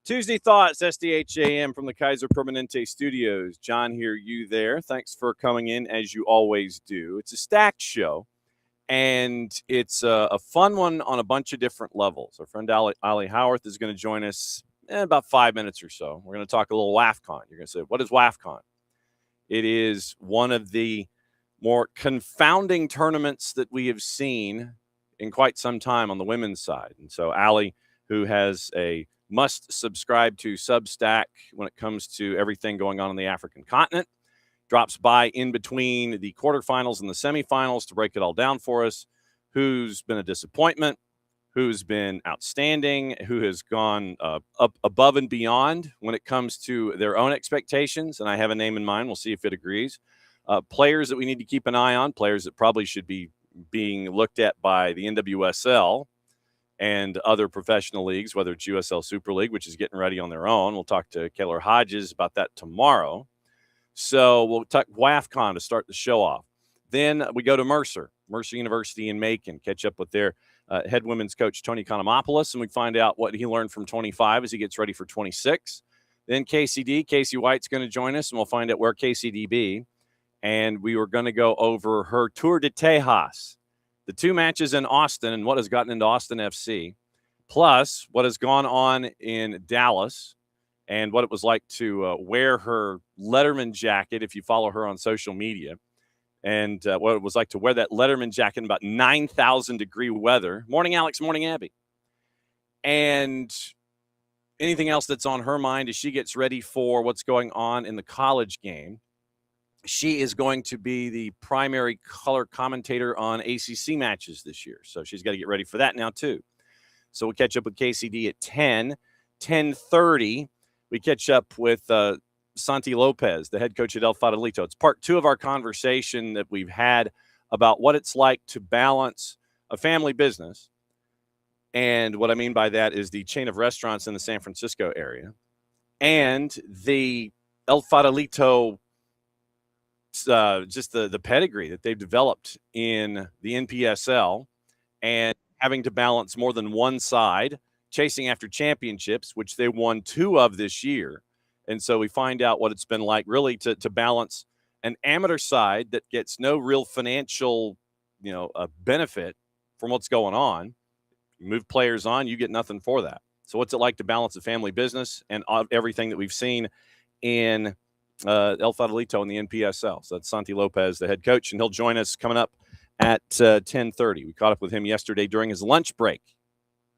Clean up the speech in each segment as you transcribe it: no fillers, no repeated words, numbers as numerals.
Tuesday Thoughts, SDH AM from the Kaiser Permanente Studios. John here, you there. Thanks for coming in, as you always do. It's a stacked show, and it's a fun one on a bunch of different levels. Our friend Ali Howorth is going to join us in about 5 minutes or so. We're going to talk a little WAFCON. You're going to say, what is WAFCON? It is one of the more confounding tournaments that we have seen in quite some time on the women's side. And so Ali, who has a must subscribe to Substack when it comes to everything going on the African continent, drops by in between the quarterfinals and the semifinals to break it all down for us. Who's been a disappointment, who's been outstanding, who has gone up above and beyond when it comes to their own expectations. And I have a name in mind. We'll see if it agrees. Players that we need to keep an eye on, players that probably should be being looked at by the NWSL and other professional leagues, whether it's USL Super League, which is getting ready on their own. We'll talk to Kaylor Hodges about that tomorrow. So we'll talk WAFCON to start the show off. Then we go to Mercer University in Macon, catch up with their head women's coach, Tony Economopolous, and we find out what he learned from 25 as he gets ready for 26. Then KCD, Kacey White's going to join us, and we'll find out where KCD be. And we were going to go over her Tour de Tejas, the two matches in Austin and what has gotten into Austin FC, plus what has gone on in Dallas and what it was like to wear her Letterman jacket, if you follow her on social media, and what it was like to wear that Letterman jacket in about 9,000-degree weather. Morning, Alex. Morning, Abby. And anything else that's on her mind as she gets ready for what's going on in the college game. She is going to be the primary color commentator on ACC matches this year. So she's got to get ready for that now, too. So we'll catch up with KCD at 10. 10:30, we catch up with Santi Lopez, the head coach at El Farolito. It's part 2 of our conversation that we've had about what it's like to balance a family business. And what I mean by that is the chain of restaurants in the San Francisco area and the El Farolito just the pedigree that they've developed in the NPSL and having to balance more than one side, chasing after championships, which they won 2 of this year. And so we find out what it's been like really to balance an amateur side that gets no real financial, benefit from what's going on. You move players on, you get nothing for that. So what's it like to balance a family business and everything that we've seen in El Farolito in the NPSL. So that's Santi Lopez, the head coach, and he'll join us coming up at 10:30. We caught up with him yesterday during his lunch break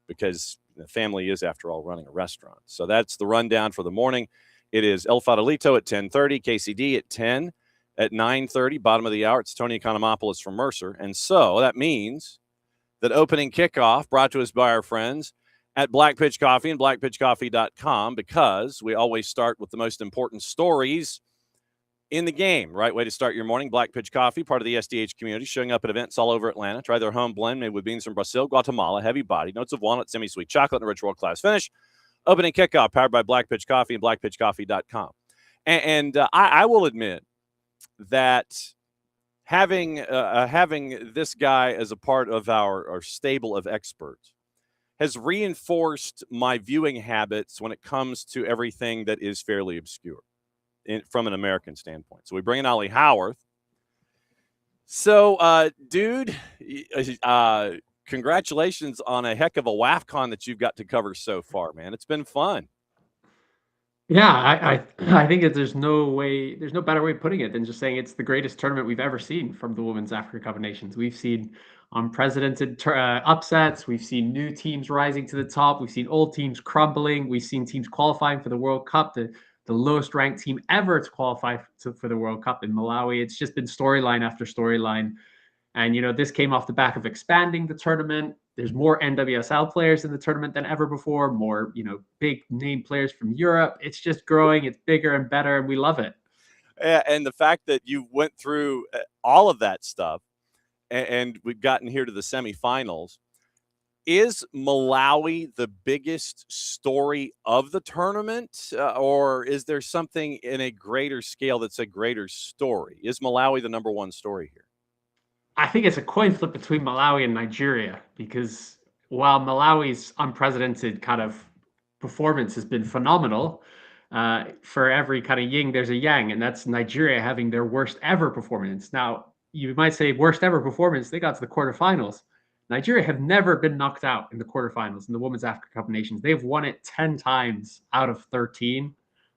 because the family is, after all, running a restaurant. So that's the rundown for the morning. It is El Farolito at 10:30, KCD at 10. At 9:30, bottom of the hour, it's Tony Economopolous from Mercer. And so that means that opening kickoff brought to us by our friends at Black Pitch Coffee and blackpitchcoffee.com, because we always start with the most important stories in the game. Right way to start your morning. Black Pitch Coffee, part of the SDH community, showing up at events all over Atlanta. Try their home blend made with beans from Brazil, Guatemala, heavy body, notes of walnut, semi-sweet chocolate, and a rich world-class finish. Opening kickoff powered by Black Pitch Coffee and blackpitchcoffee.com. And I will admit that having this guy as a part of our stable of experts has reinforced my viewing habits when it comes to everything that is fairly obscure from an American standpoint. So we bring in Ali Howorth. So, dude, congratulations on a heck of a WAFCON that you've got to cover so far, man. It's been fun. Yeah, I think that there's no better way of putting it than just saying it's the greatest tournament we've ever seen from the Women's Africa Cup of Nations. We've seen unprecedented upsets. We've seen new teams rising to the top. We've seen old teams crumbling. We've seen teams qualifying for the World Cup, the lowest ranked team ever to qualify for the World Cup in Malawi. It's just been storyline after storyline. And, this came off the back of expanding the tournament. There's more NWSL players in the tournament than ever before, more, big name players from Europe. It's just growing. It's bigger and better, and we love it. And the fact that you went through all of that stuff and we've gotten here to the semifinals, is Malawi the biggest story of the tournament, or is there something in a greater scale that's a greater story? Is Malawi the number one story here? I think it's a coin flip between Malawi and Nigeria, because while Malawi's unprecedented kind of performance has been phenomenal. For every kind of yin, there's a yang, and that's Nigeria having their worst ever performance. Now, you might say worst ever performance, they got to the quarterfinals. Nigeria have never been knocked out in the quarterfinals in the Women's Africa Cup of Nations. They've won it 10 times out of 13.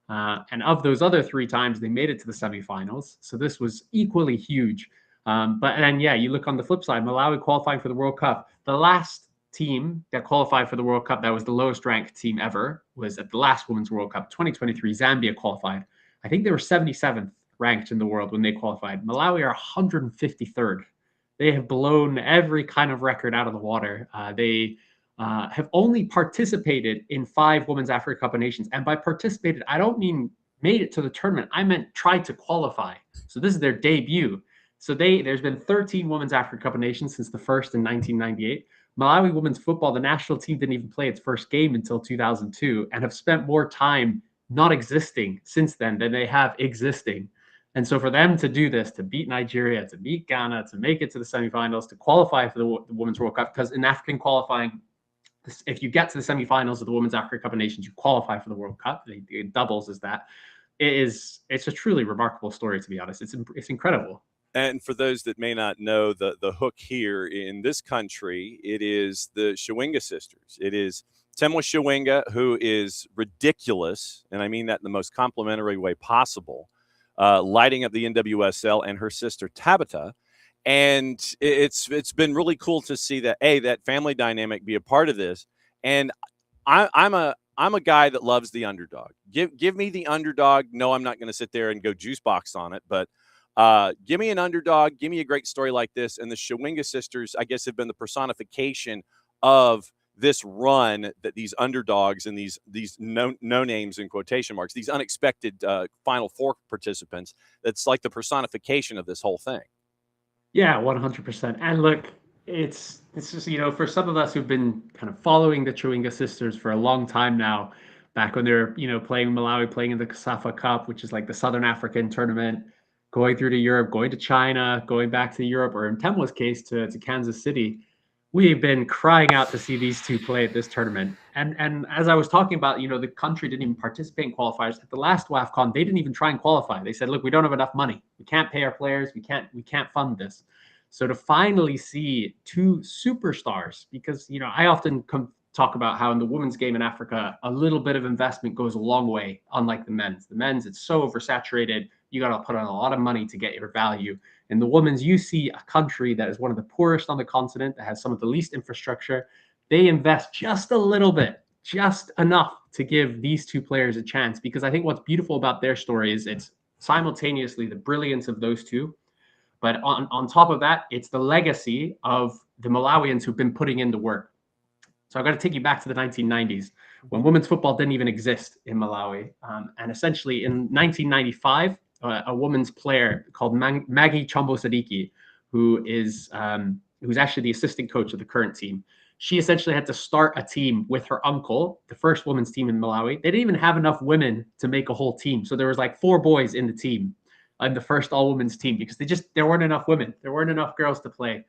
And of those other 3 times, they made it to the semifinals. So this was equally huge. But then, yeah, you look on the flip side, Malawi qualifying for the World Cup. The last team that qualified for the World Cup that was the lowest ranked team ever was at the last Women's World Cup, 2023. Zambia qualified. I think they were 77th ranked in the world when they qualified. Malawi are 153rd. They have blown every kind of record out of the water. They have only participated in 5 Women's Africa Cup of Nations. And by participated, I don't mean made it to the tournament. I meant tried to qualify. So this is their debut. So there's been 13 Women's Africa Cup of Nations since the first in 1998. Malawi women's football, the national team didn't even play its first game until 2002 and have spent more time not existing since then than they have existing. And so for them to do this, to beat Nigeria, to beat Ghana, to make it to the semifinals, to qualify for the Women's World Cup, because in African qualifying, if you get to the semifinals of the Women's Africa Cup of Nations, you qualify for the World Cup. It doubles as that. It's a truly remarkable story, to be honest. It's incredible. And for those that may not know, the hook here in this country, it is the Chawinga sisters. It is Temwa Chawinga, who is ridiculous, and I mean that in the most complimentary way possible, lighting up the NWSL, and her sister Tabitha. And it's been really cool to see that, that family dynamic be a part of this. And I'm a guy that loves the underdog. Give me the underdog. No, I'm not going to sit there and go juice box on it, but give me an underdog, give me a great story like this. And the Chawinga sisters, I guess, have been the personification of this run that these underdogs and these no names in quotation marks, these unexpected Final Four participants, that's like the personification of this whole thing. Yeah, 100%. And look, it's just, for some of us who've been kind of following the Chawinga sisters for a long time now, back when they're, playing Malawi, playing in the Kasafa Cup, which is like the Southern African tournament, going through to Europe, going to China, going back to Europe, or in Temwa's case, to Kansas City. We've been crying out to see these two play at this tournament. And as I was talking about, the country didn't even participate in qualifiers. At the last WAFCON, they didn't even try and qualify. They said, look, we don't have enough money. We can't pay our players. We can't fund this. So to finally see 2 superstars, because, I often talk about how in the women's game in Africa, a little bit of investment goes a long way, unlike the men's. The men's, it's so oversaturated. You got to put on a lot of money to get your value. In the women's, you see a country that is one of the poorest on the continent, that has some of the least infrastructure. They invest just a little bit, just enough to give these 2 players a chance, because I think what's beautiful about their story is it's simultaneously the brilliance of those 2, but on top of that, it's the legacy of the Malawians who've been putting in the work. So I've got to take you back to the 1990s when women's football didn't even exist in Malawi. And essentially in 1995, a women's player called Maggie Chombo Sadiki, who's actually the assistant coach of the current team. She essentially had to start a team with her uncle, the first women's team in Malawi. They didn't even have enough women to make a whole team. So there was like 4 boys in the team, in the first all-women's team, because there weren't enough women. There weren't enough girls to play.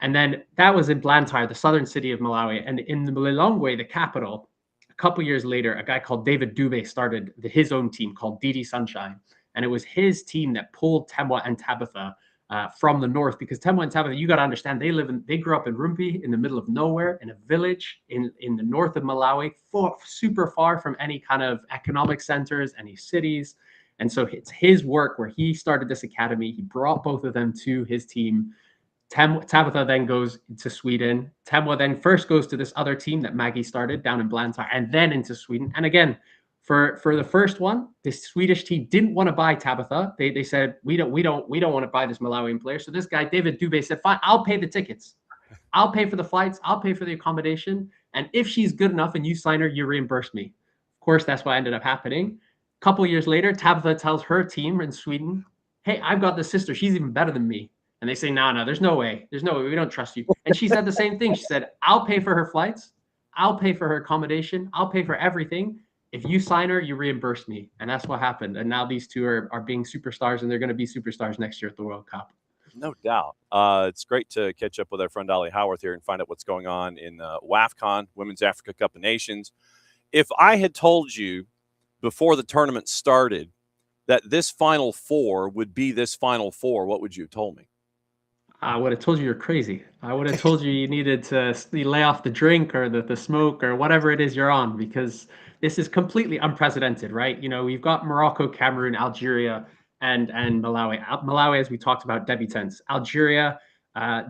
And then that was in Blantyre, the southern city of Malawi. And in the Lilongwe, the capital, a couple years later, a guy called David Dube started his own team called Didi Sunshine. And it was his team that pulled Temwa and Tabitha from the north, because Temwa and Tabitha, you got to understand, they grew up in Rumpi, in the middle of nowhere, in a village in the north of Malawi, super far from any kind of economic centers, any cities. And so it's his work where he started this academy. He brought both of them to his team. Tabitha then goes to Sweden. Temwa then first goes to this other team that Maggie started down in Blantyre, and then into Sweden. And again, for the first one, this Swedish team didn't want to buy Tabitha. They said, we don't want to buy this Malawian player. So this guy, David Dube, said, fine, I'll pay the tickets. I'll pay for the flights. I'll pay for the accommodation. And if she's good enough and you sign her, you reimburse me. Of course, that's what ended up happening. A couple years later, Tabitha tells her team in Sweden, hey, I've got this sister. She's even better than me. And they say, no, there's no way. There's no way. We don't trust you. And she said the same thing. She said, I'll pay for her flights. I'll pay for her accommodation. I'll pay for everything. If you sign her, you reimburse me. And that's what happened. And now these 2 are being superstars, and they're going to be superstars next year at the World Cup. No doubt. It's great to catch up with our friend Ali Howorth here and find out what's going on in WAFCON, Women's Africa Cup of Nations. If I had told you before the tournament started that this Final Four would be this Final Four, what would you have told me? I would have told you you're crazy. I would have told you you needed to lay off the drink or the smoke or whatever it is you're on, because this is completely unprecedented, right? You know, we've got Morocco, Cameroon, Algeria, and Malawi. Malawi, as we talked about, debutants. Algeria,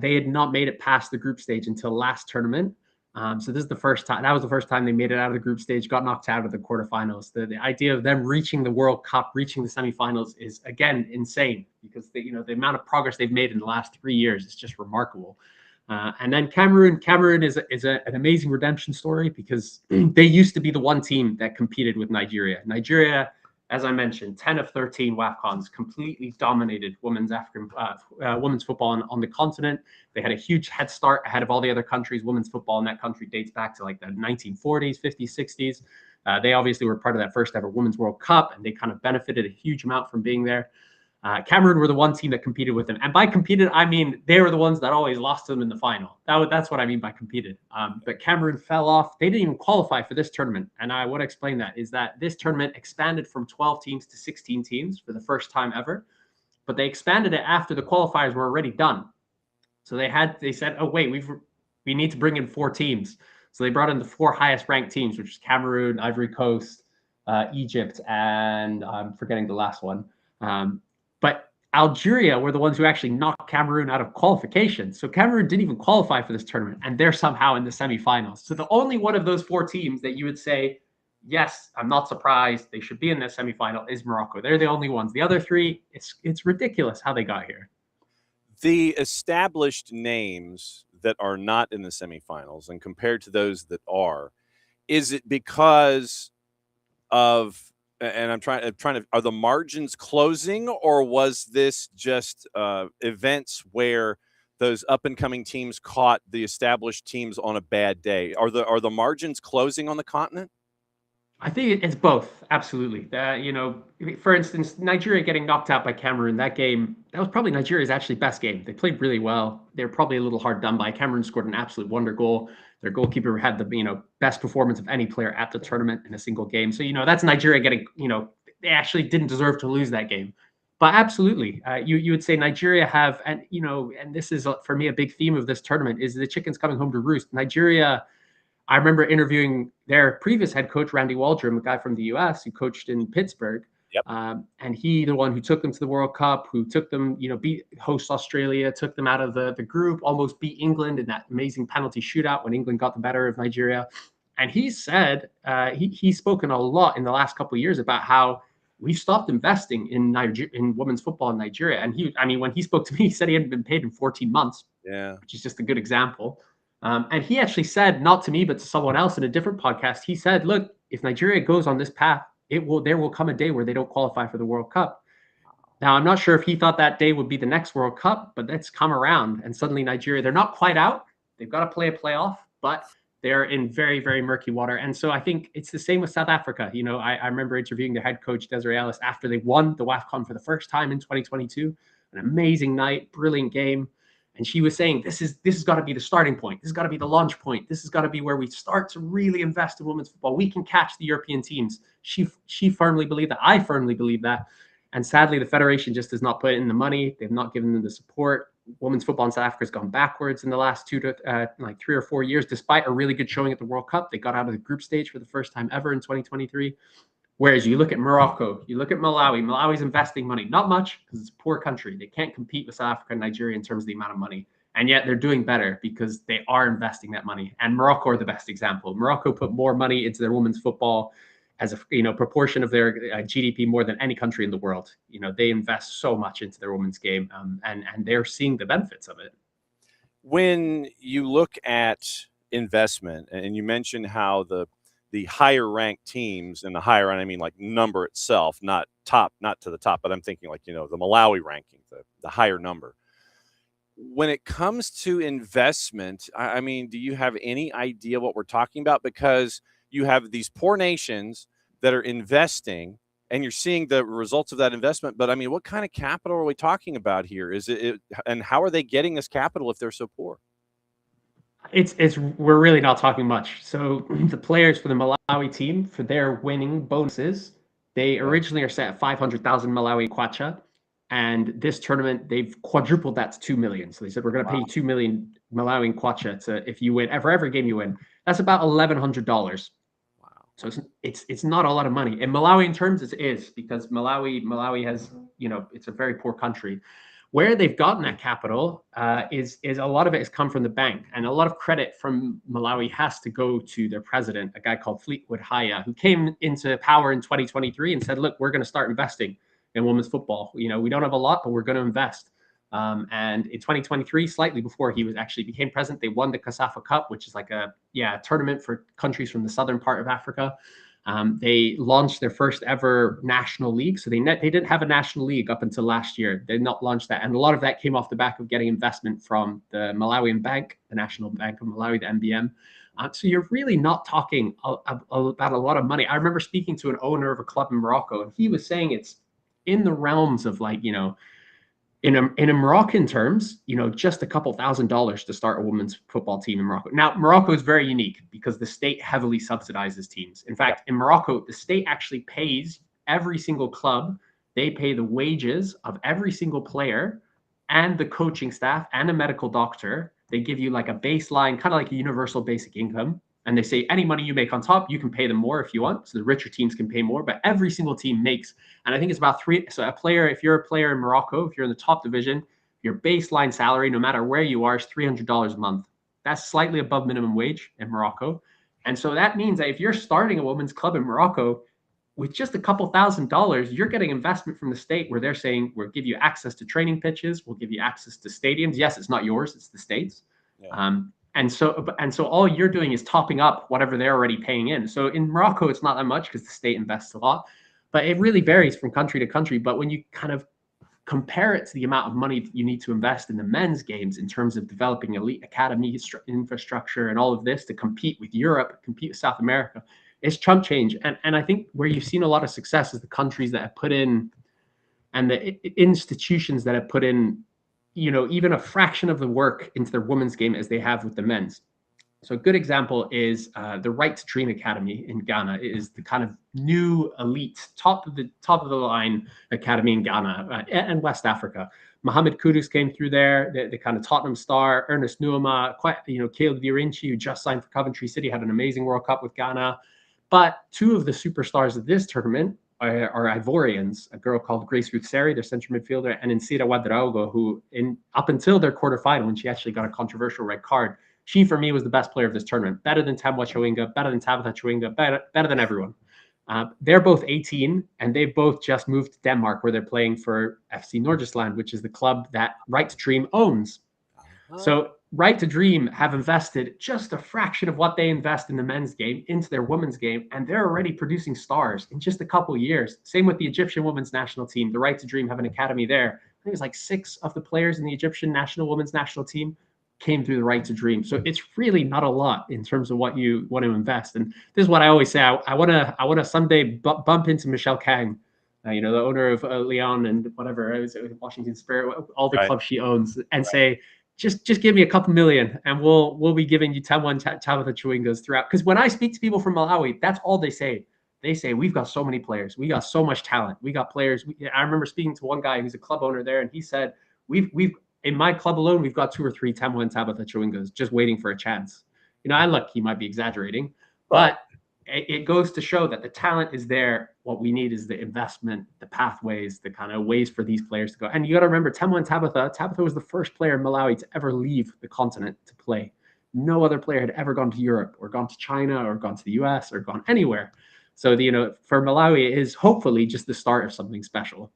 they had not made it past the group stage until last tournament. So this is the first time. That was the first time they made it out of the group stage, got knocked out of the quarterfinals. The idea of them reaching the World Cup, reaching the semifinals, is again insane, because the amount of progress they've made in the last 3 years is just remarkable. And then Cameroon is an amazing redemption story, because they used to be the one team that competed with Nigeria. Nigeria, as I mentioned, 10 of 13 WAFCONs, completely dominated women's football on the continent. They had a huge head start ahead of all the other countries. Women's football in that country dates back to like the 1940s, 50s, 60s. They obviously were part of that first ever Women's World Cup, and they kind of benefited a huge amount from being there. Cameroon were the one team that competed with them. And by competed, I mean they were the ones that always lost to them in the final. That's what I mean by competed. But Cameroon fell off. They didn't even qualify for this tournament. And I want to explain that is that this tournament expanded from 12 teams to 16 teams for the first time ever. But they expanded it after the qualifiers were already done. So they said, oh, wait, we need to bring in 4 teams. So they brought in the 4 highest ranked teams, which is Cameroon, Ivory Coast, Egypt, and I'm forgetting the last one. But Algeria were the ones who actually knocked Cameroon out of qualification. So Cameroon didn't even qualify for this tournament, and they're somehow in the semifinals. So the only one of those 4 teams that you would say, yes, I'm not surprised, they should be in the semifinal, is Morocco. They're the only ones. The other 3, it's ridiculous how they got here. The established names that are not in the semifinals, and compared to those that are, is it because of, and I'm trying to, are the margins closing, or was this just events where those up and coming teams caught the established teams on a bad day? Are the margins closing on the continent? I think it's both. Absolutely. For instance, Nigeria getting knocked out by Cameroon, that was probably Nigeria's actually best game. They played really well. They were probably a little hard done by. Cameroon scored an absolute wonder goal. Their goalkeeper had the best performance of any player at the tournament in a single game. So that's Nigeria getting. They actually didn't deserve to lose that game. But absolutely, you would say Nigeria have, and this is for me a big theme of this tournament, is the chickens coming home to roost. Nigeria. I remember interviewing their previous head coach, Randy Waldrum, a guy from the U.S. who coached in Pittsburgh. Yep. And he, the one who took them to the World Cup, who took them, beat host Australia, took them out of the group, almost beat England in that amazing penalty shootout when England got the better of Nigeria. And he said he's spoken a lot in the last couple of years about how we've stopped investing in women's football in Nigeria. And when he spoke to me, he said he hadn't been paid in 14 months. Yeah, which is just a good example. And he actually said, not to me, but to someone else in a different podcast, he said, look, if Nigeria goes on this path, there will come a day where they don't qualify for the World Cup. Now, I'm not sure if he thought that day would be the next World Cup, but that's come around. And suddenly Nigeria, they're not quite out. They've got to play a playoff, but they're in very, very murky water. And so I think it's the same with South Africa. I remember interviewing their head coach, Desiree Ellis, after they won the WAFCON for the first time in 2022. An amazing night, brilliant game. And she was saying, this has got to be the starting point. This has got to be the launch point. This has got to be where we start to really invest in women's football. We can catch the European teams. She firmly believed that. I firmly believe that. And sadly, the federation just has not put in the money. They've not given them the support. Women's football in South Africa has gone backwards in the last 3 or 4 years, despite a really good showing at the World Cup. They got out of the group stage for the first time ever in 2023. Whereas you look at Morocco, you look at Malawi. Malawi's investing money, not much because it's a poor country. They can't compete with South Africa and Nigeria in terms of the amount of money. And yet they're doing better because they are investing that money. And Morocco are the best example. Morocco put more money into their women's football as a proportion of their GDP more than any country in the world. They invest so much into their women's game, and they're seeing the benefits of it. When you look at investment, and you mentioned how the higher ranked teams, and the higher, I mean like number itself, not to the top, but I'm thinking like, the Malawi ranking, the higher number. When it comes to investment, I mean, do you have any idea what we're talking about? Because you have these poor nations that are investing, and you're seeing the results of that investment. But I mean, what kind of capital are we talking about here? Is it and how are they getting this capital if they're so poor? We're really not talking much. So the players for the Malawi team, for their winning bonuses, they originally are set at 500,000 Malawi kwacha, and this tournament they've quadrupled that to 2 million. So they said we're going to pay you 2 million Malawi kwacha to if you win for every game you win. That's about $1,100. Wow. So it's not a lot of money in Malawian terms. It is because Malawi has it's a very poor country. Where they've gotten that capital is a lot of it has come from the bank, and a lot of credit from Malawi has to go to their president, a guy called Fleetwood Haya, who came into power in 2023 and said, "Look, we're going to start investing in women's football. We don't have a lot, but we're going to invest." And in 2023, slightly before he was actually became president, they won the Kasafa Cup, which is like a tournament for countries from the southern part of Africa. They launched their first ever national league. So they didn't have a national league up until last year. They did not launch that. And a lot of that came off the back of getting investment from the Malawian Bank, the National Bank of Malawi, the NBM. So you're really not talking about a lot of money. I remember speaking to an owner of a club in Morocco, and he was saying it's in the realms of in a Moroccan terms, just a couple $1,000s to start a women's football team in Morocco. Now, Morocco is very unique because the state heavily subsidizes teams. In fact, in Morocco, the state actually pays every single club. They pay the wages of every single player and the coaching staff and a medical doctor. They give you like a baseline, kind of like a universal basic income. And they say any money you make on top, you can pay them more if you want. So the richer teams can pay more, but every single team makes, and I think it's about three. So if you're a player in Morocco, if you're in the top division, your baseline salary, no matter where you are, is $300 a month. That's slightly above minimum wage in Morocco. And so that means that if you're starting a women's club in Morocco with just a couple $1,000s, you're getting investment from the state where they're saying, we'll give you access to training pitches. We'll give you access to stadiums. Yes, it's not yours, it's the state's. Yeah. And so all you're doing is topping up whatever they're already paying in. So in Morocco, it's not that much because the state invests a lot, but it really varies from country to country. But when you kind of compare it to the amount of money that you need to invest in the men's games in terms of developing elite academy infrastructure and all of this to compete with Europe, compete with South America, it's chump change. And I think where you've seen a lot of success is the countries that have put in and the institutions that have put in even a fraction of the work into their women's game as they have with the men's. So a good example is the Right to Dream Academy in Ghana. It is the kind of new elite, top of the line academy in Ghana and West Africa. Mohamed Kudus came through there, the kind of Tottenham star. Ernest Nuama, Caleb Vierinci, who just signed for Coventry City, had an amazing World Cup with Ghana. But two of the superstars of this tournament are Ivorians, a girl called Grace Ruth Seri, their central midfielder, and Insira Ouedraogo, who up until their quarterfinal, when she actually got a controversial red card, she, for me, was the best player of this tournament. Better than Temwa Chawinga, better than Tabitha Chawinga, better than everyone. They're both 18, and they've both just moved to Denmark, where they're playing for FC Norgesland, which is the club that Right to Dream owns. So Right to Dream have invested just a fraction of what they invest in the men's game into their women's game, and they're already producing stars in just a couple of years. Same with the Egyptian women's national team. The Right to Dream have an academy there. I think it's like 6 of the players in the Egyptian women's national team came through the Right to Dream. So it's really not a lot in terms of what you want to invest. And this is what I always say. I want to someday bump into Michelle Kang, the owner of Lyon and whatever, Washington Spirit, all the clubs she owns, and say, just give me a couple million and we'll be giving you Tabitha Chawingas throughout. Because when I speak to people from Malawi, that's all they say. They say, we've got so many players. We got so much talent. We got players. I remember speaking to one guy who's a club owner there, and he said, we've in my club alone, we've got 2 or 3 Temwa and Tabitha Chawingas just waiting for a chance. And look, he might be exaggerating, but it goes to show that the talent is there. What we need is the investment, the pathways, the kind of ways for these players to go. And you got to remember, Temwa and Tabitha was the first player in Malawi to ever leave the continent to play. No other player had ever gone to Europe or gone to China or gone to the US or gone anywhere. So, for Malawi, it is hopefully just the start of something special.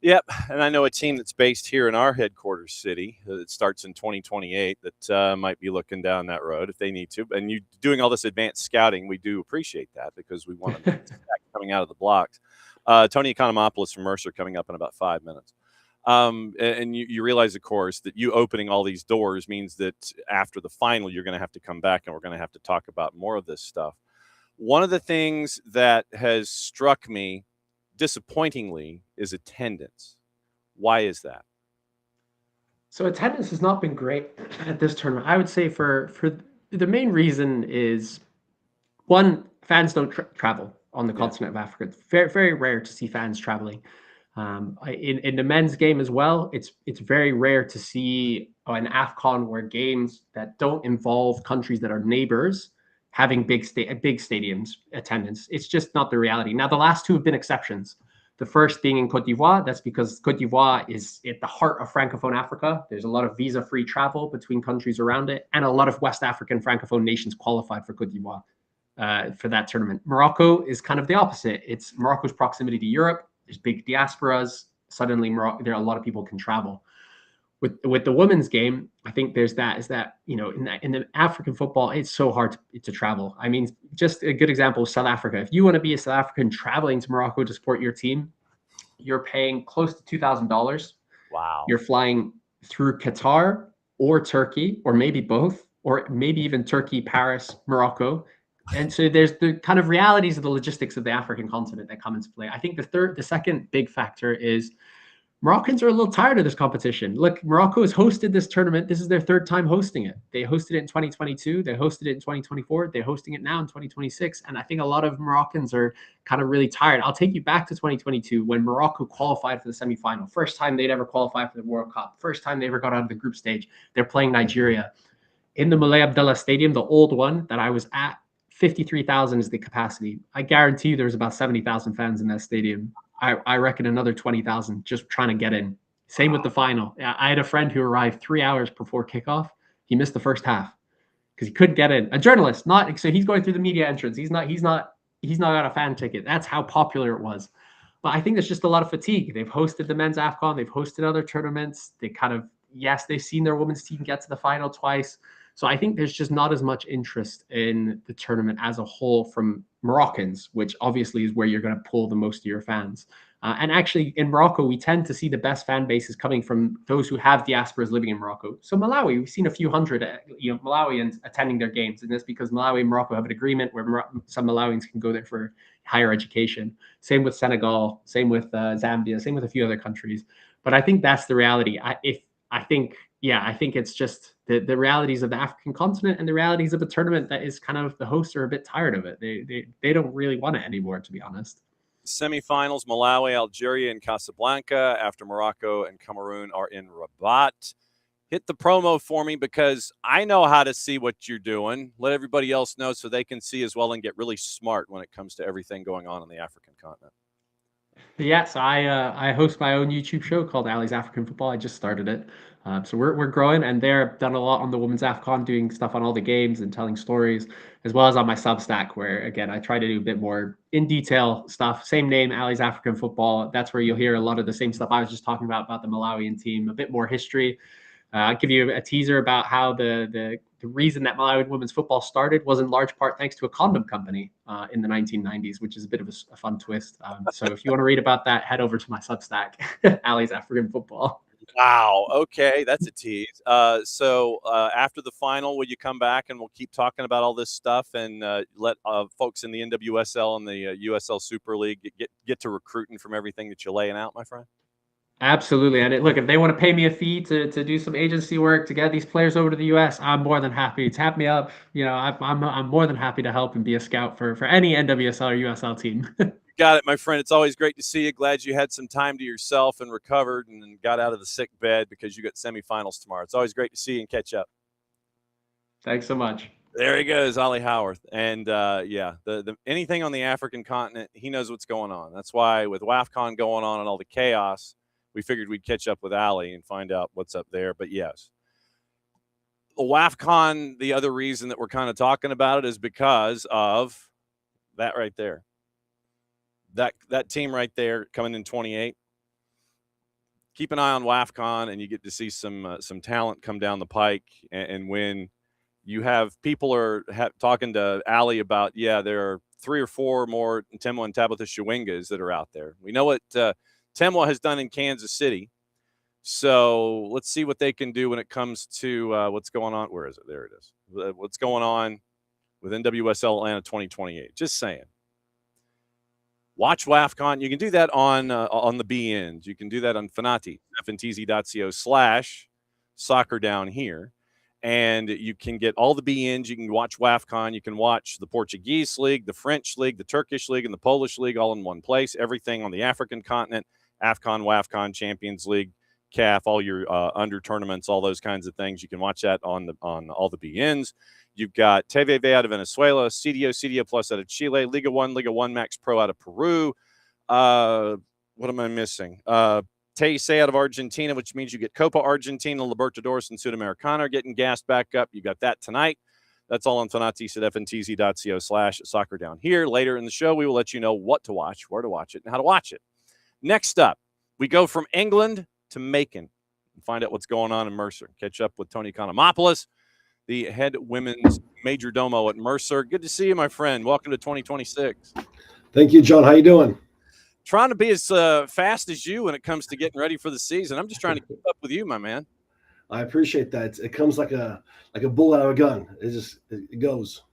Yep, and I know a team that's based here in our headquarters city that starts in 2028 that might be looking down that road if they need to. And you doing all this advanced scouting, we do appreciate that because we want to coming out of the blocks. Tony Economopolous from Mercer coming up in about 5 minutes. And you realize, of course, that you opening all these doors means that after the final, you're going to have to come back and we're going to have to talk about more of this stuff. One of the things that has struck me disappointingly is attendance. Why is that? So attendance has not been great at this tournament. I would say for The main reason is, one, fans don't travel on the continent of Africa. It's very, very rare to see fans traveling. In the men's game as well, it's very rare to see an AFCON where games that don't involve countries that are neighbors having big stadiums attendance. It's just not the reality. Now, the last two have been exceptions. The first being in Cote d'Ivoire. That's because Cote d'Ivoire is at the heart of Francophone Africa. There's a lot of visa-free travel between countries around it, and a lot of West African Francophone nations qualified for Cote d'Ivoire for that tournament. Morocco is kind of the opposite. It's Morocco's proximity to Europe. There's big diasporas. Suddenly, there are a lot of people can travel. With the women's game, I think there's that is that, you know, in the African football, it's so hard to travel. I mean, just a good example is South Africa. If you want to be a South African traveling to Morocco to support your team, you're paying close to $2,000. Wow. You're flying through Qatar or Turkey, or maybe both, or maybe even Turkey, Paris, Morocco. And so there's the kind of realities of the logistics of the African continent that come into play. I think the second big factor is Moroccans are a little tired of this competition. Look, Morocco has hosted this tournament. This is their third time hosting it. They hosted it in 2022. They hosted it in 2024. They're hosting it now in 2026. And I think a lot of Moroccans are kind of really tired. I'll take you back to 2022 when Morocco qualified for the semifinal. First time they'd ever qualified for the World Cup. First time they ever got out of the group stage. They're playing Nigeria. In the Moulay Abdallah Stadium, the old one that I was at, 53,000 is the capacity. I guarantee you there's about 70,000 fans in that stadium. I reckon another 20,000 just trying to get in. Same with the final. I had a friend who arrived 3 hours before kickoff. He missed the first half because he couldn't get in. A journalist, so he's going through the media entrance. He's not got a fan ticket. That's how popular it was. But I think there's just a lot of fatigue. They've hosted the men's AFCON. They've hosted other tournaments. They kind of, yes, they've seen their women's team get to the final twice. So I think there's just not as much interest in the tournament as a whole from Moroccans, which obviously is where you're going to pull the most of your fans. And actually, in Morocco, we tend to see the best fan bases coming from those who have diasporas living in Morocco. So Malawi, we've seen a few hundred, Malawians attending their games, and that's because Malawi and Morocco have an agreement where some Malawians can go there for higher education. Same with Senegal, same with Zambia, same with a few other countries. But I think that's the reality. I think it's just the realities of the African continent and the realities of a tournament that is kind of, the hosts are a bit tired of it. They don't really want it anymore, to be honest. Semifinals, Malawi, Algeria, and Casablanca, after Morocco and Cameroon are in Rabat. Hit the promo for me because I know how to see what you're doing. Let everybody else know so they can see as well and get really smart when it comes to everything going on in the African continent. Yeah, so I host my own YouTube show called Ali's African Football. I just started it. So we're growing, and they're done a lot on the women's AFCON, doing stuff on all the games and telling stories, as well as on my Substack, where again I try to do a bit more in detail stuff. Same name, Ali's African Football. That's where you'll hear a lot of the same stuff I was just talking about the Malawian team, a bit more history. I'll give you a teaser about how the reason that Malawian women's football started was in large part thanks to a condom company in the 1990s, which is a bit of a fun twist. So if you want to read about that, head over to my Substack, Ali's African Football. Wow. Okay, that's a tease. So after the final, will you come back and we'll keep talking about all this stuff and let folks in the NWSL and the USL Super League get to recruiting from everything that you're laying out, my friend? Absolutely. And look, if they want to pay me a fee to do some agency work to get these players over to the US, I'm more than happy. Tap me up. You know, I'm more than happy to help and be a scout for any NWSL or USL team. Got it, my friend. It's always great to see you. Glad you had some time to yourself and recovered and got out of the sick bed because you got semifinals tomorrow. It's always great to see you and catch up. Thanks so much. There he goes, Ali Howorth. And the anything on the African continent, he knows what's going on. That's why with WAFCON going on and all the chaos, we figured we'd catch up with Ali and find out what's up there. But yes, the WAFCON, the other reason that we're kind of talking about it is because of that right there. That team right there coming in 28. Keep an eye on WAFCON, and you get to see some talent come down the pike. And when you have people talking to Ali about, there are 3 or 4 more Temwa and Tabitha Shawingas that are out there. We know what Temwa has done in Kansas City. So let's see what they can do when it comes to what's going on. Where is it? There it is. What's going on with NWSL Atlanta 2028. Just saying. Watch WAFCON. You can do that on the BNs. You can do that on Fanati, fntz.co/soccer down here. And you can get all the BNs. You can watch WAFCON. You can watch the Portuguese League, the French League, the Turkish League, and the Polish League all in one place. Everything on the African continent, AFCON, WAFCON, Champions League, CAF, all your under tournaments, all those kinds of things. You can watch that on all the BNs. You've got TVV out of Venezuela, CDO Plus out of Chile, Liga 1 Max Pro out of Peru. What am I missing? Kacey out of Argentina, which means you get Copa Argentina, Libertadores, and Sudamericana are getting gassed back up. You got that tonight. That's all on Fanatis at fntz.co/soccer down here. Later in the show, we will let you know what to watch, where to watch it, and how to watch it. Next up, we go from England to Macon and find out what's going on in Mercer. Catch up with Tony Economopolous, the head women's major domo at Mercer. Good to see you, my friend. Welcome to 2026. Thank you, John. How you doing? Trying to be as fast as you when it comes to getting ready for the season. I'm just trying to keep up with you, my man. I appreciate that. It comes like a bullet out of a gun. It goes.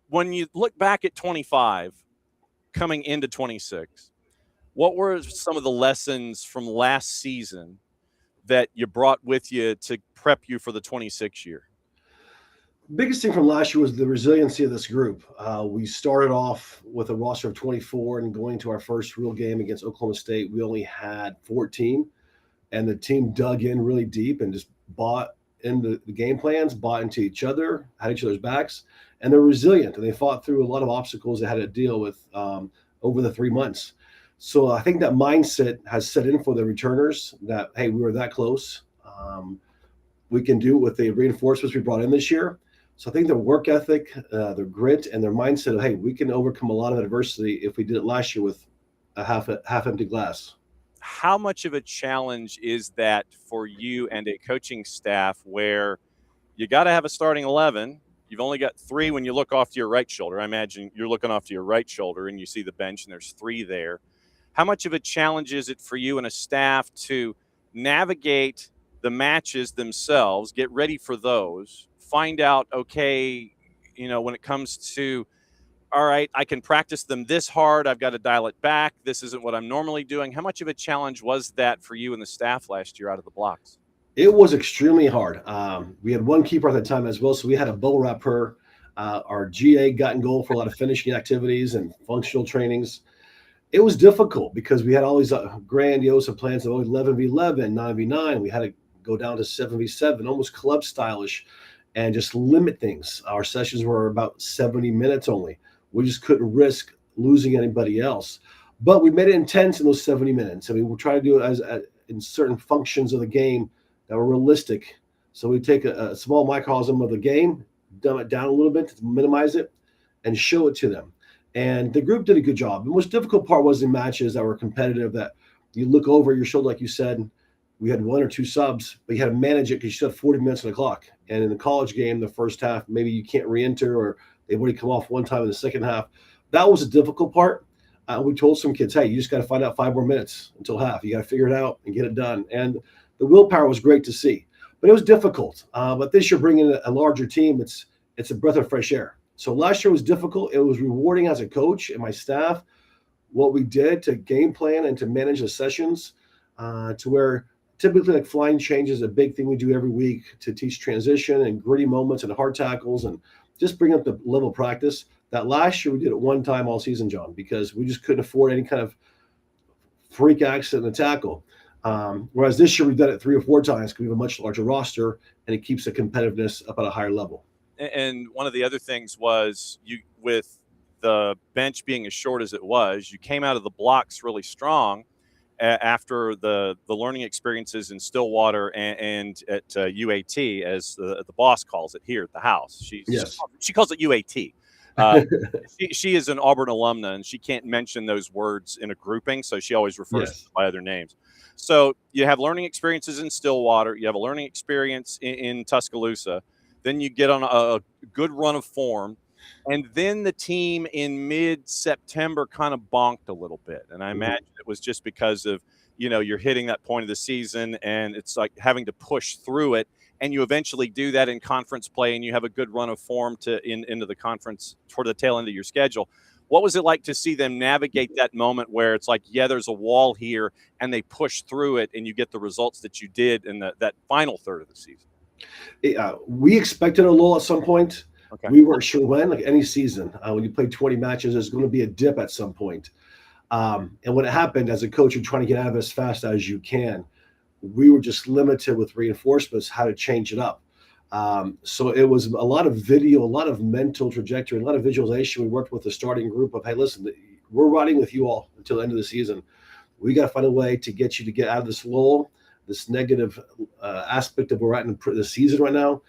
When you look back at 25, coming into 26, what were some of the lessons from last season that you brought with you to prep you for the 26 year? Biggest thing from last year was the resiliency of this group. We started off with a roster of 24, and going to our first real game against Oklahoma State, we only had 14, and the team dug in really deep and just bought into the game plans, bought into each other, had each other's backs, and they're resilient, and they fought through a lot of obstacles they had to deal with over the 3 months. So I think that mindset has set in for the returners that, hey, we were that close. We can do it with the reinforcements we brought in this year. So I think their work ethic, their grit, and their mindset of, hey, we can overcome a lot of adversity if we did it last year with a half empty glass. How much of a challenge is that for you and a coaching staff where you got to have a starting 11? You've only got 3 when you look off to your right shoulder. I imagine you're looking off to your right shoulder and you see the bench and there's 3 there. How much of a challenge is it for you and a staff to navigate the matches themselves, get ready for those, find out, okay, when it comes to, all right, I can practice them this hard, I've got to dial it back, this isn't what I'm normally doing. How much of a challenge was that for you and the staff last year out of the blocks? It was extremely hard. We had one keeper at the time as well, so we had a bubble wrap her. Our GA got in goal for a lot of finishing activities and functional trainings. It was difficult because we had all these grandiose plans of 11v11, 9v9. We had to go down to 7v7, almost club stylish, and just limit things. Our sessions were about 70 minutes only. We just couldn't risk losing anybody else. But we made it intense in those 70 minutes. I mean, we'll try to do it as in certain functions of the game that were realistic. So we take a small microcosm of the game, dumb it down a little bit to minimize it, and show it to them. And the group did a good job. The most difficult part was in matches that were competitive that you look over your shoulder, like you said, we had 1 or 2 subs, but you had to manage it because you still had 40 minutes on the clock. And in the college game, the first half, maybe you can't re-enter or they've already come off one time in the second half. That was a difficult part. We told some kids, hey, you just got to find out 5 more minutes until half. You got to figure it out and get it done. And the willpower was great to see. But it was difficult. But this year, bringing a larger team, it's a breath of fresh air. So last year was difficult. It was rewarding as a coach and my staff, what we did to game plan and to manage the sessions to where typically like flying change is a big thing we do every week to teach transition and gritty moments and hard tackles and just bring up the level of practice. That last year we did it one time all season, John, because we just couldn't afford any kind of freak accident in the tackle. Whereas this year we've done it 3 or 4 times because we have a much larger roster and it keeps the competitiveness up at a higher level. And one of the other things was with the bench being as short as it was, you came out of the blocks really strong after the learning experiences in Stillwater and at UAT, as the boss calls it here at the house. She calls it UAT. She is an Auburn alumna, and she can't mention those words in a grouping, so she always refers to them by other names. So you have learning experiences in Stillwater. You have a learning experience in Tuscaloosa. Then you get on a good run of form. And then the team in mid-September kind of bonked a little bit. And I imagine it was just because of, you're hitting that point of the season and it's like having to push through it. And you eventually do that in conference play and you have a good run of form into the conference toward the tail end of your schedule. What was it like to see them navigate that moment where it's like, yeah, there's a wall here and they push through it and you get the results that you did in that final third of the season? We expected a lull at some point. Okay. We weren't sure when, like any season. When you play 20 matches, there's going to be a dip at some point. And when it happened, as a coach, you're trying to get out of it as fast as you can. We were just limited with reinforcements, how to change it up. So it was a lot of video, a lot of mental trajectory, a lot of visualization. We worked with the starting group of, hey, listen, we're riding with you all until the end of the season. We got to find a way to get you to get out of this lull, this negative aspect of where we're at in the season right now,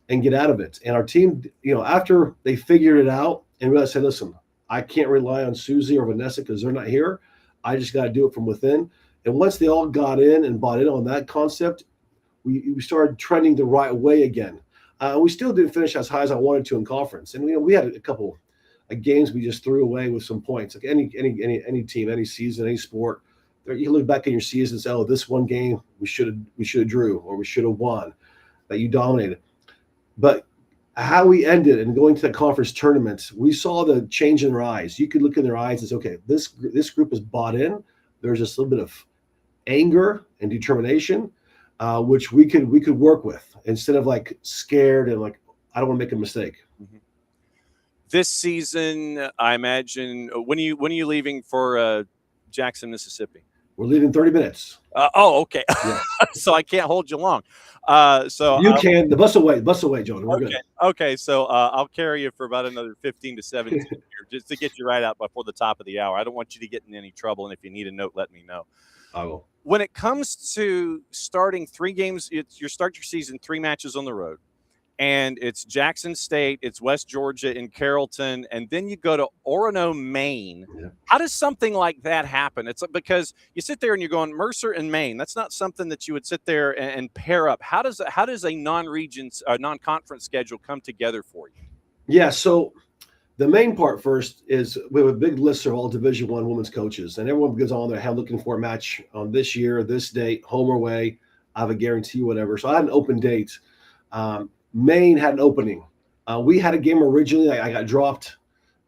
and get out of it. And our team, after they figured it out and realized, hey, listen, I can't rely on Susie or Vanessa because they're not here. I just got to do it from within. And once they all got in and bought in on that concept, we started trending the right way again. We still didn't finish as high as I wanted to in conference. And we had a couple of games we just threw away with some points. Like any team, any season, any sport, you look back in your season and say, oh, this one game we should have drew, or we should have won, that you dominated. But how we ended and going to the conference tournaments, we saw the change in their eyes. You could look in their eyes and say, okay, this group is bought in. There's just a little bit of anger and determination, which we could work with instead of like scared and like, I don't want to make a mistake. Mm-hmm. This season, I imagine, when are you leaving for Jackson, Mississippi? We're leaving 30 minutes. Okay. Yeah. So I can't hold you long. So you can. The bus away, John. We're good. Okay. So I'll carry you for about another 15 to 17 years just to get you right out before the top of the hour. I don't want you to get in any trouble. And if you need a note, let me know. I will. When it comes to starting 3 games, you start your season 3 matches on the road. And it's Jackson State, it's West Georgia and Carrollton, and then you go to Orono, Maine. Yeah. How does something like that happen? It's because you sit there and you're going Mercer and Maine. That's not something that you would sit there and pair up. How does a non-conference schedule come together for you? Yeah, so the main part first is we have a big list of all Division I women's coaches, and everyone goes on there looking for a match on this year, this date, home or away. I have a guarantee, whatever. So I had an open date. Maine had an opening. We had a game originally. I got dropped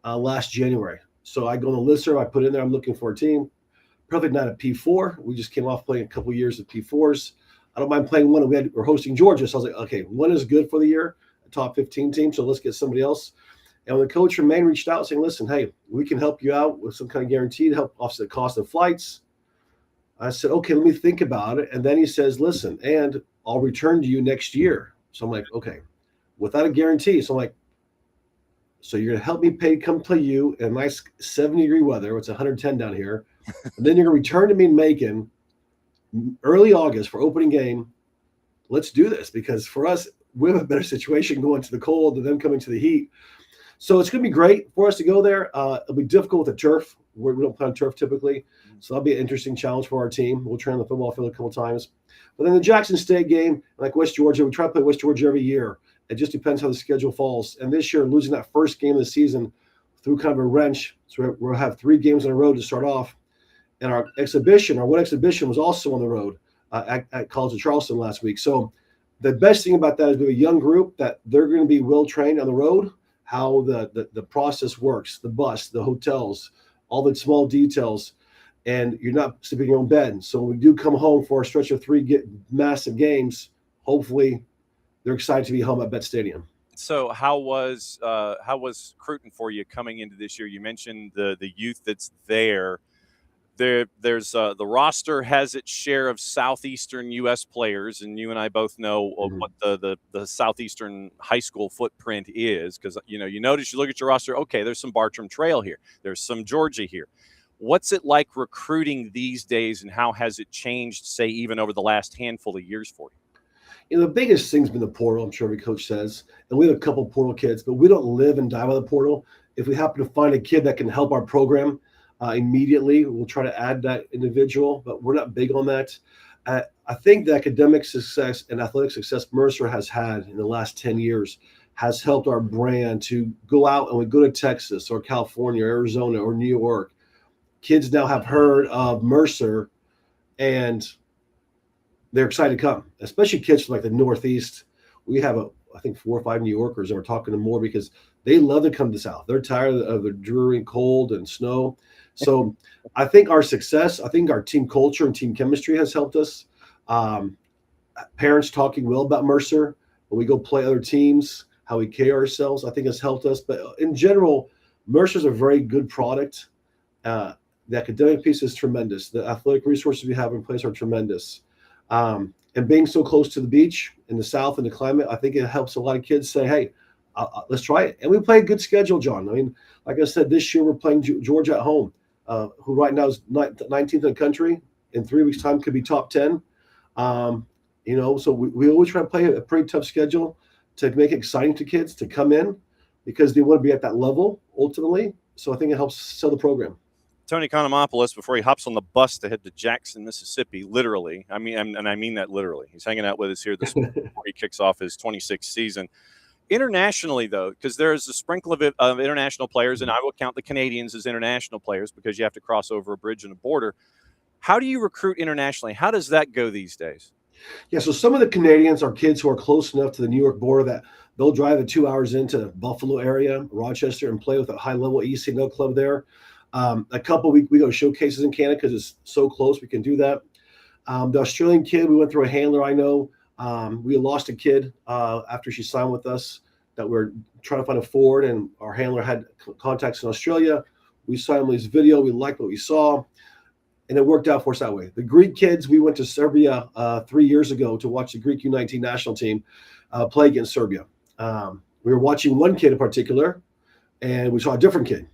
last January. So I go on the listserv. I put in there, I'm looking for a team. Probably not a P4. We just came off playing a couple years of P4s. I don't mind playing one. We're hosting Georgia. So I was like, okay, one is good for the year, a top 15 team. So let's get somebody else. And when the coach from Maine reached out saying, listen, hey, we can help you out with some kind of guarantee to help offset the cost of flights. I said, okay, let me think about it. And then he says, listen, and I'll return to you next year. So I'm like, okay, without a guarantee. So I'm like, so you're going to help me come play you in nice 70-degree weather. It's 110 down here. And then you're going to return to me in Macon early August for opening game. Let's do this, because for us, we have a better situation going to the cold than them coming to the heat. So it's going to be great for us to go there. It'll be difficult with the turf. We don't play on turf typically. So that'll be an interesting challenge for our team. We'll train on the football field a couple of times. But then the Jackson State game, like West Georgia, we try to play West Georgia every year. It just depends how the schedule falls. And this year, losing that first game of the season threw kind of a wrench. So we'll have 3 games on the road to start off. And our one exhibition was also on the road at College of Charleston last week. So the best thing about that is we have a young group that they're going to be well trained on the road, how the process works, the bus, the hotels, all the small details. And you're not sleeping in your own bed. So when we do come home for a stretch of 3 massive games, hopefully they're excited to be home at Bet Stadium. So how was Cruton for you coming into this year? You mentioned the youth that's there. There's the roster has its share of Southeastern U.S. players, and you and I both know what the Southeastern high school footprint is, because you notice, you look at your roster, okay, there's some Bartram Trail here, there's some Georgia here. What's it like recruiting these days, and how has it changed, say, even over the last handful of years for you? The biggest thing's been the portal, I'm sure every coach says. And we have a couple portal kids, but we don't live and die by the portal. If we happen to find a kid that can help our program immediately, we'll try to add that individual, but we're not big on that. I think the academic success and athletic success Mercer has had in the last 10 years has helped our brand to go out, and we go to Texas or California or Arizona or New York. Kids now have heard of Mercer, and they're excited to come, especially kids from like the Northeast. We have I think 4 or 5 New Yorkers, and we're talking to more because they love to come to the South. They're tired of the dreary cold and snow. So I think our success, I think our team culture and team chemistry has helped us. Parents talking well about Mercer, when we go play other teams, how we carry ourselves. I think has helped us. But in general, Mercer's a very good product. The academic piece is tremendous. The athletic resources we have in place are tremendous. And being so close to the beach in the South and the climate, I think it helps a lot of kids say, hey, let's try it. And we play a good schedule, John. I mean, like I said, this year we're playing Georgia at home, who right now is 19th in the country. In 3 weeks' time could be top 10. So we always try to play a pretty tough schedule to make it exciting to kids to come in because they want to be at that level ultimately. So I think it helps sell the program. Tony Economopolous, before he hops on the bus to head to Jackson, Mississippi, literally, I mean that literally. He's hanging out with us here this morning before he kicks off his 26th season. Internationally, though, because there's a sprinkle of international players, and I will count the Canadians as international players because you have to cross over a bridge and a border. How do you recruit internationally? How does that go these days? Yeah, so some of the Canadians are kids who are close enough to the New York border that they'll drive the 2 hours into Buffalo area, Rochester, and play with a high-level ECNL club there. A couple we go to showcases in Canada because it's so close. We can do that. The Australian kid, we went through a handler. I know we lost a kid after she signed with us that we're trying to find a forward, and our handler had contacts in Australia. We saw him his video. We liked what we saw, and it worked out for us that way. The Greek kids, we went to Serbia 3 years ago to watch the Greek U19 national team play against Serbia. We were watching one kid in particular, and we saw a different kid.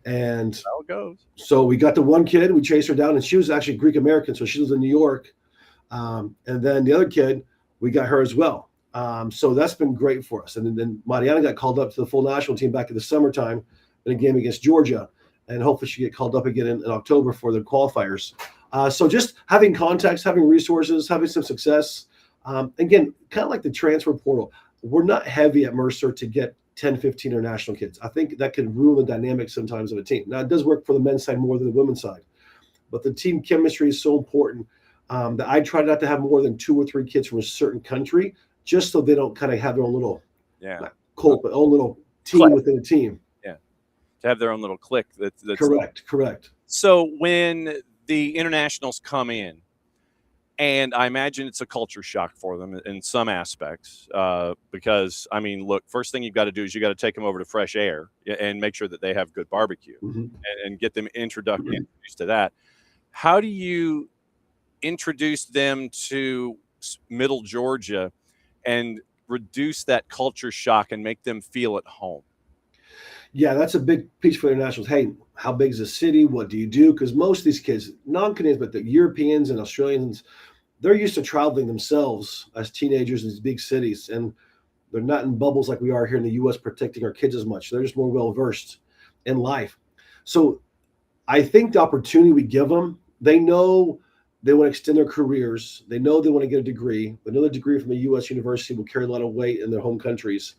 And how it goes. So we got the one kid, we chased her down, and she was actually Greek American, so she was in New York. And then the other kid, we got her as well. So that's been great for us. And then Mariana got called up to the full national team back in the summertime in a game against Georgia, and hopefully she get called up again in October for the qualifiers. So just having contacts, having resources, having some success. Again, kind of like the transfer portal. We're not heavy at Mercer to get 10, 15 international kids. I think that can ruin the dynamic sometimes of a team. Now, it does work for the men's side more than the women's side, but the team chemistry is so important that I try not to have more than 2 or 3 kids from a certain country, just so they don't kind of have their own little cult, but own little team within a team. Yeah, to have their own little clique. That's correct. So when the internationals come in, and I imagine it's a culture shock for them in some aspects because, I mean, look, first thing you've got to do is you got to take them over to fresh air and make sure that they have good barbecue and get them introduced to that. How do you introduce them to Middle Georgia and reduce that culture shock and make them feel at home? Yeah, that's a big piece for internationals. Hey, how big is the city? What do you do? Because most of these kids, non-Canadians, but the Europeans and Australians, they're used to traveling themselves as teenagers in these big cities. And they're not in bubbles like we are here in the U.S. protecting our kids as much. They're just more well-versed in life. So I think the opportunity we give them, they know they want to extend their careers. They know they want to get a degree. They know the degree from a U.S. university will carry a lot of weight in their home countries.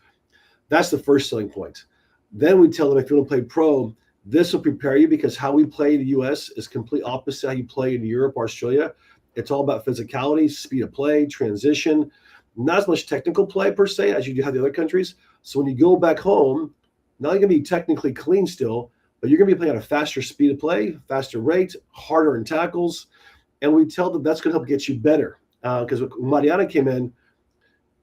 That's the first selling point. Then we tell them, if you want to play pro, this will prepare you because how we play in the U.S. is complete opposite how you play in Europe or Australia. It's all about physicality, speed of play, transition, not as much technical play per se as you do have the other countries. So when you go back home, not only going to be technically clean still, but you're going to be playing at a faster speed of play, faster rate, harder in tackles. And we tell them that's going to help get you better. Because when Mariana came in,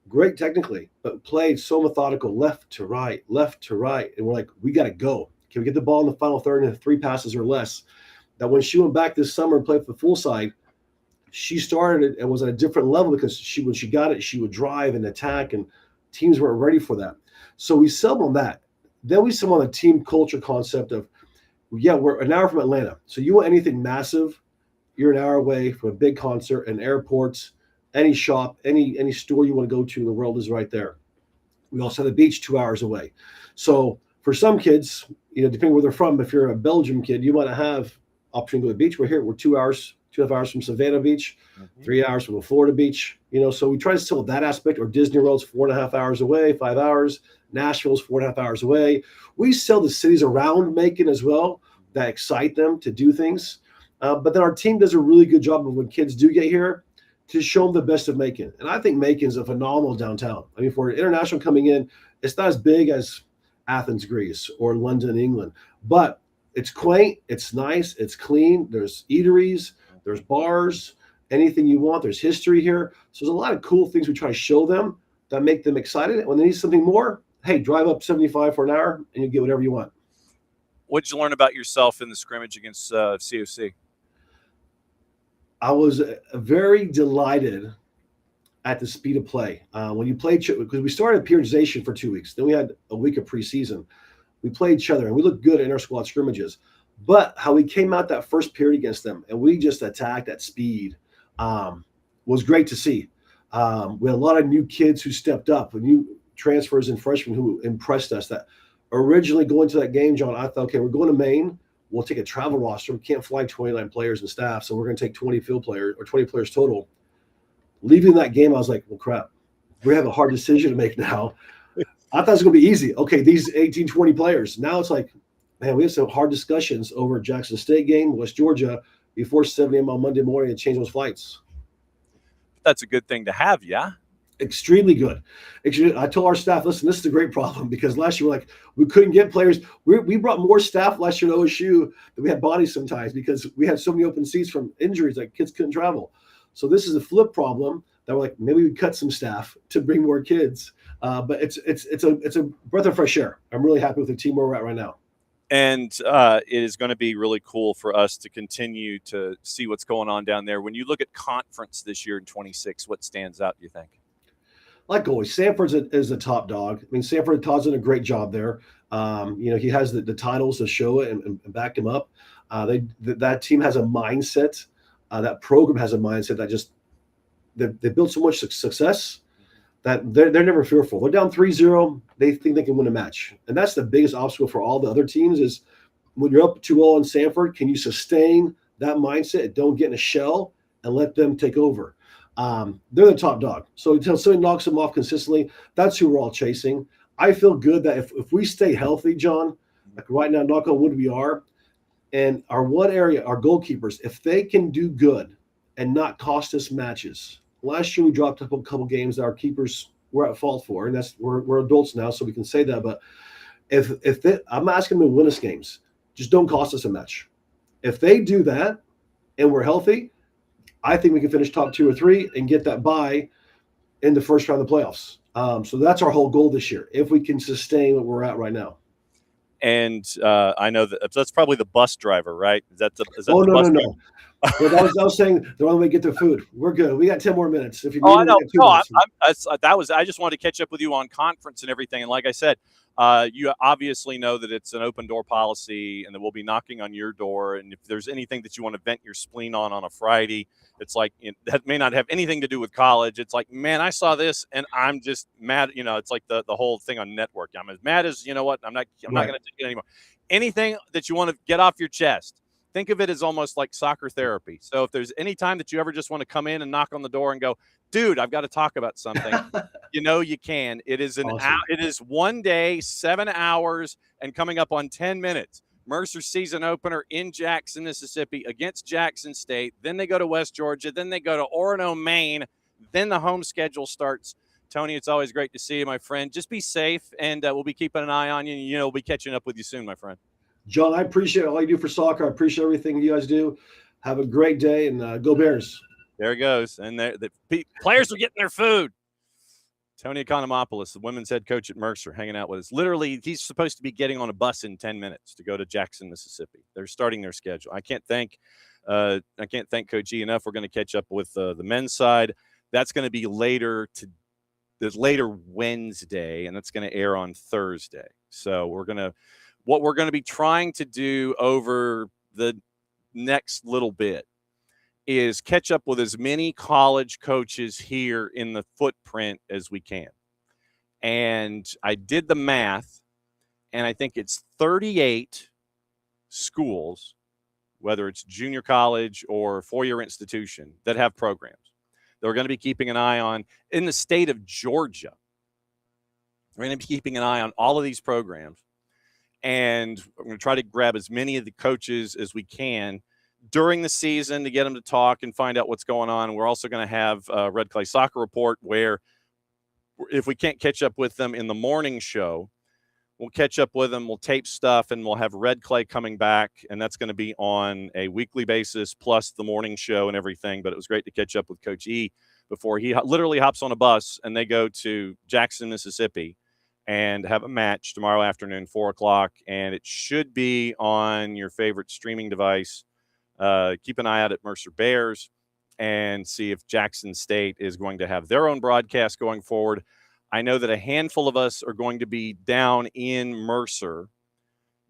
great technically, but played so methodical, left to right. And we're like, we got to go. Can we get the ball in the final third in 3 passes or less? That when she went back this summer and played for the full side, she started and was at a different level because when she got it, she would drive and attack, and teams weren't ready for that. So we sell them on that. Then we sell them on the team culture concept of, we're an hour from Atlanta. So you want anything massive, you're an hour away from a big concert and airports, any shop, any store you want to go to in the world is right there. We also have the beach 2 hours away. So for some kids, depending where they're from, if you're a Belgium kid, you want to have opportunity to go to the beach. We're here. We're 2 hours, 2.5 hours from Savannah Beach, 3 hours from a Florida beach. So we try to sell that aspect. Or Disney World's 4.5 hours away, 5 hours. Nashville's 4.5 hours away. We sell the cities around Macon as well that excite them to do things. But then our team does a really good job of when kids do get here to show them the best of Macon. And I think Macon's a phenomenal downtown. I mean, for an international coming in, it's not as big as Athens, Greece, or London, England, but it's quaint, it's nice, it's clean. There's eateries, there's bars, anything you want. There's history here. So there's a lot of cool things we try to show them that make them excited. And when they need something more, hey, drive up 75 for an hour and you get whatever you want. What'd you learn about yourself in the scrimmage against COC? I was very delighted at the speed of play. When you played, because we started periodization for 2 weeks, then we had a week of preseason. We played each other and we looked good in our squad scrimmages. But how we came out that first period against them and we just attacked at speed was great to see. We had a lot of new kids who stepped up, new transfers and freshmen who impressed us. That originally going to that game, John, I thought, okay, we're going to Maine. We'll take a travel roster. We can't fly 29 players and staff, so we're going to take 20 field players or 20 players total. Leaving that game, I was like, well, crap, we have a hard decision to make now. I thought it was going to be easy. Okay, these 18, 20 players. Now it's like, man, we have some hard discussions over Jackson State game, West Georgia, before 7 a.m. on Monday morning and change those flights. That's a good thing to have, yeah? Extremely good. I told our staff, listen, this is a great problem because last year we couldn't get players. We brought more staff last year to OSU than we had bodies sometimes because we had so many open seats from injuries that kids couldn't travel. So this is a flip problem that we're like, maybe we cut some staff to bring more kids. But it's a breath of fresh air. I'm really happy with the team where we're at right now. And it is going to be really cool for us to continue to see what's going on down there. When you look at conference this year in 26, what stands out, do you think? Like always, Sanford is a top dog. I mean, Sanford Todd's done a great job there. He has the titles to show it and back him up. That team has a mindset. That program has a mindset that they built so much success that they're never fearful. They're down 3-0. They think they can win a match. And that's the biggest obstacle for all the other teams is when you're up 2-0 in Sanford, can you sustain that mindset? Don't get in a shell and let them take over. They're the top dog. So until somebody knocks them off consistently, that's who we're all chasing. I feel good that if we stay healthy, John, like right now, knock on wood, we are, and our one area, our goalkeepers, if they can do good and not cost us matches. Last year we dropped a couple games that our keepers were at fault for, and we're adults now, so we can say that. But I'm asking them to win us games, just don't cost us a match. If they do that and we're healthy, I think we can finish top 2 or 3 and get that bye in the first round of the playoffs. So that's our whole goal this year, if we can sustain what we're at right now. And I know that's probably the bus driver, right? Is that the bus No. Well, I was saying the only way to get their food. We're good. We got 10 more minutes. If you I know. I just wanted to catch up with you on conference and everything. And like I said, you obviously know that it's an open door policy and that we'll be knocking on your door. And if there's anything that you want to vent your spleen on a Friday, it's like that may not have anything to do with college. It's like, man, I saw this and I'm just mad. It's like the whole thing on network. I'm as mad as, you know what? I'm not going to take it anymore. Anything that you want to get off your chest. Think of it as almost like soccer therapy. So if there's any time that you ever just want to come in and knock on the door and go, dude, I've got to talk about something, you can. It is awesome. It is 1 day, 7 hours, and coming up on 10 minutes. Mercer season opener in Jackson, Mississippi against Jackson State. Then they go to West Georgia. Then they go to Orono, Maine. Then the home schedule starts. Tony, it's always great to see you, my friend. Just be safe, and we'll be keeping an eye on you. We'll be catching up with you soon, my friend. John, I appreciate all you do for soccer. I appreciate everything you guys do. Have a great day, and go Bears. There it goes. And the players are getting their food. Tony Economopolous, the women's head coach at Mercer, hanging out with us. Literally, he's supposed to be getting on a bus in 10 minutes to go to Jackson, Mississippi. They're starting their schedule. I can't thank Coach E enough. We're going to catch up with the men's side. That's going to be later Wednesday, and that's going to air on Thursday. So what we're going to be trying to do over the next little bit is catch up with as many college coaches here in the footprint as we can. And I did the math, and I think it's 38 schools, whether it's junior college or four-year institution, that have programs that we're going to be keeping an eye on in the state of Georgia. We're going to be keeping an eye on all of these programs. And we're going to try to grab as many of the coaches as we can during the season to get them to talk and find out what's going on. And we're also going to have a Red Clay Soccer Report where if we can't catch up with them in the morning show, we'll catch up with them, we'll tape stuff, and we'll have Red Clay coming back. And that's going to be on a weekly basis plus the morning show and everything. But it was great to catch up with Coach E before he literally hops on a bus and they go to Jackson, Mississippi, and have a match tomorrow afternoon, 4 o'clock. And it should be on your favorite streaming device. Keep an eye out at Mercer Bears and see if Jackson State is going to have their own broadcast going forward. I know that a handful of us are going to be down in Mercer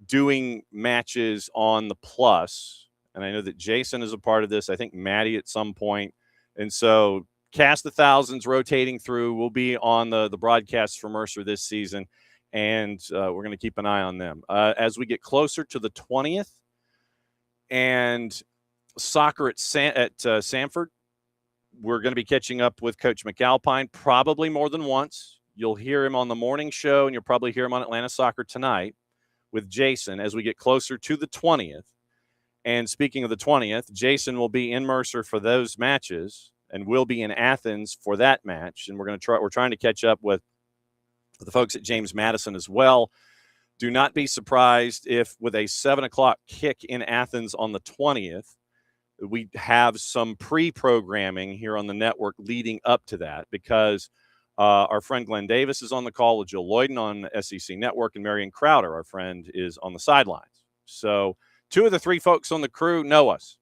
doing matches on the Plus. And I know that Jason is a part of this. I think Maddie at some point. And so Cast the Thousands rotating through. We'll be on the broadcasts for Mercer this season, and we're going to keep an eye on them. As we get closer to the 20th and soccer at Sanford, we're going to be catching up with Coach McAlpine probably more than once. You'll hear him on the morning show, and you'll probably hear him on Atlanta Soccer Tonight with Jason as we get closer to the 20th. And speaking of the 20th, Jason will be in Mercer for those matches, and we'll be in Athens for that match. And we're trying to catch up with the folks at James Madison as well. Do not be surprised if with a 7 o'clock kick in Athens on the 20th, we have some pre-programming here on the network leading up to that, because our friend Glenn Davis is on the call with Jill Lloyden on SEC Network, and Marion Crowder, our friend, is on the sidelines. So 2 of the 3 folks on the crew know us.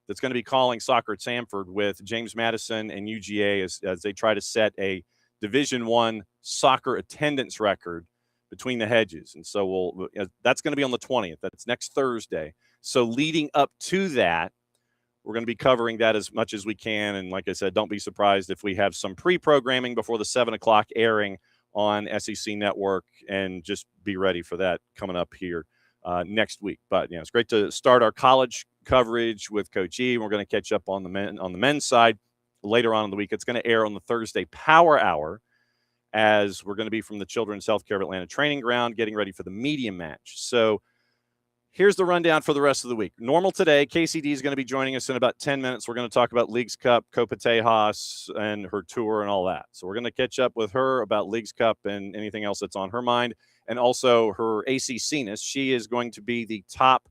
That's going to be calling soccer at Sanford with James Madison and UGA as they try to set a Division I soccer attendance record between the hedges. And so that's going to be on the 20th. That's next Thursday. So leading up to that, we're going to be covering that as much as we can. And like I said, don't be surprised if we have some pre-programming before the 7 o'clock airing on SEC Network, and just be ready for that coming up here next week. But it's great to start our college coverage with Coach E. We're going to catch up on the men's side later on in the week. It's going to air on the Thursday Power Hour, as we're going to be from the Children's Healthcare of Atlanta training ground, getting ready for the media match. So here's the rundown for the rest of the week. Normal today, KCD is going to be joining us in about 10 minutes. We're going to talk about Leagues Cup, Copa Tejas, and her tour and all that. So we're going to catch up with her about Leagues Cup and anything else that's on her mind, and also her ACC-ness. She is going to be the top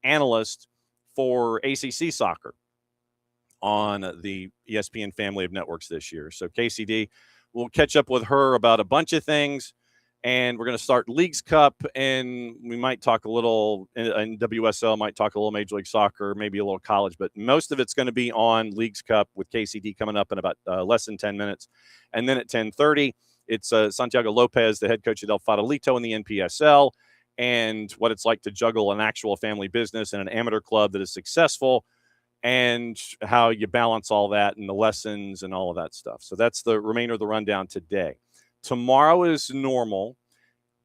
analyst for ACC soccer on the ESPN family of networks this year. So KCD, we'll catch up with her about a bunch of things. And we're going to start Leagues Cup, and we might talk a little in WSL, might talk a little Major League Soccer, maybe a little college, but most of it's going to be on Leagues Cup with KCD coming up in about less than 10 minutes. And then at 10:30, it's Santiago Lopez, the head coach at El Farolito in the NPSL, and what it's like to juggle an actual family business and an amateur club that is successful, and how you balance all that and the lessons and all of that stuff. So that's the remainder of the rundown today. Tomorrow is normal,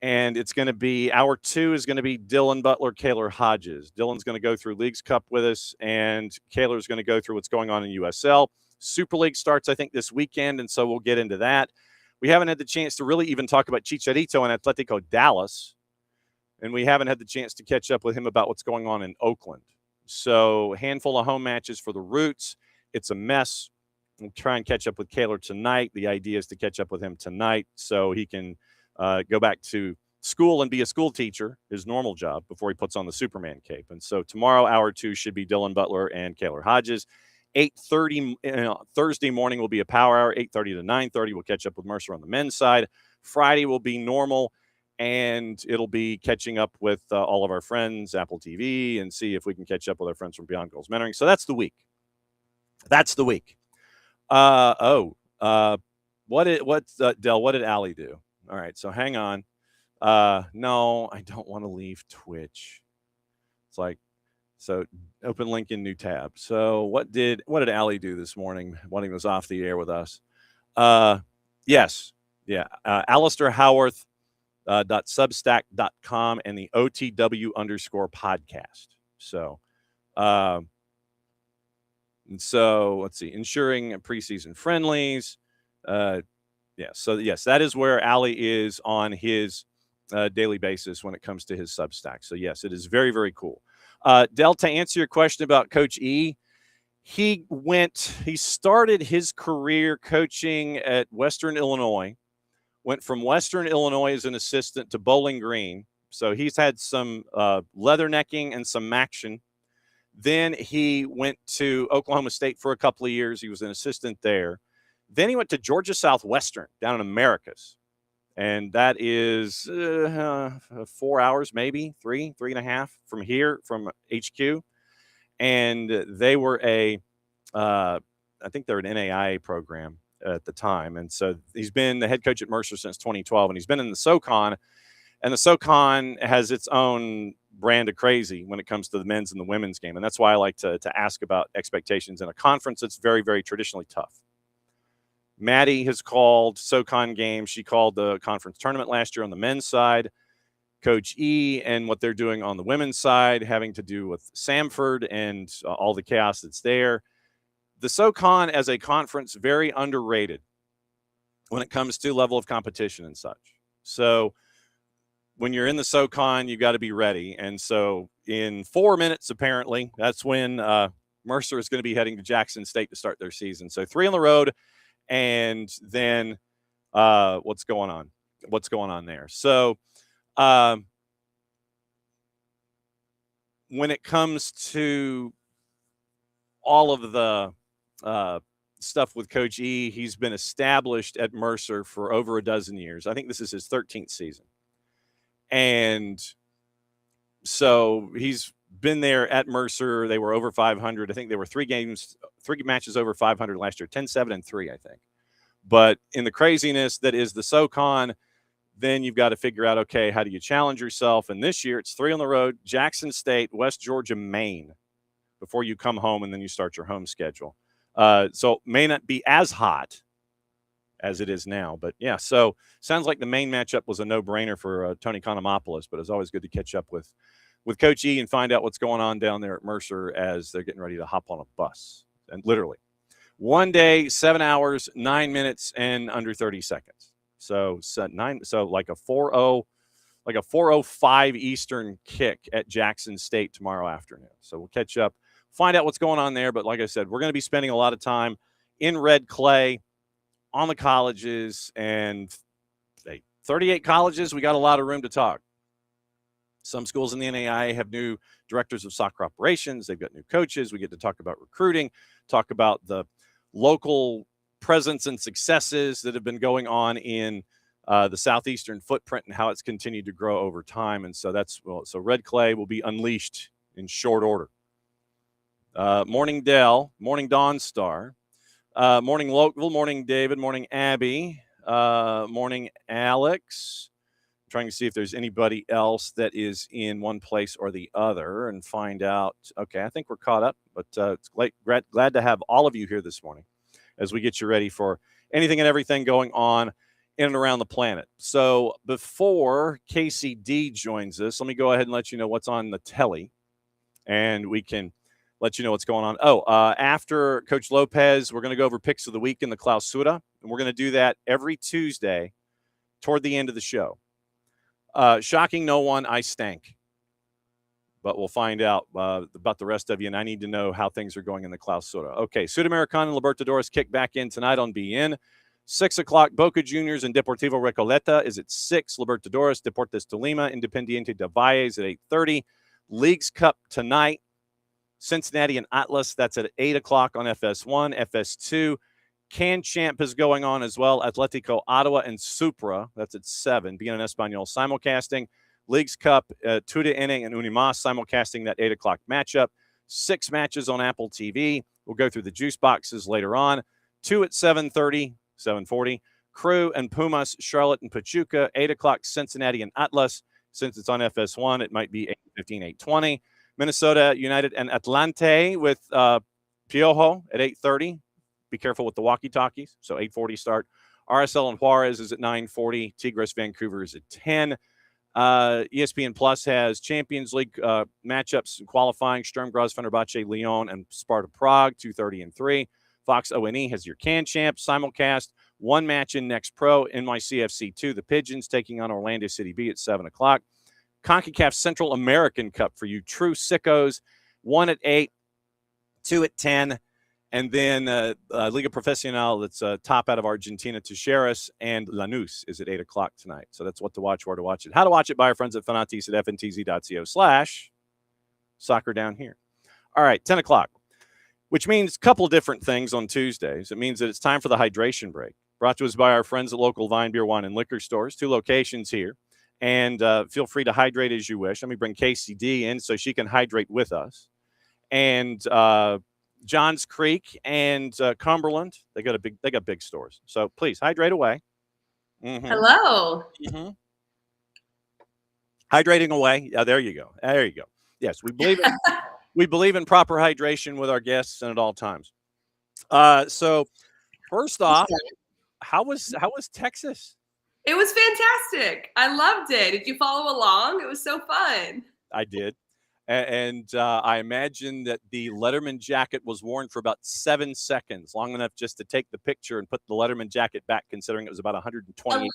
and it's going to be hour 2 is going to be Dylan Butler, Kaylor Hodges. Dylan's going to go through Leagues Cup with us, and Kaylor's going to go through what's going on in USL. Super League starts, I think, this weekend, and so we'll get into that. We haven't had the chance to really even talk about Chicharito and Atletico Dallas, and we haven't had the chance to catch up with him about what's going on in Oakland. So a handful of home matches for the Roots. It's a mess. We'll try and catch up with Kaylor tonight. The idea is to catch up with him tonight so he can go back to school and be a school teacher, his normal job, before he puts on the Superman cape. And so tomorrow, hour 2 should be Dylan Butler and Kaylor Hodges. 8:30 Thursday morning will be a power hour. 8:30 to 9:30. We'll catch up with Mercer on the men's side. Friday will be normal, and it'll be catching up with all of our friends, Apple TV, and see if we can catch up with our friends from Beyond Goals Mentoring. So that's the week. That's the week. Del, what did Allie do? All right, so hang on. No, I don't want to leave Twitch. It's like, so open link in new tab. So what did Allie do this morning when he was off the air with us? Yes. Yeah. Alistair Howorth .substack.com and the OTW_podcast. So, and so let's see, ensuring preseason friendlies. So yes, that is where Allie is on his daily basis when it comes to his Substack. So yes, it is very, very cool. Del, to answer your question about Coach E, he started his career coaching at Western Illinois, went from Western Illinois as an assistant to Bowling Green. So he's had some leathernecking and some action. Then he went to Oklahoma State for a couple of years. He was an assistant there. Then he went to Georgia Southwestern down in Americas. And that is 4 hours, maybe 3.5 from here, from HQ. And they were I think they're an NAIA program at the time. And so he's been the head coach at Mercer since 2012, and he's been in the SoCon. And the SoCon has its own brand of crazy when it comes to the men's and the women's game. And that's why I like to ask about expectations in a conference that's very, very traditionally tough. Maddie has called SoCon games. She called the conference tournament last year on the men's side. Coach E and what they're doing on the women's side, having to do with Samford and all the chaos that's there. The SoCon as a conference, very underrated when it comes to level of competition and such. So when you're in the SoCon, you've got to be ready. And so in 4 minutes, apparently, that's when Mercer is going to be heading to Jackson State to start their season. So 3 on the road. And then what's going on? What's going on there? So when it comes to all of the stuff with Coach E, he's been established at Mercer for over a dozen years. I think this is his 13th season. And so he's been there at Mercer. They were over 500. I think there were 3 matches over 500 last year, 10-7-3, I think. But in the craziness that is the SoCon, then you've got to figure out, okay, how do you challenge yourself? And this year it's 3 on the road, Jackson State, West Georgia, Maine, before you come home and then you start your home schedule. So may not be as hot as it is now. But, yeah, so sounds like the main matchup was a no-brainer for Tony Economopolous, but it's always good to catch up with Coach E and find out what's going on down there at Mercer as they're getting ready to hop on a bus. And literally, 1 day, 7 hours, 9 minutes, and under 30 seconds. So like a 4:05 Eastern kick at Jackson State tomorrow afternoon. So we'll catch up, find out what's going on there. But like I said, we're going to be spending a lot of time in red clay on the colleges, and 38 colleges. We got a lot of room to talk. Some schools in the NAIA have new directors of soccer operations. They've got new coaches. We get to talk about recruiting, talk about the local presence and successes that have been going on in the southeastern footprint and how it's continued to grow over time. And so so red clay will be unleashed in short order. Morning Dell, morning Dawn Star, morning Local, morning David, morning Abby, morning Alex. Trying to see if there's anybody else that is in one place or the other and find out. Okay, I think we're caught up, but it's glad to have all of you here this morning as we get you ready for anything and everything going on in and around the planet. So before Kacey D joins us, let me go ahead and let you know what's on the telly, and we can let you know what's going on. After Coach Lopez, we're going to go over picks of the week in the Clausura, and we're going to do that every Tuesday toward the end of the show. Shocking no one, I stank. But we'll find out about the rest of you, and I need to know how things are going in the Clausura. Okay, Sudamericana and Libertadores kick back in tonight on BN. 6 o'clock, Boca Juniors and Deportivo Recoleta is at 6. Libertadores, Deportes Tolima, Independiente del Valle is at 8:30. Leagues Cup tonight, Cincinnati and Atlas, that's at 8 o'clock on FS1. FS2, Can Champ is going on as well. Atletico Ottawa and Supra, that's at 7. BN Espanol simulcasting. Leagues Cup, Tudela and Unimas simulcasting that 8 o'clock matchup. 6 matches on Apple TV. We'll go through the juice boxes later on. 2 at 7:30, 7:40. Crew and Pumas, Charlotte and Pachuca. 8 o'clock, Cincinnati and Atlas. Since it's on FS1, it might be 8:15, 8:20. Minnesota United and Atlante with Piojo at 8:30. Be careful with the walkie-talkies. So 8:40 start. RSL and Juarez is at 9:40. Tigres Vancouver is at 10. ESPN Plus has Champions League matchups and qualifying. Sturm Graz, Fenerbahce, Lyon, and Sparta Prague, 2:30 and 3. Fox O&E has your Can Champ simulcast. 1 match in Next Pro, NYCFC 2. The Pigeons taking on Orlando City B at 7 o'clock. CONCACAF Central American Cup for you true sickos. 1 at 8, 2 at 10. And then Liga Profesional, that's top out of Argentina, Tijeras and Lanús is at 8 o'clock tonight. So that's what to watch, where to watch it. How to watch it by our friends at Fanatis at fntz.co/soccer down here. All right, 10 o'clock. which means a couple different things on Tuesdays. It means that it's time for the hydration break, brought to us by our friends at local Vine Beer, Wine, and Liquor stores, 2 locations here. And feel free to hydrate as you wish. Let me bring Kacey D in so she can hydrate with us. And Johns Creek and Cumberland, they got big stores. So please hydrate away. Mm-hmm. Hello. Mm-hmm. Hydrating away. Yeah, there you go. There you go. Yes, we believe in proper hydration with our guests and at all times. So first off, how was Texas? It was fantastic. I loved it. Did you follow along? It was so fun. I did. And I imagine that the Letterman jacket was worn for about 7 seconds, long enough just to take the picture and put the Letterman jacket back, considering it was about 120.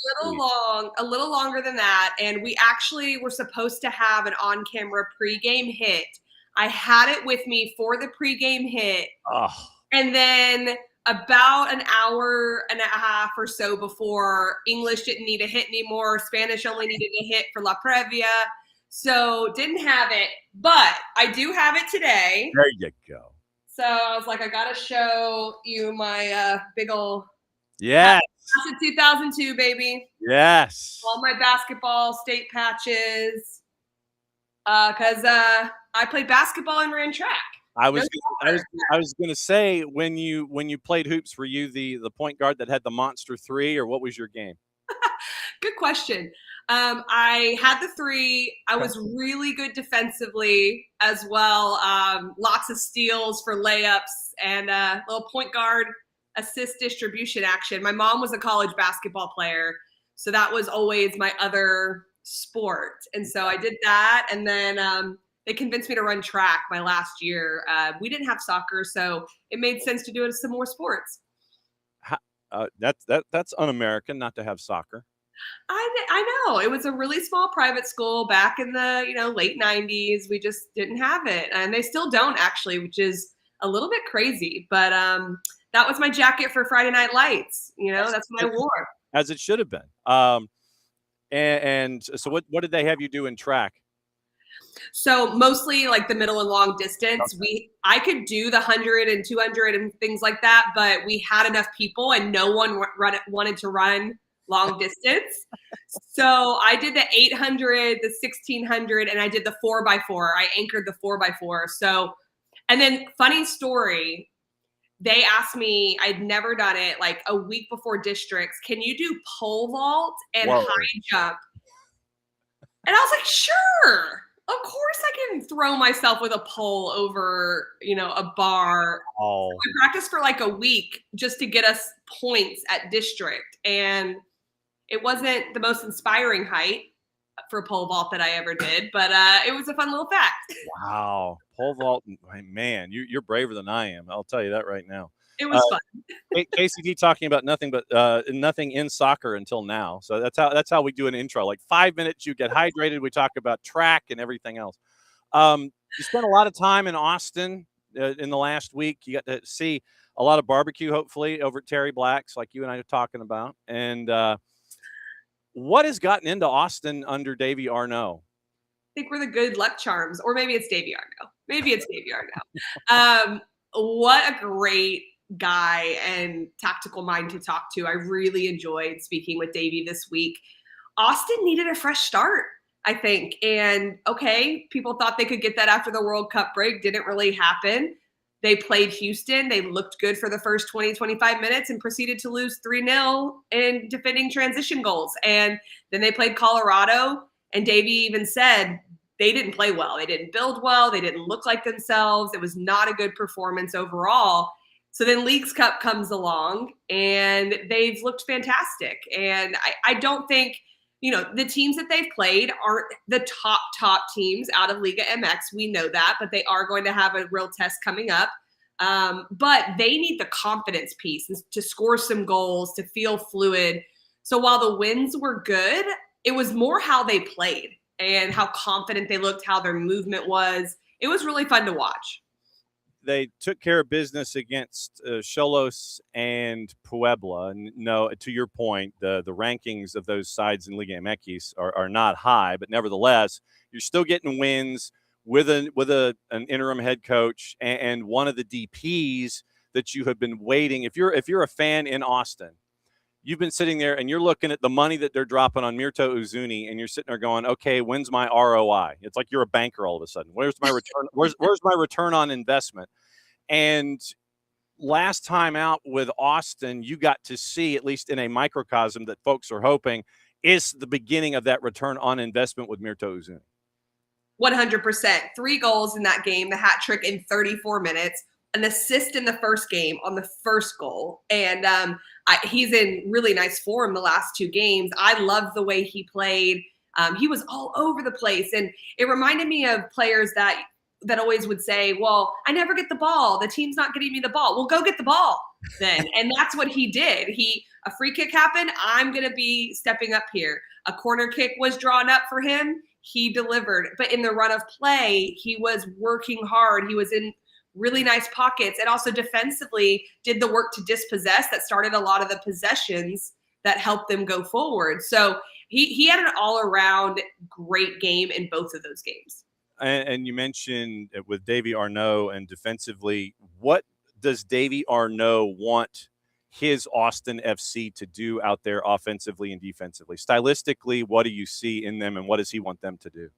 A little longer than that. And we actually were supposed to have an on-camera pregame hit. I had it with me for the pregame hit. Oh. And then about an hour and a half or so before, English didn't need a hit anymore. Spanish only needed a hit for La Previa. So didn't have it, but I do have it today. There you go. So I was like, I got to show you my big old yes. Class of 2002, baby. Yes. All my basketball state patches. Because I played basketball and ran track. I was going to say, when you played hoops, were you the point guard that had the monster 3, or what was your game? Good question. I had the 3. I was really good defensively as well. Lots of steals for layups and a little point guard assist distribution action. My mom was a college basketball player, so that was always my other sport. And so I did that, and then they convinced me to run track my last year. We didn't have soccer, so it made sense to do some more sports. That's un-American not to have soccer. I know. It was a really small private school back in the late 90s. We just didn't have it, and they still don't actually, which is a little bit crazy. But that was my jacket for Friday Night Lights. That's what I wore. As it should have been. And so what did they have you do in track? So mostly like the middle and long distance. Okay. I could do the 100 and 200 and things like that, but we had enough people and no one wanted to run long distance. So I did the 800, the 1600, and I did the 4x4. I anchored the 4x4. So, and then funny story, they asked me, I'd never done it, like a week before districts, can you do pole vault and high jump? And I was like, sure. Of course I can throw myself with a pole over, a bar. Oh. So I practiced for like a week just to get us points at district. And it wasn't the most inspiring height for pole vault that I ever did, but it was a fun little fact. Wow. Pole vault, man, you're braver than I am. I'll tell you that right now. It was fun. KCD talking about nothing in soccer until now. So that's how we do an intro. Like 5 minutes, you get hydrated. We talk about track and everything else. You spent a lot of time in Austin in the last week. You got to see a lot of barbecue, hopefully, over at Terry Black's, like you and I are talking about. And what has gotten into Austin under Davey Arnaud? I think we're the good luck charms, or maybe it's Davey Arnaud. What a great guy and tactical mind to talk to. I really enjoyed speaking with Davey this week. Austin needed a fresh start, I think. And okay, people thought they could get that after the World Cup break. Didn't really happen. They played Houston. They looked good for the first 20, 25 minutes and proceeded to lose 3-0 in defending transition goals. And then they played Colorado, and Davey even said they didn't play well. They didn't build well. They didn't look like themselves. It was not a good performance overall. So then Leagues Cup comes along, and they've looked fantastic. And I don't think, the teams that they've played aren't the top teams out of Liga MX. We know that, but they are going to have a real test coming up. But they need the confidence piece to score some goals, to feel fluid. So while the wins were good, it was more how they played and how confident they looked, how their movement was. It was really fun to watch. They took care of business against Xolos and Puebla. And no, to your point, the rankings of those sides in Liga MX are not high, but nevertheless, you're still getting wins with an interim head coach and one of the DPs that you have been waiting. If you're a fan in Austin, you've been sitting there and you're looking at the money that they're dropping on Myrto Uzuni, and you're sitting there going, okay, when's my ROI? It's like you're a banker all of a sudden. Where's my return? Where's my return on investment? And last time out with Austin, you got to see, at least in a microcosm that folks are hoping, is the beginning of that return on investment with Myrto Uzuni. 100%. 3 goals in that game, the hat trick in 34 minutes, an assist in the first game on the first goal. And he's in really nice form the last 2 games. I love the way he played. He was all over the place. And it reminded me of players that always would say, well, I never get the ball. The team's not getting me the ball. Well, go get the ball then. And that's what he did. A free kick happened. I'm going to be stepping up here. A corner kick was drawn up for him. He delivered. But in the run of play, he was working hard. He was in really nice pockets, and also defensively did the work to dispossess that started a lot of the possessions that helped them go forward. So he had an all-around great game in both of those games. And you mentioned with Davy Arnaud and defensively, what does Davy Arnaud want his Austin FC to do out there offensively and defensively? Stylistically, what do you see in them, and what does he want them to do?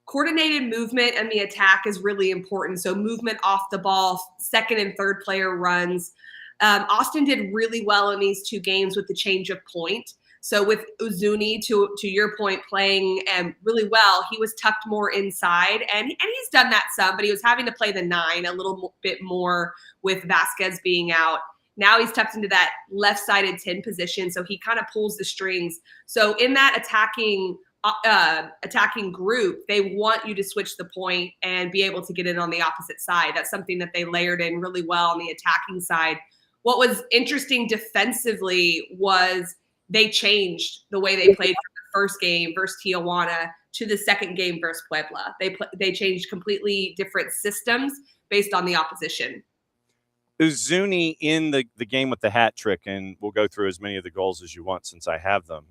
Coordinated movement and the attack is really important. So movement off the ball, second and third player runs. Austin did really well in these 2 games with the change of point. So with Uzuni, to your point, playing really well, he was tucked more inside, and he's done that some, but he was having to play the 9 a little bit more with Vasquez being out. Now he's tucked into that left-sided 10 position, so he kind of pulls the strings. So in that attacking group, they want you to switch the point and be able to get in on the opposite side. That's something that they layered in really well on the attacking side. What was interesting defensively was they changed the way they played from the first game versus Tijuana to the second game versus Puebla. They changed completely different systems based on the opposition. Uzuni in the game with the hat trick, and we'll go through as many of the goals as you want since I have them.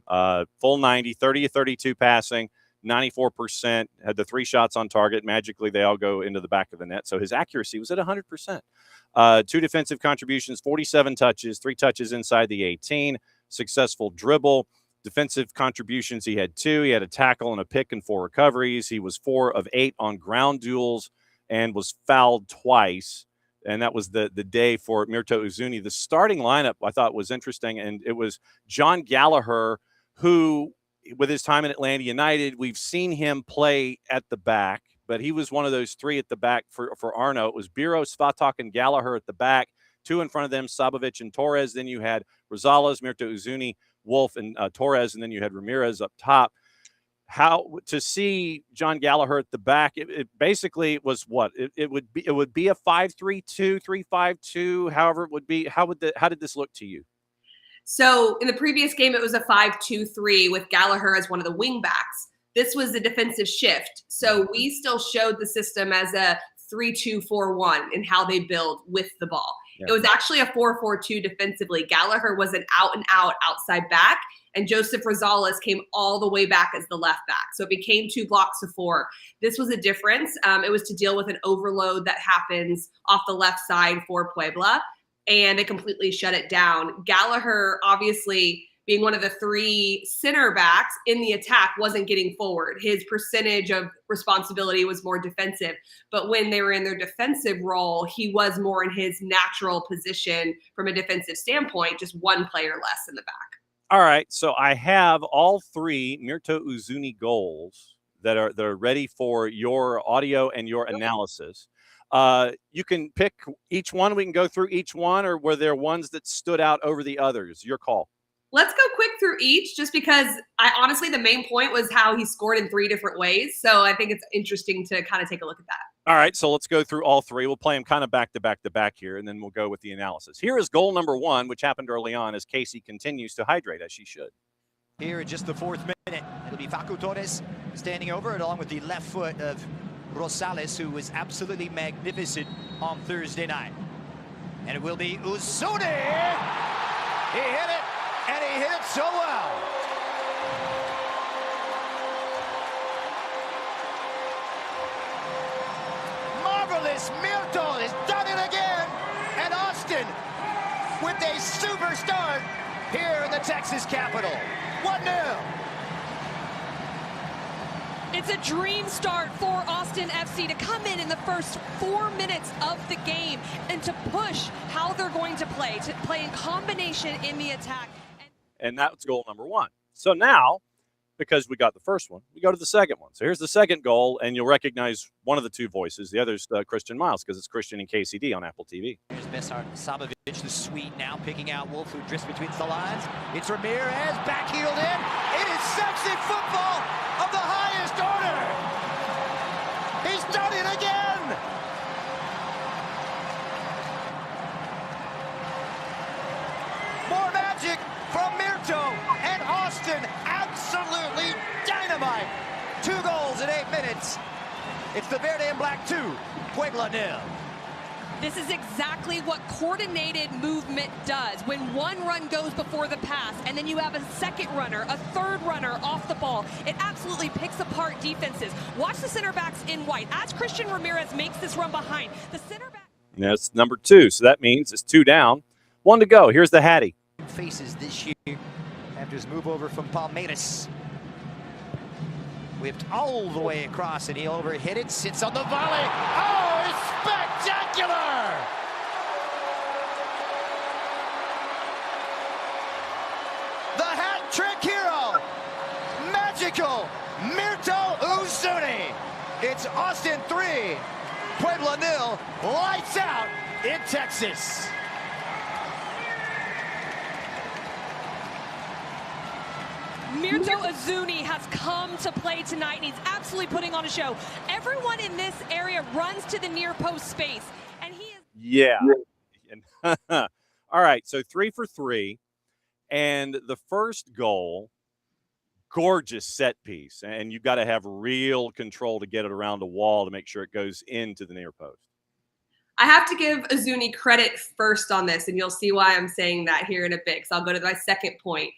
Full 90, 30-32 passing, 94%, had the 3 shots on target. Magically, they all go into the back of the net. So his accuracy was at 100%. 2 defensive contributions, 47 touches, 3 touches inside the 18, successful dribble. Defensive contributions, he had 2. He had a tackle and a pick and 4 recoveries. He was 4 of 8 on ground duels and was fouled twice. And that was the day for Myrto Uzuni. The starting lineup I thought was interesting, and it was John Gallagher, who, with his time in Atlanta United, we've seen him play at the back, but he was one of those 3 at the back for Arnaud. It was Biro, Svatak, and Gallagher at the back, 2 in front of them, Sabovic and Torres. Then you had Rosales, Myrto Uzuni, Wolf, and Torres, and then you had Ramirez up top. How to see John Gallagher at the back? It basically was what it would be a 5-3-2, 3-5-2, however it would be. How did this look to you? So in the previous game, it was a 5-2-3 with Gallagher as one of the wing backs. This was a defensive shift. So we still showed the system as a 3-2-4-1 in how they build with the ball. Yeah. It was actually a 4-4-2 defensively. Gallagher was an out-and-out outside back, and Joseph Rosales came all the way back as the left back. So it became 2 blocks of 4. This was a difference. It was to deal with an overload that happens off the left side for Puebla, and they completely shut it down. Gallagher, obviously, being one of the 3 center backs in the attack, wasn't getting forward. His percentage of responsibility was more defensive. But when they were in their defensive role, he was more in his natural position from a defensive standpoint, just 1 player less in the back. All right, so I have all 3 Myrto Uzuni goals that are ready for your audio and your analysis. You can pick each one. We can go through each one, or were there ones that stood out over the others? Your call. Let's go quick through each, just because honestly, the main point was how he scored in 3 different ways. So I think it's interesting to kind of take a look at that. All right, so let's go through all 3. We'll play them kind of back to back to back here, and then we'll go with the analysis. Here is goal number 1, which happened early on as Kacey continues to hydrate, as she should. Here in just the 4th minute, it'll be Facu Torres standing over it, along with the left foot of Rosales, who was absolutely magnificent on Thursday night. And it will be Uzuni. He hit it. And he hit it so well. Yes, Mirto has done it again. And Austin with a super start here in the Texas Capitol. 1-0. It's a dream start for Austin FC to come in the first 4 minutes of the game and to push how they're going to play in combination in the attack. And that's goal number 1. So now, because we got the first one, we go to the second one. So here's the second goal, and you'll recognize one of the two voices. The other's Christian Miles, because it's Christian and KCD on Apple TV. Here's Besart Sabovic, the Swede, now picking out Wolf, who drifts between the lines. It's Ramirez, backheeled in. It is sexy football of the highest order. He's done it again. More magic from Mirto, and Austin absolutely dynamite. 2 goals in 8 minutes. It's the Verde and Black 2, Puebla 0. This is exactly what coordinated movement does. When one run goes before the pass, and then you have a second runner, a third runner off the ball, it absolutely picks apart defenses. Watch the center backs in white. As Christian Ramirez makes this run behind, the center back. That's number 2, so that means it's 2 down, 1 to go. Here's the Hattie. Faces this year after his move over from Palmeiras. Whipped all the way across, and he overhit it, sits on the volley. Oh, it's spectacular! The hat trick hero, magical Mirto Uzuni. It's Austin 3, Puebla 0, lights out in Texas. Mirto Uzuni has come to play tonight, and he's absolutely putting on a show. Everyone in this area runs to the near post space, and he is. Yeah. All right, so 3 for 3. And the first goal, gorgeous set piece. And you've got to have real control to get it around a wall to make sure it goes into the near post. I have to give Uzuni credit first on this, and you'll see why I'm saying that here in a bit, because I'll go to my second point.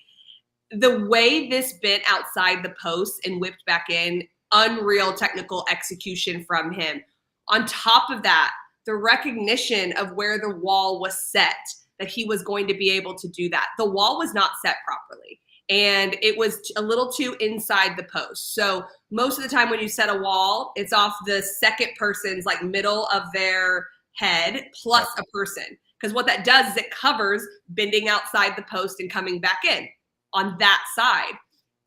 The way this bit outside the post and whipped back in, unreal technical execution from him. On top of that, the recognition of where the wall was set, that he was going to be able to do that. The wall was not set properly, and it was a little too inside the post. So most of the time when you set a wall, it's off the second person's like middle of their head plus a person. Because what that does is it covers bending outside the post and coming back in. On that side,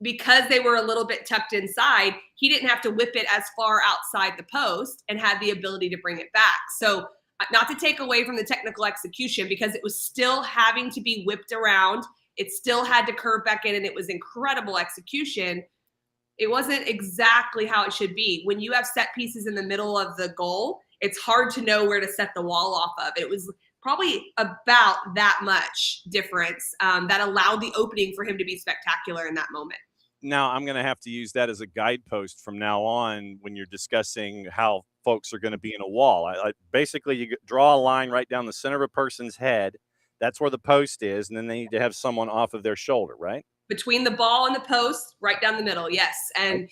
because they were a little bit tucked inside, he didn't have to whip it as far outside the post and had the ability to bring it back. So not to take away from the technical execution, because it was still having to be whipped around. It still had to curve back in, and it was incredible execution. It wasn't exactly how it should be. When you have set pieces in the middle of the goal, it's hard to know where to set the wall off of. It was probably about that much difference that allowed the opening for him to be spectacular in that moment. Now, I'm going to have to use that as a guidepost from now on when you're discussing how folks are going to be in a wall. Basically, you draw a line right down the center of a person's head. That's where the post is, and then they need to have someone off of their shoulder, right? Between the ball and the post, right down the middle, yes. And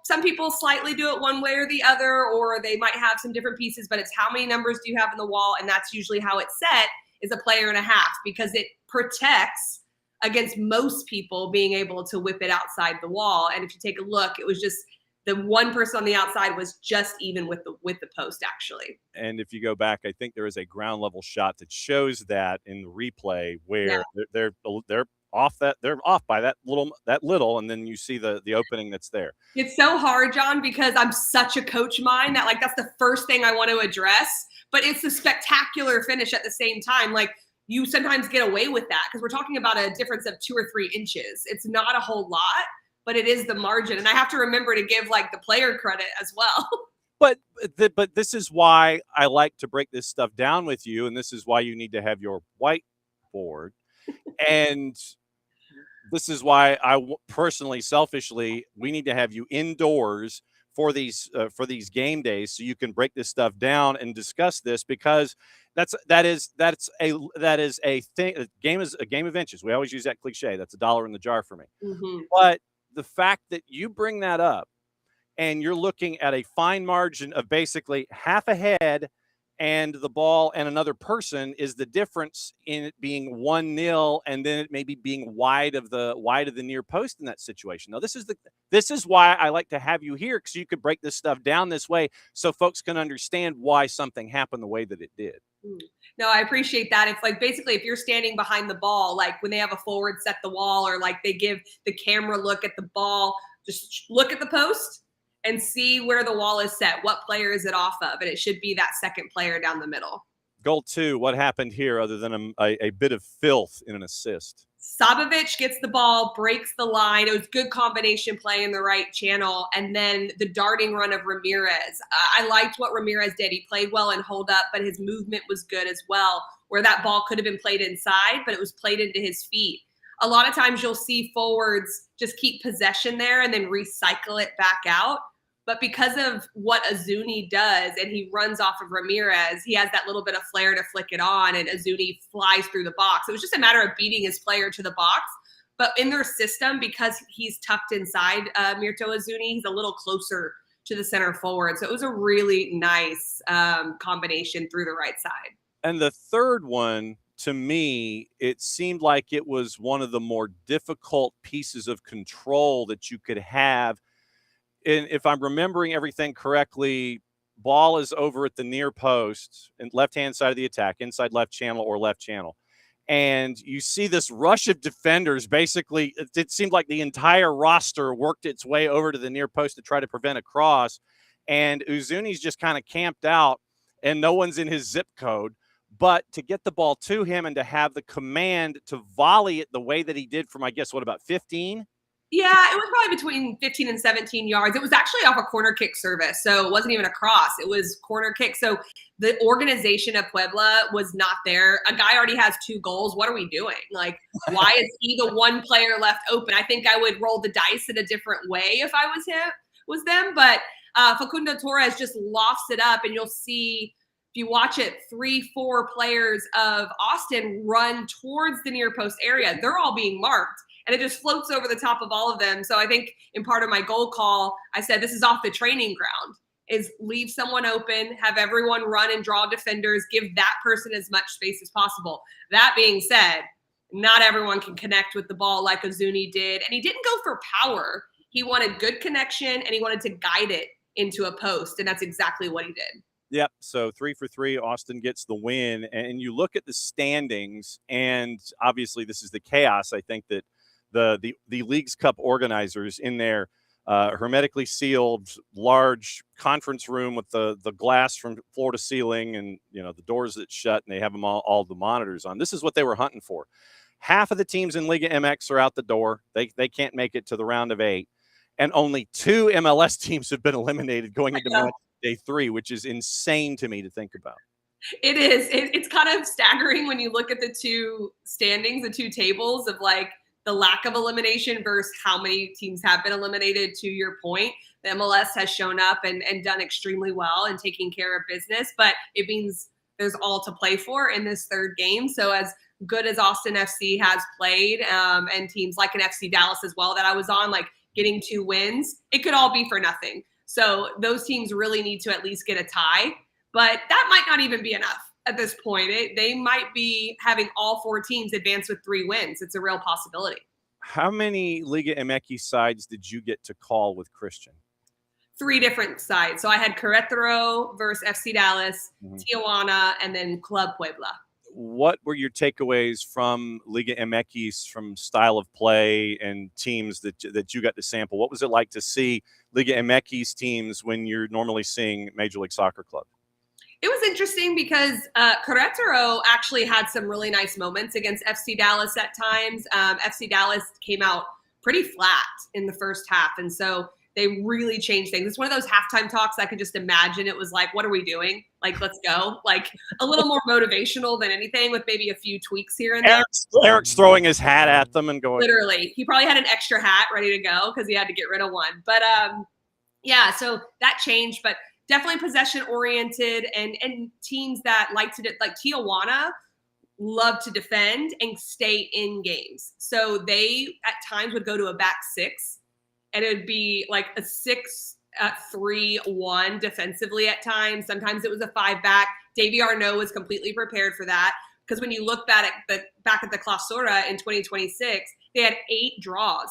some people slightly do it one way or the other, or they might have some different pieces, but it's how many numbers do you have in the wall, and that's usually how it's set, is a player and a half, because it protects against most people being able to whip it outside the wall. And if you take a look, it was just the one person on the outside was just even with the post, actually. And if you go back, I think there is a ground level shot that shows that in the replay where they're off by that little, and then you see the opening that's there. It's so hard, John, because I'm such a coach mind that that's the first thing I want to address, but it's the spectacular finish at the same time. You sometimes get away with that because we're talking about a difference of 2 or 3 inches. It's not a whole lot, but it is the margin. And I have to remember to give the player credit as well. But this is why I like to break this stuff down with you. And this is why you need to have your whiteboard. And this is why personally, selfishly, we need to have you indoors for these game days so you can break this stuff down and discuss this, because that is a thing. A game is a game of inches. We always use that cliche. That's $1 in the jar for me. Mm-hmm. But the fact that you bring that up and you're looking at a fine margin of basically half a head, and the ball and another person is the difference in it being 1-0, and then it maybe being wide of the near post in that situation. Now, this is why I like to have you here, because you could break this stuff down this way so folks can understand why something happened the way that it did. No, I appreciate that. It's like basically if you're standing behind the ball, like when they have a forward set the wall, or like they give the camera look at the ball, just look at the post and see where the wall is set. What player is it off of? And it should be that second player down the middle. Goal 2, what happened here other than a bit of filth in an assist? Sabovic gets the ball, breaks the line. It was good combination play in the right channel. And then the darting run of Ramirez. I liked what Ramirez did. He played well and hold up, but his movement was good as well, where that ball could have been played inside, but it was played into his feet. A lot of times you'll see forwards just keep possession there and then recycle it back out. But because of what Azuni does, and he runs off of Ramirez, he has that little bit of flair to flick it on, and Azuni flies through the box. It was just a matter of beating his player to the box. But in their system, because he's tucked inside Mirto Azuni, he's a little closer to the center forward. So it was a really nice combination through the right side. And the third one, to me, it seemed like it was one of the more difficult pieces of control that you could have. And if I'm remembering everything correctly, ball is over at the near post and left-hand side of the attack, inside left channel or left channel. And you see this rush of defenders. Basically, it seemed like the entire roster worked its way over to the near post to try to prevent a cross. And Uzuni's just kind of camped out, and no one's in his zip code. But to get the ball to him and to have the command to volley it the way that he did from, I guess, what, about 15? Yeah, it was probably between 15 and 17 yards. It was actually off a corner kick service, so it wasn't even a cross. It was corner kick. So the organization of Puebla was not there. A guy already has 2 goals. What are we doing? Like, why is he the one player left open? I think I would roll the dice in a different way if I was them. But Facundo Torres just lofts it up, and you'll see, if you watch it, 3-4 players of Austin run towards the near post area. They're all being marked. And it just floats over the top of all of them. So I think in part of my goal call, I said, this is off the training ground, is leave someone open, have everyone run and draw defenders, give that person as much space as possible. That being said, not everyone can connect with the ball like Azuni did. And he didn't go for power. He wanted good connection, and he wanted to guide it into a post. And that's exactly what he did. Yep. So 3 for 3, Austin gets the win. And you look at the standings, and obviously this is the chaos, I think, that the Leagues Cup organizers in their hermetically sealed large conference room with the glass from floor to ceiling, and the doors that shut, and they have them all the monitors on. This is what they were hunting for. Half of the teams in Liga MX are out the door. They can't make it to the round of 8, and only 2 MLS teams have been eliminated going into match day 3, which is insane to me to think about. It is. It's kind of staggering when you look at the 2 standings, the 2 tables of like the lack of elimination versus how many teams have been eliminated. To your point, the MLS has shown up and done extremely well and taking care of business, but it means there's all to play for in this 3rd game. So as good as Austin FC has played, and teams like an FC Dallas as well that I was on, like getting 2 wins, it could all be for nothing. So those teams really need to at least get a tie, but that might not even be enough. At this point, they might be having all 4 teams advance with 3 wins. It's a real possibility. How many Liga MX sides did you get to call with Christian? 3 different sides. So I had Querétaro versus FC Dallas, Tijuana, and then Club Puebla. What were your takeaways from Liga MX, from style of play and teams that you got to sample? What was it like to see Liga MX teams when you're normally seeing Major League Soccer club? It was interesting because Querétaro actually had some really nice moments against FC Dallas at times. FC Dallas came out pretty flat in the first half, and so they really changed things. It's one of those halftime talks I could just imagine. It was like, what are we doing? Like, let's go. Like a little more motivational than anything, with maybe a few tweaks here and there. Eric's throwing his hat at them and going. Literally. He probably had an extra hat ready to go because he had to get rid of one. But yeah, so that changed. But definitely possession oriented, and teams that like to like Tijuana love to defend and stay in games. So they at times would go to a back 6, and it would be like a 6 at 3-1 defensively at times. Sometimes it was a 5-back. Davy Arnaud was completely prepared for that, because when you look back at the Clausura in 2026, they had 8 draws,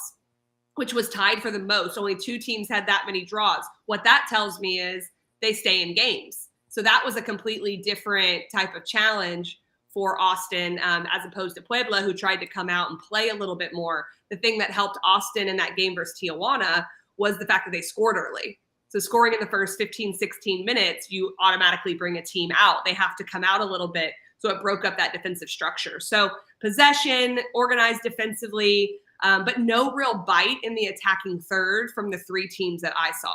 which was tied for the most. Only 2 teams had that many draws. What that tells me is they stay in games. So that was a completely different type of challenge for Austin, as opposed to Puebla, who tried to come out and play a little bit more. The thing that helped Austin in that game versus Tijuana was the fact that they scored early. So scoring in the first 15, 16 minutes, you automatically bring a team out. They have to come out a little bit. So it broke up that defensive structure. So possession, organized defensively, but no real bite in the attacking third from the 3 teams that I saw.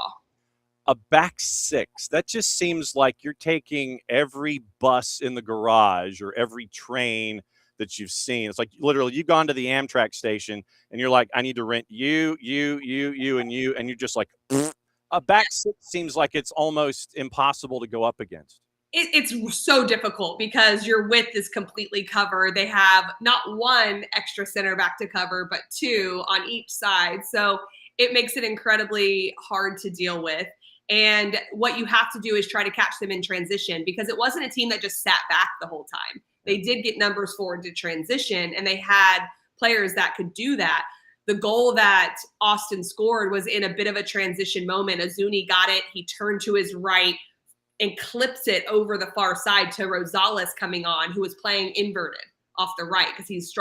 A back 6, that just seems like you're taking every bus in the garage or every train that you've seen. It's like literally you've gone to the Amtrak station and you're like, I need to rent you, and you, and you're just like, a back 6 seems like it's almost impossible to go up against. It's so difficult because your width is completely covered. They have not 1 extra center back to cover, but 2 on each side. So it makes it incredibly hard to deal with. And what you have to do is try to catch them in transition, because it wasn't a team that just sat back the whole time. They did get numbers forward to transition, and they had players that could do that. The goal that Austin scored was in a bit of a transition moment. Azuni got it. He turned to his right and clips it over the far side to Rosales coming on, who was playing inverted off the right because he's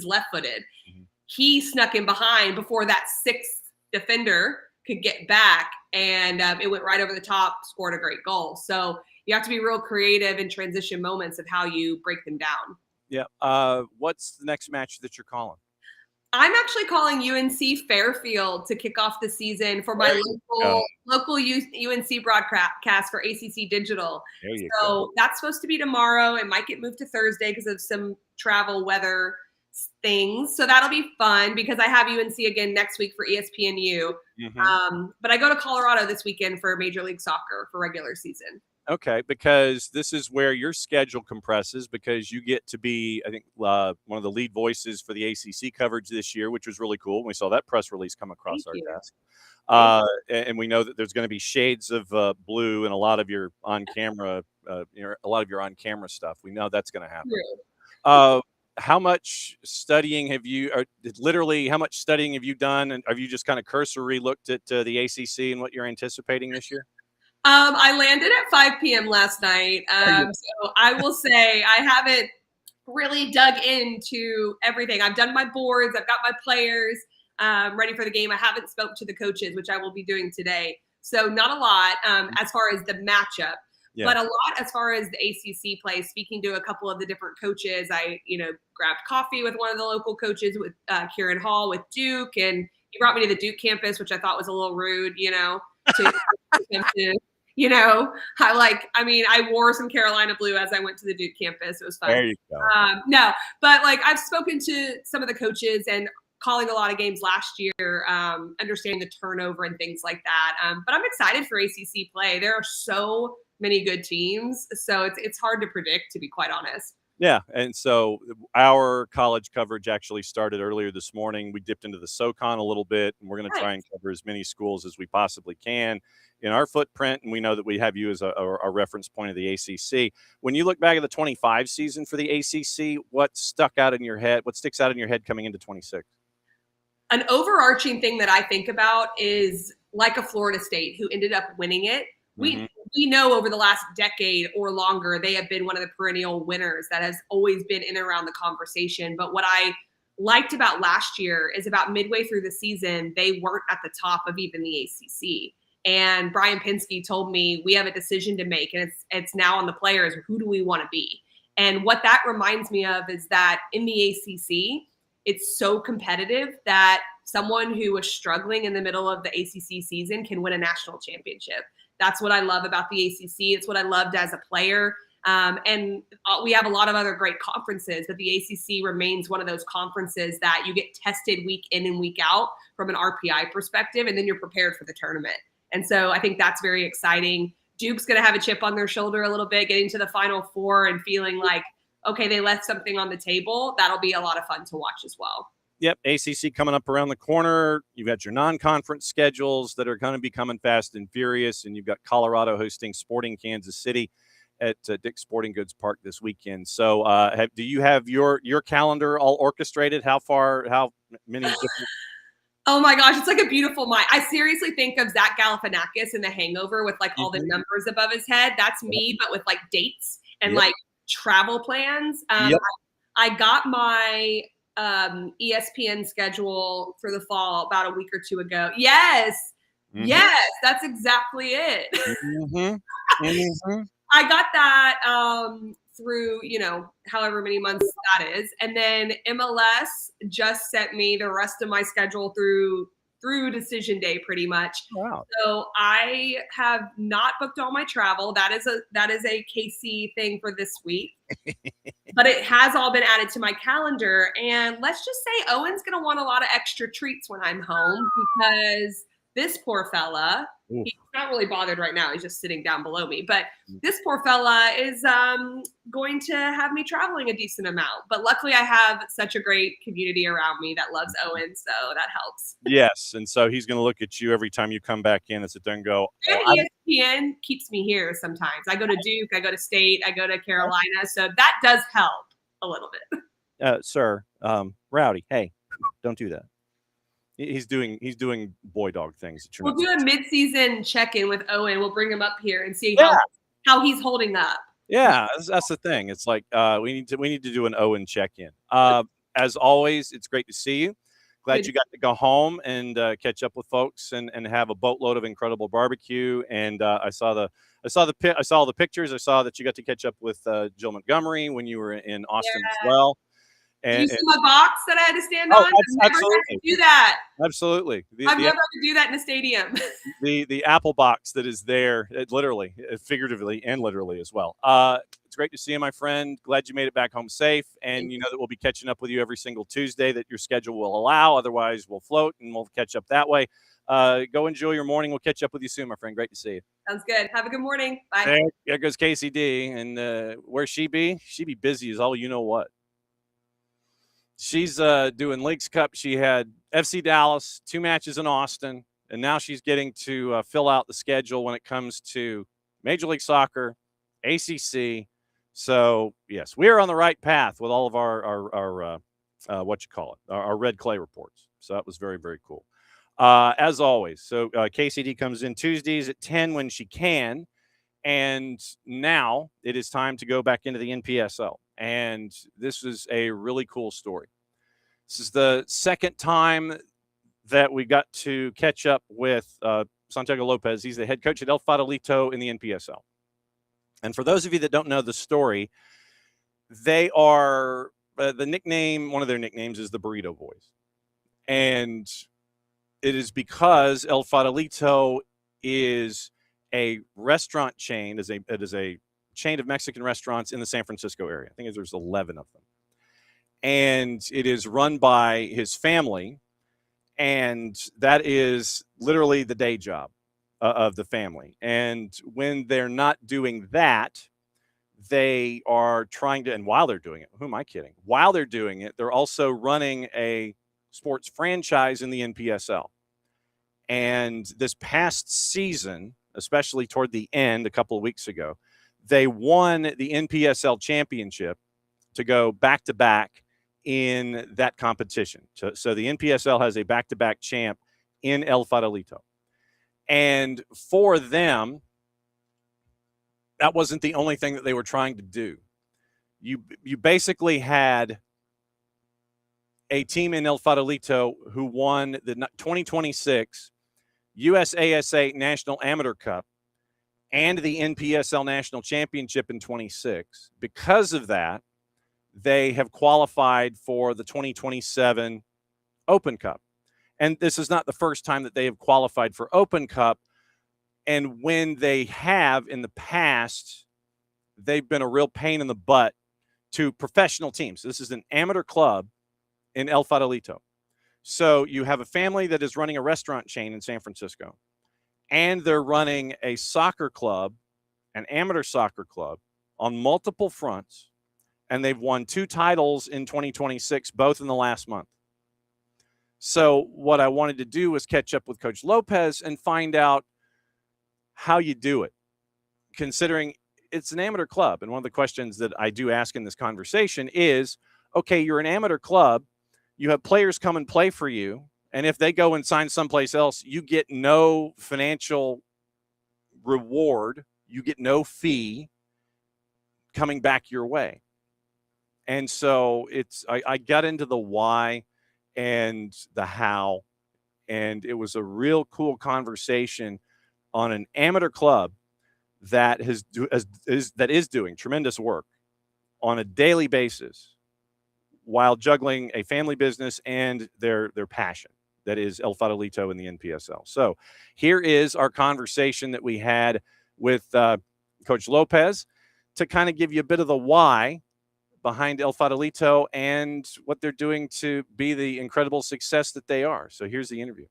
left-footed. Mm-hmm. He snuck in behind before that 6th defender could get back, and it went right over the top, scored a great goal. So you have to be real creative in transition moments of how you break them down. Yeah. What's the next match that you're calling? I'm actually calling UNC Fairfield to kick off the season for my local UNC broadcast for ACC Digital. So that's supposed to be tomorrow. It might get moved to Thursday because of some travel weather things. So that'll be fun because I have UNC again next week for ESPNU. Mm-hmm. But I go to Colorado this weekend for Major League Soccer for regular season. Okay, because this is where your schedule compresses, because you get to be, I think, one of the lead voices for the ACC coverage this year, which was really cool. We saw that press release come across our desk. And we know that there's going to be shades of blue in a lot of your on-camera, stuff. We know that's going to happen. How much studying have you done? And have you just kind of cursory looked at the ACC and what you're anticipating this year? I landed at 5 p.m. last night. So I will say I haven't really dug into everything. I've done my boards. I've got my players ready for the game. I haven't spoke to the coaches, which I will be doing today. So not a lot as far as the matchup, but a lot as far as the ACC play. Speaking to a couple of the different coaches, I grabbed coffee with one of the local coaches, with Kieran Hall with Duke, and he brought me to the Duke campus, which I thought was a little rude, I wore some Carolina blue as I went to the Duke campus. It was fun. There you go. I've spoken to some of the coaches and calling a lot of games last year, understanding the turnover and things like that. But I'm excited for ACC play. There are so many good teams, so it's hard to predict, to be quite honest. Yeah, and so our college coverage actually started earlier this morning. We dipped into the SoCon a little bit, and we're going to try and cover as many schools as we possibly can in our footprint, and we know that we have you as a reference point of the ACC. When you look back at the 25 season for the ACC, what sticks out in your head coming into 26? An overarching thing that I think about is like a Florida State who ended up winning it. We know over the last decade or longer, they have been one of the perennial winners that has always been in and around the conversation. But what I liked about last year is about midway through the season, they weren't at the top of even the ACC. And Brian Pinsky told me, we have a decision to make, and it's now on the players. Who do we want to be? And what that reminds me of is that in the ACC, it's so competitive that someone who was struggling in the middle of the ACC season can win a national championship. That's what I love about the ACC. It's what I loved as a player. And we have a lot of other great conferences, but the ACC remains one of those conferences that you get tested week in and week out from an RPI perspective, and then you're prepared for the tournament. And so I think that's very exciting. Duke's going to have a chip on their shoulder a little bit, getting to the Final Four and feeling like, okay, they left something on the table. That'll be a lot of fun to watch as well. Yep. ACC coming up around the corner. You've got your non-conference schedules that are going to be coming fast and furious, and you've got Colorado hosting Sporting Kansas City at Dick's Sporting Goods Park this weekend. So do you have your calendar all orchestrated? How many different? Oh my gosh, it's like a beautiful mind. I seriously think of Zach Galifianakis in The Hangover with like all the numbers above his head. That's me, but with like dates and like travel plans. I got my ESPN schedule for the fall about a week or two ago. Yes, that's exactly it. I got that through, however many months that is. And then MLS just sent me the rest of my schedule through decision day pretty much. Wow. So I have not booked all my travel. That is a Kacey thing for this week. But it has all been added to my calendar. And let's just say Owen's going to want a lot of extra treats when I'm home because this poor fella, he's not really bothered right now. He's just sitting down below me. But this poor fella is going to have me traveling a decent amount. But luckily, I have such a great community around me that loves Owen, so that helps. Yes, and so he's going to look at you every time you come back in and sit there and go, and ESPN keeps me here sometimes. I go to Duke, I go to State, I go to Carolina. So that does help a little bit. Sir, Rowdy, hey, don't do that. He's doing boy dog things. We'll do a mid-season check-in with Owen. We'll bring him up here and see how he's holding up. Yeah, that's the thing. It's like we need to do an Owen check-in. As always, it's great to see you. Glad you got to go home and catch up with folks and have a boatload of incredible barbecue. And I saw the pictures. I saw that you got to catch up with Jill Montgomery when you were in Austin as well. And, did you see my box that I had to stand on? I've never had to do that. Absolutely. I've never had to do that in a stadium. The Apple box that is there, literally, figuratively, and literally as well. It's great to see you, my friend. Glad you made it back home safe. And you know that we'll be catching up with you every single Tuesday that your schedule will allow. Otherwise, we'll float and we'll catch up that way. Go enjoy your morning. We'll catch up with you soon, my friend. Great to see you. Sounds good. Have a good morning. Bye. There goes Kacey D. And where she be? She be busy as all you know what. She's doing Leagues Cup. She had FC Dallas, 2 matches in Austin, and now she's getting to fill out the schedule when it comes to Major League Soccer, ACC. So, yes, we are on the right path with all of our our red clay reports. So that was very, very cool. As always, so KCD comes in Tuesdays at 10 when she can, and now it is time to go back into the NPSL. And this is a really cool story. This is the second time that we got to catch up with Santiago Lopez. He's the head coach at El Farolito in the NPSL. And for those of you that don't know the story, they are one of their nicknames is the Burrito Boys. And it is because El Farolito is a restaurant chain, it is a chain of Mexican restaurants in the San Francisco area. I think there's 11 of them. And it is run by his family. And that is literally the day job of the family. And when they're not doing that, they are trying to, and while they're doing it, who am I kidding? While they're doing it, they're also running a sports franchise in the NPSL. And this past season, especially toward the end, a couple of weeks ago, they won the NPSL championship to go back-to-back in that competition. So the NPSL has a back-to-back champ in El Farolito. And for them, that wasn't the only thing that they were trying to do. You basically had a team in El Farolito who won the 2026 USASA National Amateur Cup and the NPSL National Championship in 26. Because of that, they have qualified for the 2027 Open Cup. And this is not the first time that they have qualified for Open Cup. And when they have in the past, they've been a real pain in the butt to professional teams. This is an amateur club in El Farolito. So you have a family that is running a restaurant chain in San Francisco, and they're running a soccer club, an amateur soccer club, on multiple fronts, and they've won 2 titles in 2026, both in the last month. So what I wanted to do was catch up with Coach Lopez and find out how you do it, considering it's an amateur club. And one of the questions that I do ask in this conversation is, okay, you're an amateur club. You have players come and play for you. And if they go and sign someplace else, you get no financial reward. You get no fee coming back your way. And so I got into the why and the how, and it was a real cool conversation on an amateur club that is doing tremendous work on a daily basis while juggling a family business and their passion that is El Farolito in the NPSL. So here is our conversation that we had with Coach Lopez to kind of give you a bit of the why behind El Farolito and what they're doing to be the incredible success that they are. So here's the interview.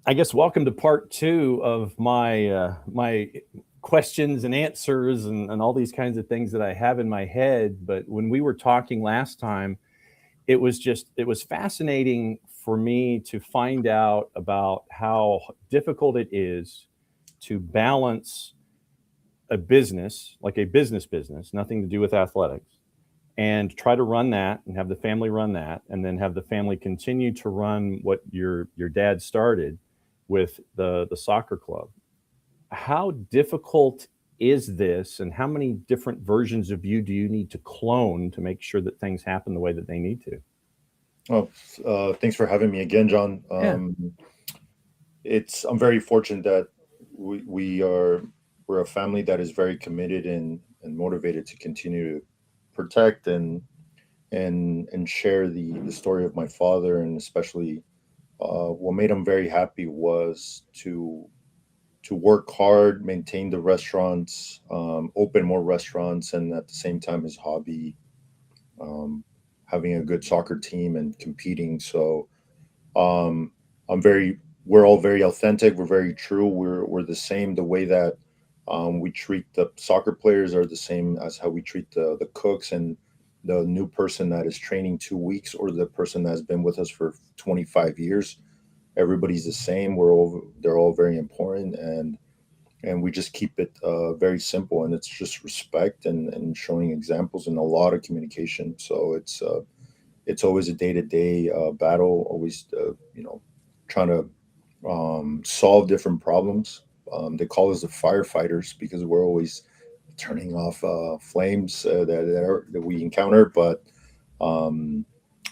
I guess welcome to part 2 of my my questions and answers and all these kinds of things that I have in my head. But when we were talking last time, it was fascinating for me to find out about how difficult it is to balance a business, like a business, nothing to do with athletics, and try to run that and have the family run that, and then have the family continue to run what your dad started with the soccer club. How difficult is this, and how many different versions of you do you need to clone to make sure that things happen the way that they need to? Oh, thanks for having me again, John. I'm very fortunate that we're a family that is very committed and motivated to continue to protect and share the story of my father, and especially what made him very happy was to work hard, maintain the restaurants, open more restaurants, and at the same time his hobby, having a good soccer team and competing. So we're all very authentic. We're very true. We're the same. The way that we treat the soccer players are the same as how we treat the cooks and the new person that is training 2 weeks, or the person that's been with us for 25 years. Everybody's the same. They're all very important, and we just keep it very simple. And it's just respect and showing examples and a lot of communication. So it's always a day-to-day battle. Always trying to solve different problems. They call us the firefighters because we're always turning off flames that we encounter. But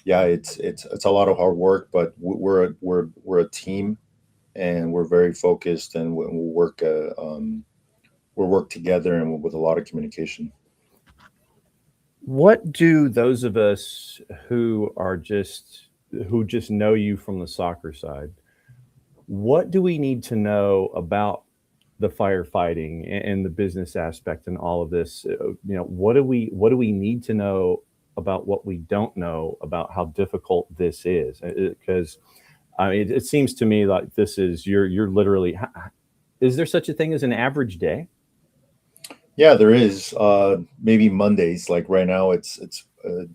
it's a lot of hard work. But we're a team, and we're very focused, and we'll work together and with a lot of communication. What do those of us who just know you from the soccer side, what do we need to know about the firefighting and the business aspect and all of this? What do we need to know about what we don't know about how difficult this is? Because it seems to me like this is you're literally. Is there such a thing as an average day? Yeah, there is. Maybe Mondays, like right now, it's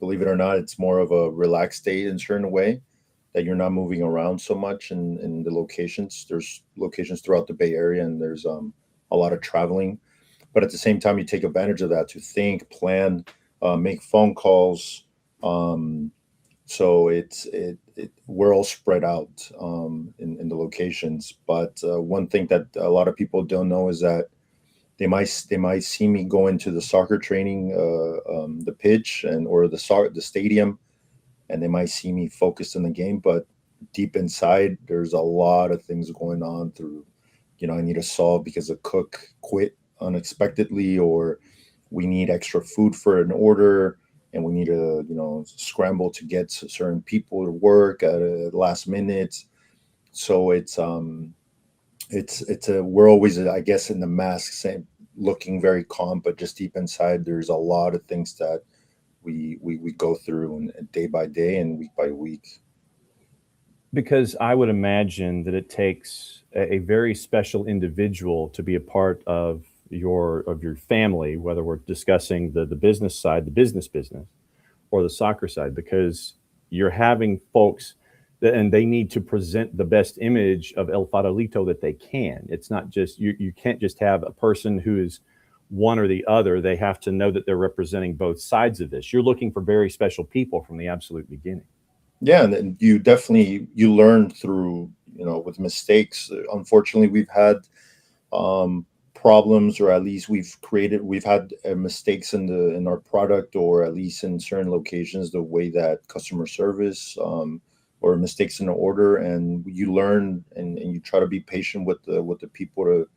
believe it or not, it's more of a relaxed day in a certain way, that you're not moving around so much in the locations. There's locations throughout the Bay Area, and there's a lot of traveling. But at the same time, you take advantage of that to think, plan, make phone calls. So we're all spread out in the locations. But one thing that a lot of people don't know is that they might see me go into the soccer training, the pitch or the stadium, and they might see me focused in the game. But deep inside, there's a lot of things going on I need to solve because a cook quit unexpectedly, or we need extra food for an order, and we need to scramble to get certain people to work at the last minute. So we're always, I guess, in the mask, looking very calm, but just deep inside, there's a lot of things that we go through, and day by day and week by week. Because I would imagine that it takes a very special individual to be a part of your family, whether we're discussing the business side, the business, or the soccer side, because you're having folks and they need to present the best image of El Farolito that they can. It's not just, you can't just have a person who is one or the other. They have to know that they're representing both sides of this. You're looking for very special people from the absolute beginning. Yeah, and you definitely, you learn through, with mistakes. Unfortunately, we've had problems, or at least we've had mistakes in our product, or at least in certain locations, the way that customer service, or mistakes in the order, and you learn and you try to be patient with the people to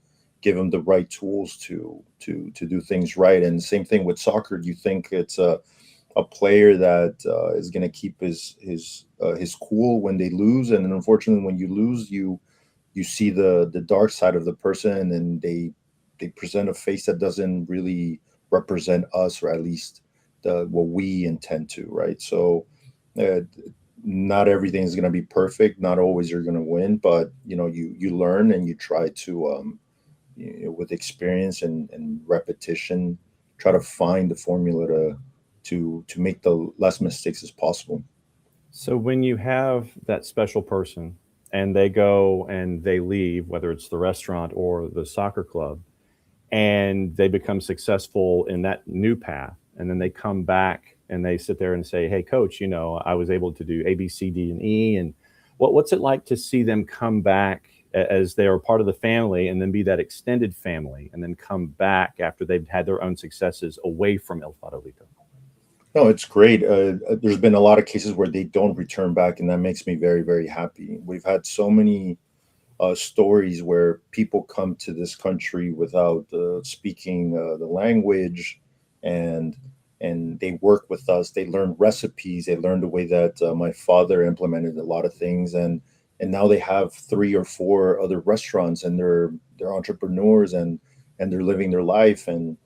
give them the right tools to do things right. And the same thing with soccer. You think it's a player that is going to keep his cool when they lose, and then unfortunately when you lose, you see the dark side of the person, and they present a face that doesn't really represent us, or at least what we intend to, right? So not everything is going to be perfect. Not always you're going to win, but you learn and you try to with experience and repetition, try to find the formula to make the less mistakes as possible. So when you have that special person and they go and they leave, whether it's the restaurant or the soccer club, and they become successful in that new path, and then they come back and they sit there and say, hey, coach, I was able to do A, B, C, D, and E. And what's it like to see them come back as they are part of the family, and then be that extended family, and then come back after they've had their own successes away from El Farolito? No, it's great. There's been a lot of cases where they don't return back, and that makes me very, very happy. We've had so many stories where people come to this country without speaking the language, and they work with us. They learn recipes. They learn the way that my father implemented a lot of things, and now they have 3 or 4 other restaurants, and they're entrepreneurs, and they're living their life. And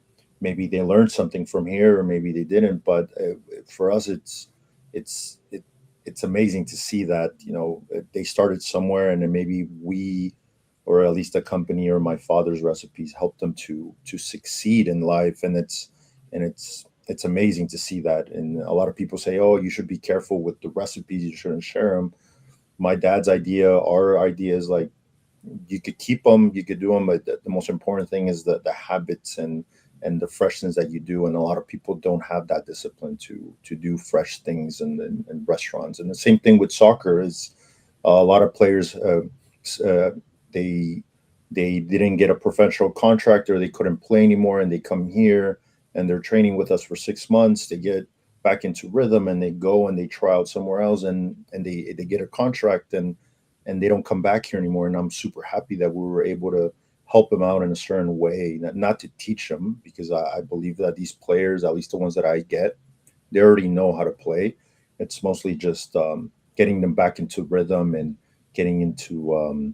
maybe they learned something from here, or maybe they didn't. But for us, it's amazing to see that they started somewhere, and then maybe we, or at least a company or my father's recipes, helped them to succeed in life. And it's amazing to see that. And a lot of people say, oh, you should be careful with the recipes, you shouldn't share them. My dad's idea, our idea is like, you could keep them, you could do them, but the most important thing is the habits and the freshness that you do. And a lot of people don't have that discipline to do fresh things in restaurants. And the same thing with soccer is a lot of players, they didn't get a professional contract, or they couldn't play anymore, and they come here and they're training with us for 6 months. They get back into rhythm, and they go and they try out somewhere else, and they get a contract, and they don't come back here anymore. And I'm super happy that we were able to help them out in a certain way, not to teach them, because I believe that these players, at least the ones that I get, they already know how to play. It's mostly just getting them back into rhythm and getting into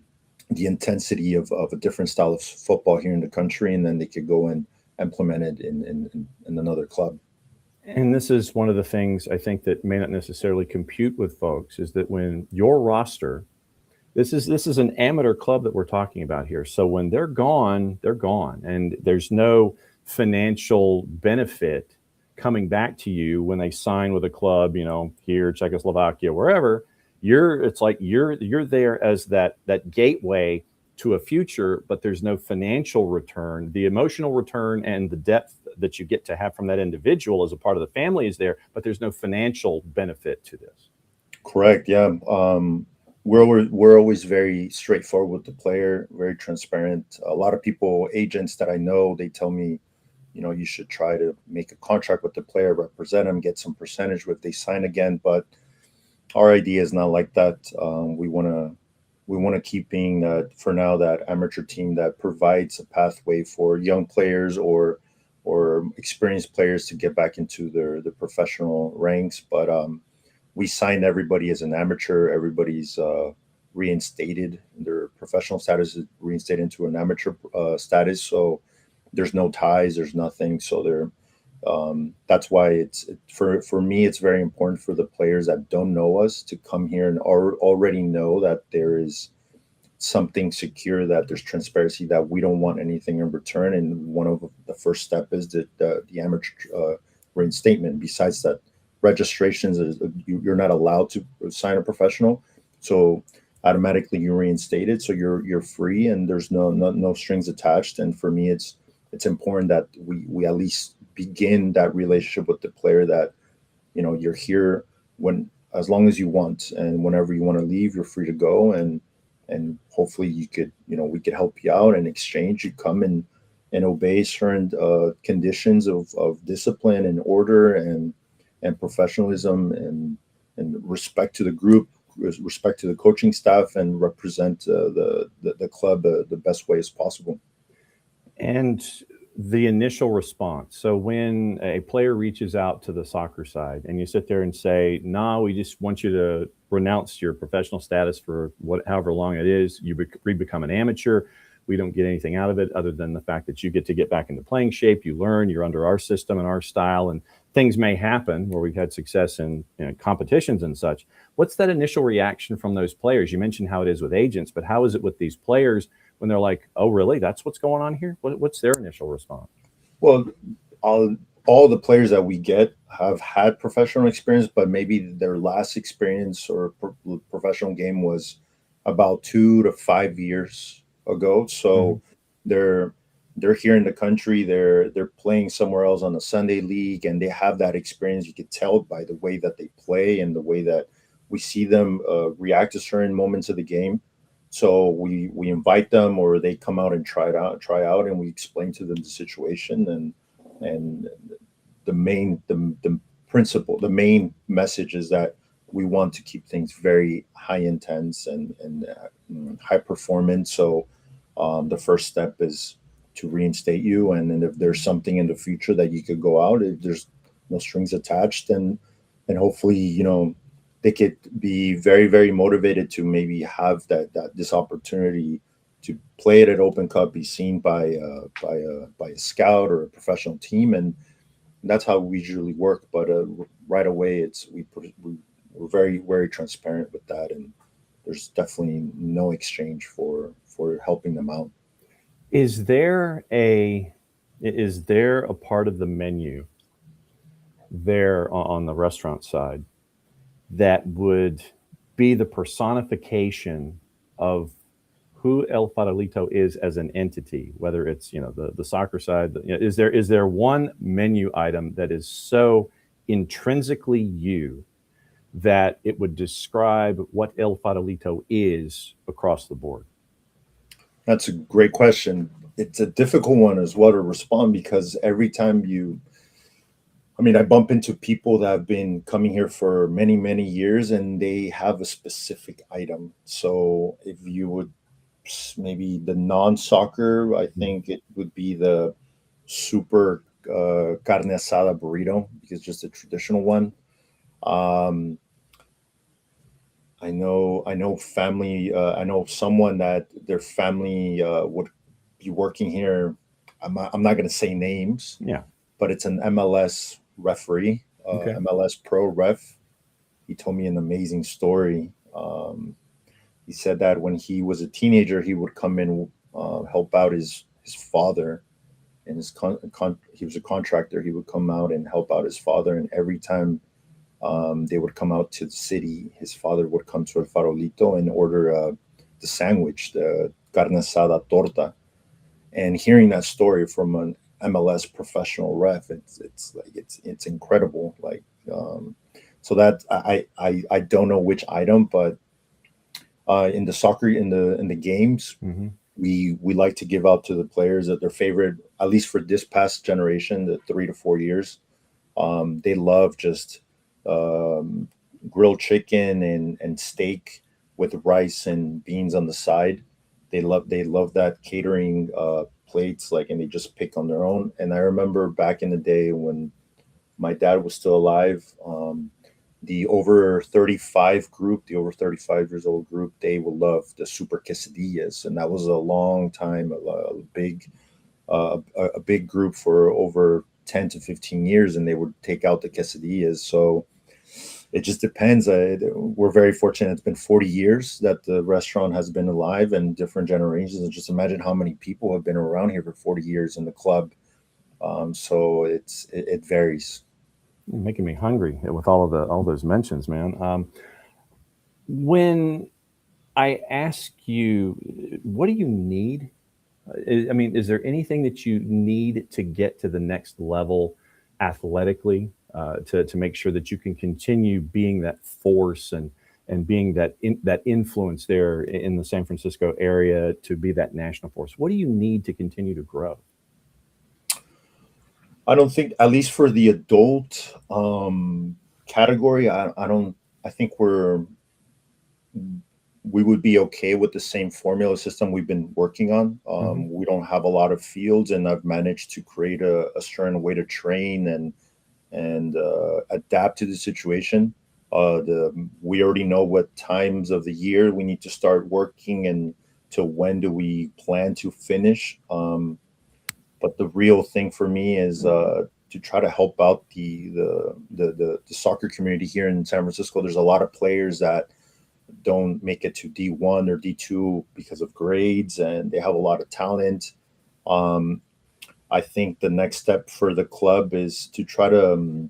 the intensity of a different style of football here in the country, and then they could go and implement it in another club. And this is one of the things I think that may not necessarily compute with folks, is that when your roster, this is an amateur club that we're talking about here. So when they're gone, and there's no financial benefit coming back to you when they sign with a club, here, Czechoslovakia, wherever. It's like you're there as that gateway to a future, but there's no financial return. The emotional return and the depth that you get to have from that individual as a part of the family is there, but there's no financial benefit to this. Correct. Yeah. We're always very straightforward with the player, very transparent. A lot of people, agents that I know, they tell me, you should try to make a contract with the player, represent them, get some percentage if they sign again. But our idea is not like that. We want to keep being for now that amateur team that provides a pathway for young players or experienced players to get back into the professional ranks. But we signed everybody as an amateur. Everybody's reinstated. Their professional status is reinstated into an amateur status. So there's no ties. There's nothing. So that's why for me, it's very important for the players that don't know us to come here and already know that there is something secure, that there's transparency, that we don't want anything in return. And one of the first step is the amateur reinstatement. Besides that, registrations, you're not allowed to sign a professional. So automatically you're reinstated. So you're free and there's no strings attached. And for me, it's important that we at least begin that relationship with the player, that, you know, you're here as long as you want, and whenever you want to leave, you're free to go. And hopefully we could help you out in exchange. You come and obey certain conditions of discipline and order and professionalism and respect to the group, respect to the coaching staff, and represent the club the best way as possible. And the initial response. So when a player reaches out to the soccer side and you sit there and say, "Nah, we just want you to renounce your professional status for however long it is, you become an amateur. We don't get anything out of it other than the fact that you get back into playing shape. You learn, you're under our system and our style, and things may happen where we've had success in competitions and such." What's that initial reaction from those players? You mentioned how it is with agents, but how is it with these players when they're like, "Oh, really? That's what's going on here"? What's their initial response? Well, all the players that we get have had professional experience, but maybe their last experience or professional game was about 2 to 5 years ago. So they're here in the country, they're playing somewhere else on a Sunday league, and they have that experience. You could tell by the way that they play and the way that we see them react to certain moments of the game. So we invite them, or they come out and try out, and we explain to them the situation. And the main message is that we want to keep things very high intense and high performance. So the first step is to reinstate you, and then if there's something in the future that you could go out, if there's no strings attached, and hopefully they could be very, very motivated to maybe have this opportunity to play it at Open Cup, be seen by a scout or a professional team, and that's how we usually work. But right away, we're very, very transparent with that, and there's definitely no exchange for helping them out. Is there a part of the menu there on the restaurant side that would be the personification of who El Farolito is as an entity, whether it's the soccer side? Is there one menu item that is so intrinsically you that it would describe what El Farolito is across the board? That's a great question. It's a difficult one as well to respond, because every time I bump into people that have been coming here for many, many years, and they have a specific item. So if you would, maybe the non-soccer, I think it would be the super carne asada burrito, because just a traditional one. I know family. I know someone that their family would be working here. I'm not going to say names. Yeah, but it's an MLS referee, Okay. MLS pro ref. He told me an amazing story. He said that when he was a teenager, he would come in, help out his father, and he was a contractor. He would come out and help out his father, and every time they would come out to the city, his father would come to El Farolito and order the sandwich, the carne asada torta. And hearing that story from an MLS professional ref, it's incredible. Like, so that I don't know which item, but in the soccer, in the games, we like to give out to the players that their favorite, at least for this past generation, the 3 to 4 years, they love just grilled chicken and steak with rice and beans on the side. They love that catering plates, like, and they just pick on their own. And I remember back in the day when my dad was still alive, the over 35 group, the over 35 years old group, they will love the super quesadillas, and that was a long time, a big group for over 10 to 15 years, and they would take out the quesadillas. So it just depends. We're very fortunate. It's been 40 years that the restaurant has been alive, and different generations. And just imagine how many people have been around here for 40 years in the club. So it varies. You're making me hungry with all those mentions, man. When I ask you, what do you need? I mean, is there anything that you need to get to the next level athletically to make sure that you can continue being that force and being that influence there in the San Francisco area to be that national force? What do you need to continue to grow? I don't think, at least for the adult category, I think we would be okay with the same formula system we've been working on. We don't have a lot of fields, and I've managed to create a certain way to train and adapt to the situation. We already know what times of the year we need to start working and to when do we plan to finish. But the real thing for me is to try to help out the soccer community here in San Francisco. There's a lot of players that don't make it to D1 or D2 because of grades, and they have a lot of talent. I think the next step for the club is to try to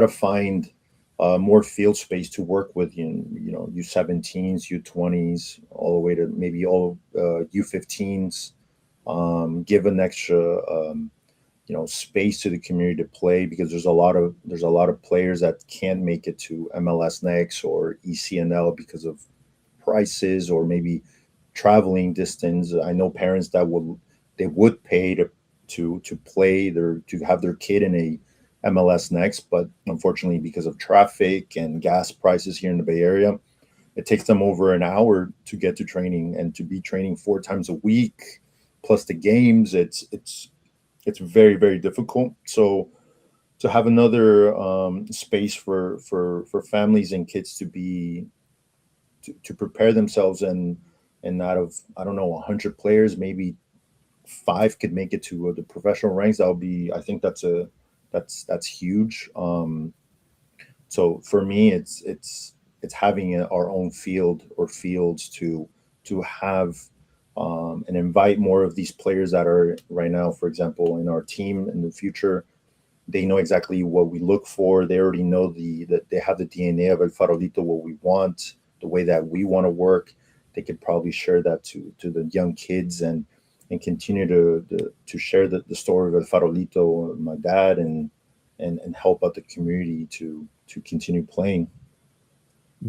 find more field space to work with, U17s, U20s, all the way to maybe all U15s. Give an extra space to the community to play, because there's a lot of players that can't make it to MLS Next or ECNL because of prices or maybe traveling distance. I know parents that would pay to play to have their kid in a MLS Next, but unfortunately because of traffic and gas prices here in the Bay Area, it takes them over an hour to get to training, and to be training 4 times a week plus the games, it's very, very difficult. So to have another space for families and kids to prepare themselves, and out of, I don't know, 100 players, maybe 5 could make it to the professional ranks. I think that's huge. So for me, it's having our own field or fields to have and invite more of these players that are right now, for example, in our team in the future. They know exactly what we look for. They already know that they have the DNA of El Farolito, what we want, the way that we want to work. They could probably share that to the young kids and continue to share the story of El Farolito, my dad, and help out the community to continue playing.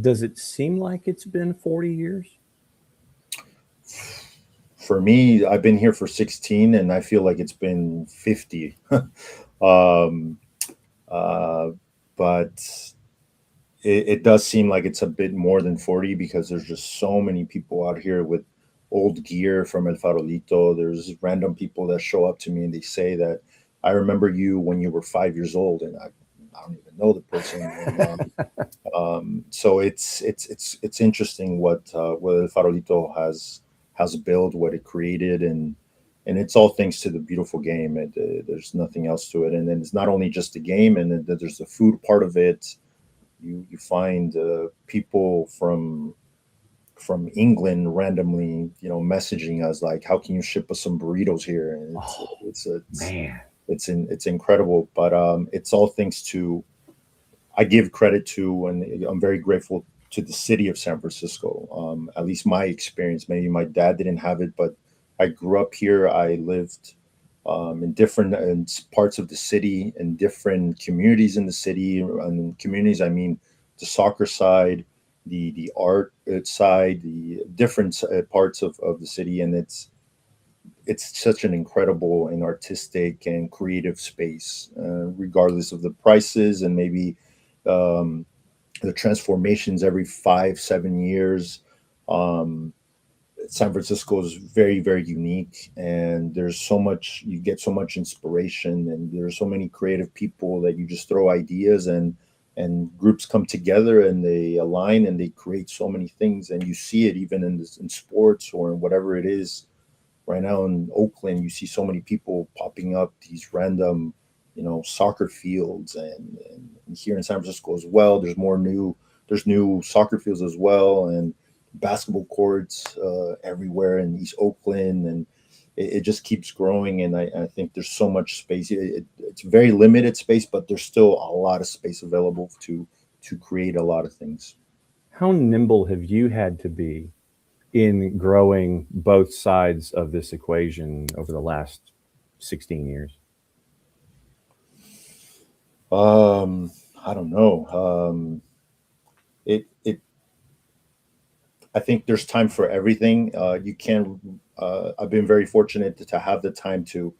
Does it seem like it's been 40 years? For me, I've been here for 16, and I feel like it's been 50. But it does seem like it's a bit more than 40, because there's just so many people out here with old gear from El Farolito. There's random people that show up to me and they say that, I remember you when you were 5 years old, and I don't even know the person. And, so it's interesting what El Farolito has built, what it created, and it's all thanks to the beautiful game. There's nothing else to it. And then it's not only just the game, and then there's the food part of it. You find people from England randomly, messaging us like, "How can you ship us some burritos here?" And it's incredible. But it's all thanks to, I give credit to, and I'm very grateful to the city of San Francisco. At least my experience, maybe my dad didn't have it, but I grew up here. I lived in different parts of the city, in different communities in the city. And communities, I mean the soccer side, the art side, the different parts of the city. And it's such an incredible and artistic and creative space, regardless of the prices and maybe the transformations every 5-7 years. San Francisco is very, very unique, and there's so much, you get so much inspiration, and there's so many creative people that you just throw ideas, and groups come together and they align and they create so many things. And you see it even in sports or in whatever it is. Right now in Oakland, you see so many people popping up these random, soccer fields, and here in San Francisco as well. There's new soccer fields as well, and basketball courts everywhere in East Oakland, and it just keeps growing, and I think there's so much space. It's very limited space, but there's still a lot of space available to create a lot of things. How nimble have you had to be in growing both sides of this equation over the last 16 years? I don't know. I think there's time for everything. You can. I've been very fortunate to have the time to,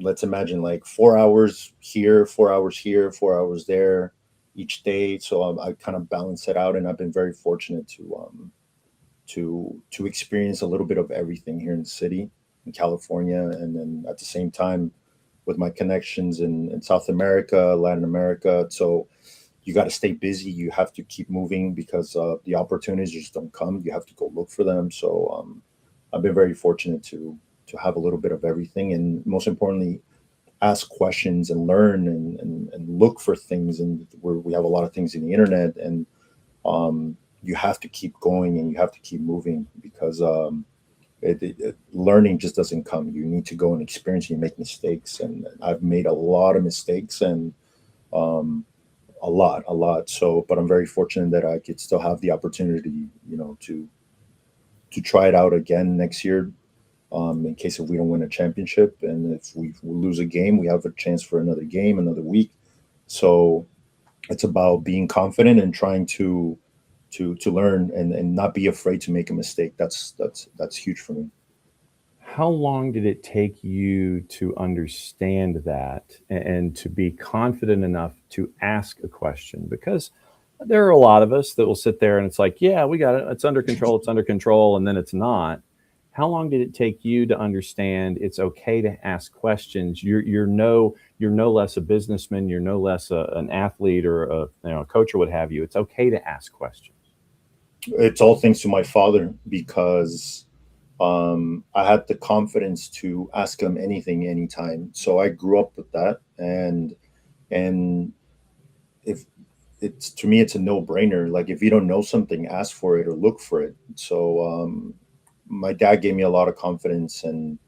let's imagine, like 4 hours here, 4 hours here, 4 hours there each day. So I kind of balance it out, and I've been very fortunate to experience a little bit of everything here in the city, in California, and then at the same time with my connections in South America, Latin America. So you got to stay busy. You have to keep moving because the opportunities just don't come. You have to go look for them. So I've been very fortunate to have a little bit of everything, and most importantly, ask questions and learn and look for things. And we have a lot of things in the internet, and you have to keep going and you have to keep moving because learning just doesn't come. You need to go and experience. You make mistakes, and I've made a lot of mistakes, and a lot. So, but I'm very fortunate that I could still have the opportunity, to try it out again next year, in case if we don't win a championship, and if we lose a game, we have a chance for another game, another week. So, it's about being confident and trying to learn and not be afraid to make a mistake. That's huge for me. How long did it take you to understand that and to be confident enough to ask a question? Because there are a lot of us that will sit there and it's like, yeah, we got it. It's under control. And then it's not. How long did it take you to understand it's okay to ask questions? You're no less a businessman. You're no less an athlete or a coach or what have you. It's okay to ask questions. It's all thanks to my father, because I had the confidence to ask him anything, anytime. So I grew up with that, and if it's, to me, it's a no-brainer. Like, if you don't know something, ask for it or look for it. So my dad gave me a lot of confidence and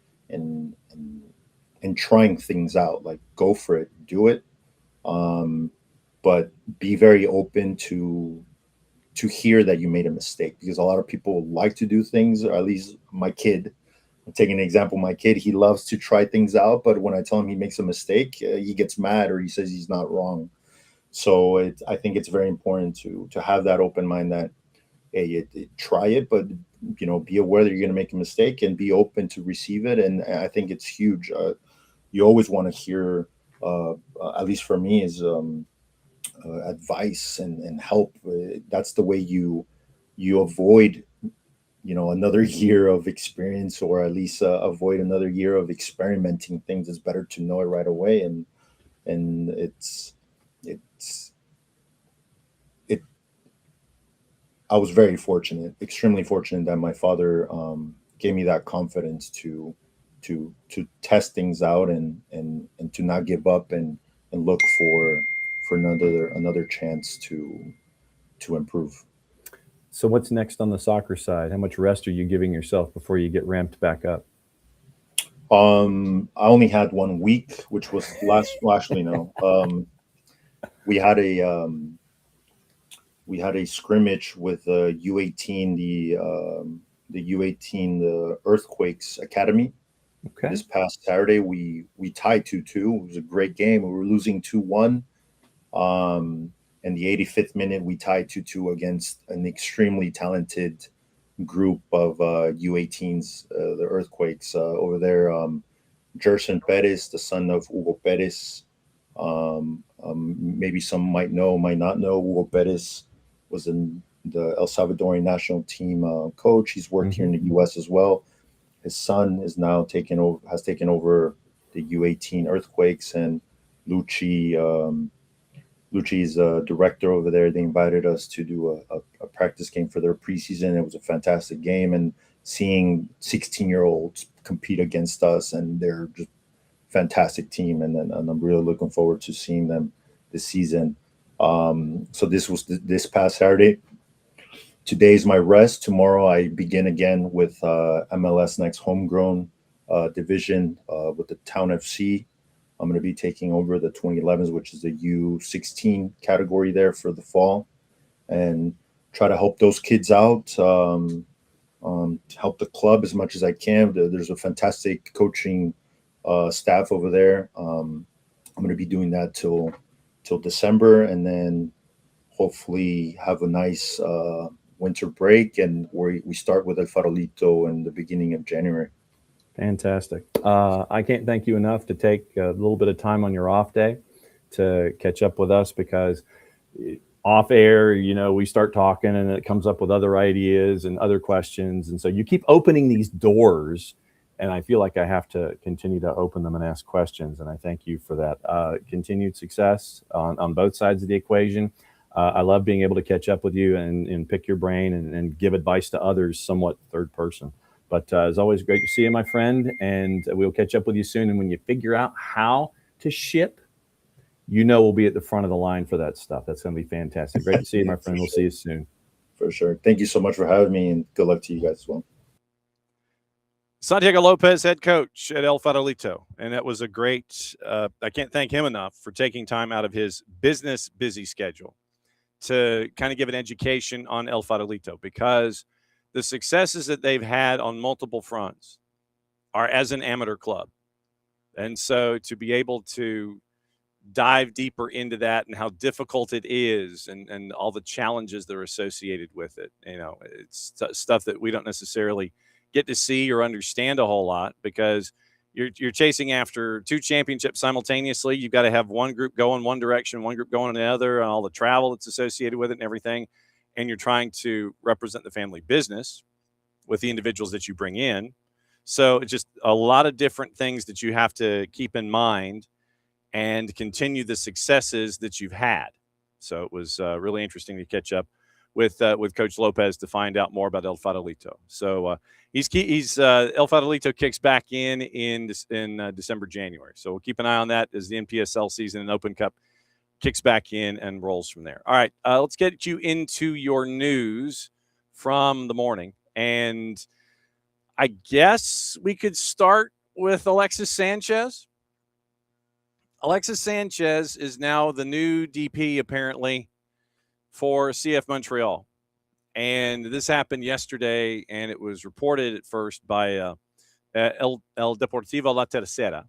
trying things out. Like, go for it, do it, but be very open to hear that you made a mistake, because a lot of people like to do things, or at least my kid. I'm taking an example. My kid, he loves to try things out, but when I tell him he makes a mistake, he gets mad or he says he's not wrong. So I think it's very important to have that open mind that, hey, try it, but be aware that you're going to make a mistake and be open to receive it. And I think it's huge. You always want to hear, at least for me, is advice and help. That's the way you avoid another year of experience, or at least avoid another year of experimenting things. It's better to know it right away, and I was very fortunate, extremely fortunate, that my father gave me that confidence to test things out and to not give up and look for another chance to improve. So what's next on the soccer side? How much rest are you giving yourself before you get ramped back up? I only had 1 week, which was we had a scrimmage with U18, the U18, the Earthquakes Academy. Okay. This past Saturday, we tied 2-2. It was a great game. We were losing 2-1. In the 85th minute, we tied 2-2 against an extremely talented group of U18s, the Earthquakes over there. Gerson Perez, the son of Hugo Perez. Maybe some might know, might not know. Hugo Perez was in the El Salvadorian national team coach. He's worked here in the U.S. as well. His son is now has taken over the U18 Earthquakes, and Lucci's director over there. They invited us to do a practice game for their preseason. It was a fantastic game, and seeing 16-year-olds compete against us, and they're just fantastic team, and I'm really looking forward to seeing them this season. So this was this past Saturday. Today's my rest. Tomorrow I begin again with MLS Next Homegrown division with the Town FC. I'm going to be taking over the 2011s, which is the U16 category there for the fall, and try to help those kids out, help the club as much as I can. There's a fantastic coaching staff over there. I'm going to be doing that till December, and then hopefully have a nice winter break, and we start with El Farolito in the beginning of January. Fantastic. I can't thank you enough to take a little bit of time on your off day to catch up with us, because off air, we start talking and it comes up with other ideas and other questions. And so you keep opening these doors, and I feel like I have to continue to open them and ask questions. And I thank you for that. Continued success on both sides of the equation. I love being able to catch up with you and pick your brain and give advice to others, somewhat third person. But it's always great to see you, my friend, and we'll catch up with you soon. And when you figure out how to ship, we'll be at the front of the line for that stuff. That's going to be fantastic. Great to see you, my friend. We'll see you soon. For sure. Thank you so much for having me, and good luck to you guys as well. Santiago Lopez, head coach at El Farolito. And that was a great, I can't thank him enough for taking time out of his busy schedule to kind of give an education on El Farolito, because the successes that they've had on multiple fronts are as an amateur club. And so to be able to dive deeper into that and how difficult it is, and all the challenges that are associated with it, it's stuff that we don't necessarily get to see or understand a whole lot, because you're chasing after two championships simultaneously. You've got to have one group go in one direction, one group going in the other, and all the travel that's associated with it and everything. And you're trying to represent the family business with the individuals that you bring in. So it's just a lot of different things that you have to keep in mind and continue the successes that you've had. So it was really interesting to catch up with Coach Lopez to find out more about El Farolito. So he's El Farolito kicks back in December, January. So we'll keep an eye on that as the NPSL season and Open Cup kicks back in and rolls from there. All right, let's get you into your news from the morning. And I guess we could start with Alexis Sanchez. Alexis Sanchez is now the new DP, apparently, for CF Montreal. And this happened yesterday, and it was reported at first by El Deportivo La Tercera.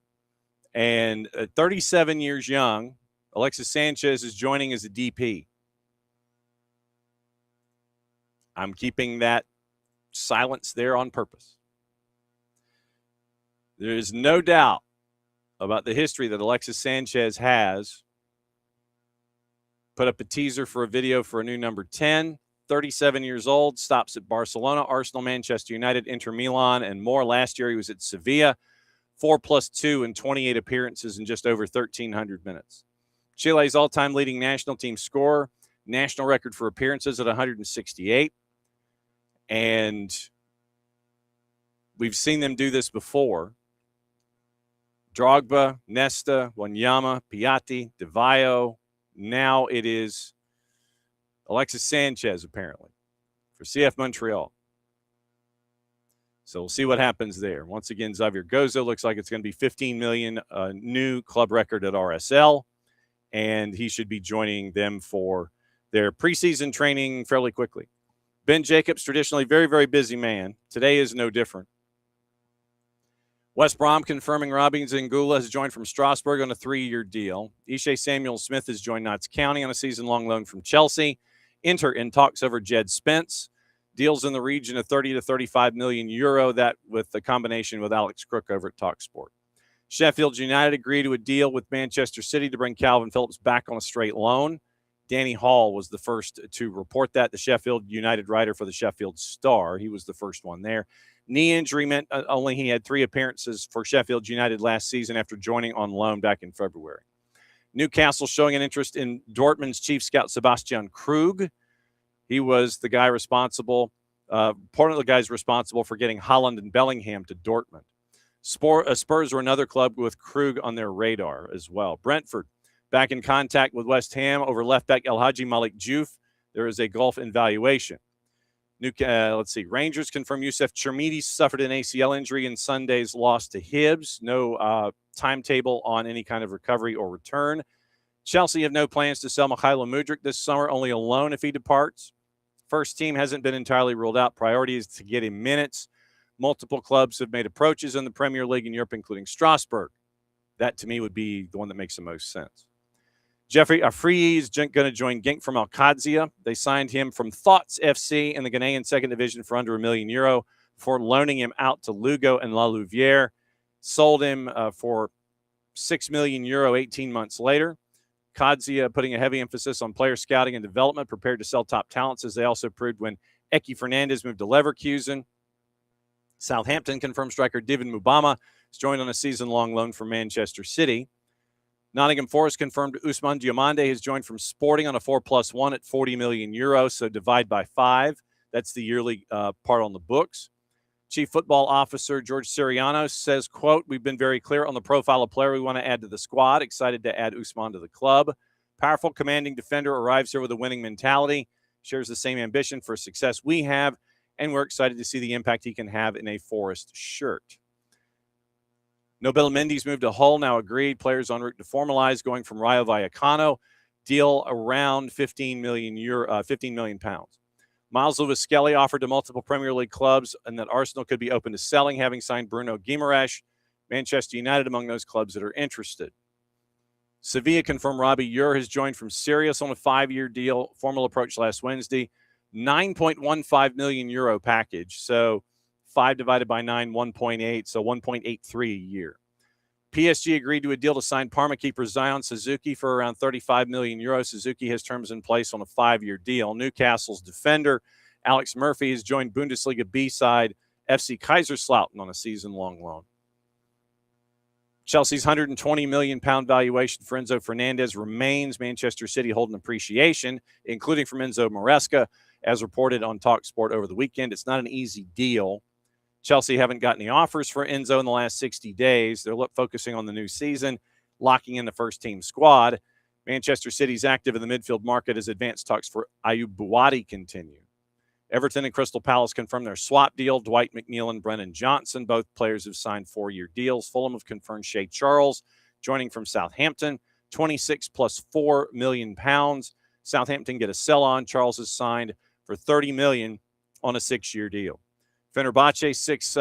And 37 years young, Alexis Sanchez is joining as a DP. I'm keeping that silence there on purpose. There is no doubt about the history that Alexis Sanchez has. Put up a teaser for a video for a new number 10, 37 years old, stops at Barcelona, Arsenal, Manchester United, Inter Milan, and more. Last year he was at Sevilla, 4+2 in 28 appearances in just over 1,300 minutes. Chile's all-time leading national team scorer, national record for appearances at 168. And we've seen them do this before. Drogba, Nesta, Wanyama, Piatti, De Vaio. Now it is Alexis Sanchez, apparently, for CF Montreal. So we'll see what happens there. Once again, Xavier Gozo looks like it's going to be $15 million, new club record at RSL. And he should be joining them for their preseason training fairly quickly. Ben Jacobs, traditionally very, very busy man. Today is no different. West Brom confirming Robbie Zingula has joined from Strasbourg on a 3-year deal. Ishe Samuel-Smith has joined Notts County on a season-long loan from Chelsea. Inter in talks over Jed Spence. Deals in the region of 30 to 35 million euro, that with the combination with Alex Crook over at TalkSport. Sheffield United agreed to a deal with Manchester City to bring Calvin Phillips back on a straight loan. Danny Hall was the first to report that, the Sheffield United writer for the Sheffield Star. He was the first one there. Knee injury meant only he had 3 appearances for Sheffield United last season after joining on loan back in February. Newcastle showing an interest in Dortmund's chief scout, Sebastian Krug. He was the guy responsible, part of the guys responsible for getting Haaland and Bellingham to Dortmund. Spurs were another club with Krug on their radar as well. Brentford back in contact with West Ham over left back El Hadji Malik Diouf. There is a gulf in valuation. Rangers confirm Youssef Chermiti suffered an ACL injury in Sunday's loss to Hibs. No timetable on any kind of recovery or return. Chelsea have no plans to sell Mykhailo Mudryk this summer, only a loan if he departs. First team hasn't been entirely ruled out. Priority is to get him minutes. Multiple clubs have made approaches in the Premier League in Europe, including Strasbourg. That, to me, would be the one that makes the most sense. Jeffrey Afriyi is going to join Genk from Al-Qadsia. They signed him from Thoughts FC in the Ghanaian second division for under €1 million before loaning him out to Lugo and La Louvière. Sold him for €6 million 18 months later. Qadsia putting a heavy emphasis on player scouting and development, prepared to sell top talents, as they also proved when Eki Fernandez moved to Leverkusen. Southampton confirmed striker Divin Mubama has joined on a season-long loan from Manchester City. Nottingham Forest confirmed Ousmane Diomande has joined from Sporting on a 4+1 at €40 million, so divide by 5. That's the yearly part on the books. Chief Football Officer George Siriano says, quote, "We've been very clear on the profile of player we want to add to the squad. Excited to add Ousmane to the club. Powerful, commanding defender, arrives here with a winning mentality, shares the same ambition for success we have, and we're excited to see the impact he can have in a Forest shirt." Nobel Mendy's moved to Hull, now agreed. Players en route to formalize, going from Rayo Vallecano. Deal around £15 million. Miles Lewis-Skelly offered to multiple Premier League clubs, and that Arsenal could be open to selling, having signed Bruno Guimaraes. Manchester United among those clubs that are interested. Sevilla confirmed Robbie Ure has joined from Sirius on a 5-year deal. Formal approach last Wednesday. €9.15 million package. So 5 divided by 9, 1.8, so 1.83 a year. PSG agreed to a deal to sign Parma keeper Zion Suzuki for around €35 million. Suzuki has terms in place on a 5-year deal. Newcastle's defender Alex Murphy has joined Bundesliga B side FC Kaiserslautern on a season-long loan. Chelsea's £120 million valuation for Enzo Fernandez remains. Manchester City holding appreciation, including from Enzo Maresca, as reported on TalkSport over the weekend. It's not an easy deal. Chelsea haven't gotten any offers for Enzo in the last 60 days. They're focusing on the new season, locking in the first-team squad. Manchester City's active in the midfield market as advanced talks for Ayub Buwadi continue. Everton and Crystal Palace confirmed their swap deal. Dwight McNeil and Brennan Johnson, both players have signed 4-year deals. Fulham have confirmed Shea Charles, joining from Southampton, 26 plus £4 million. Southampton get a sell-on. Charles is signed for $30 million on a 6-year deal. Fenerbahce 6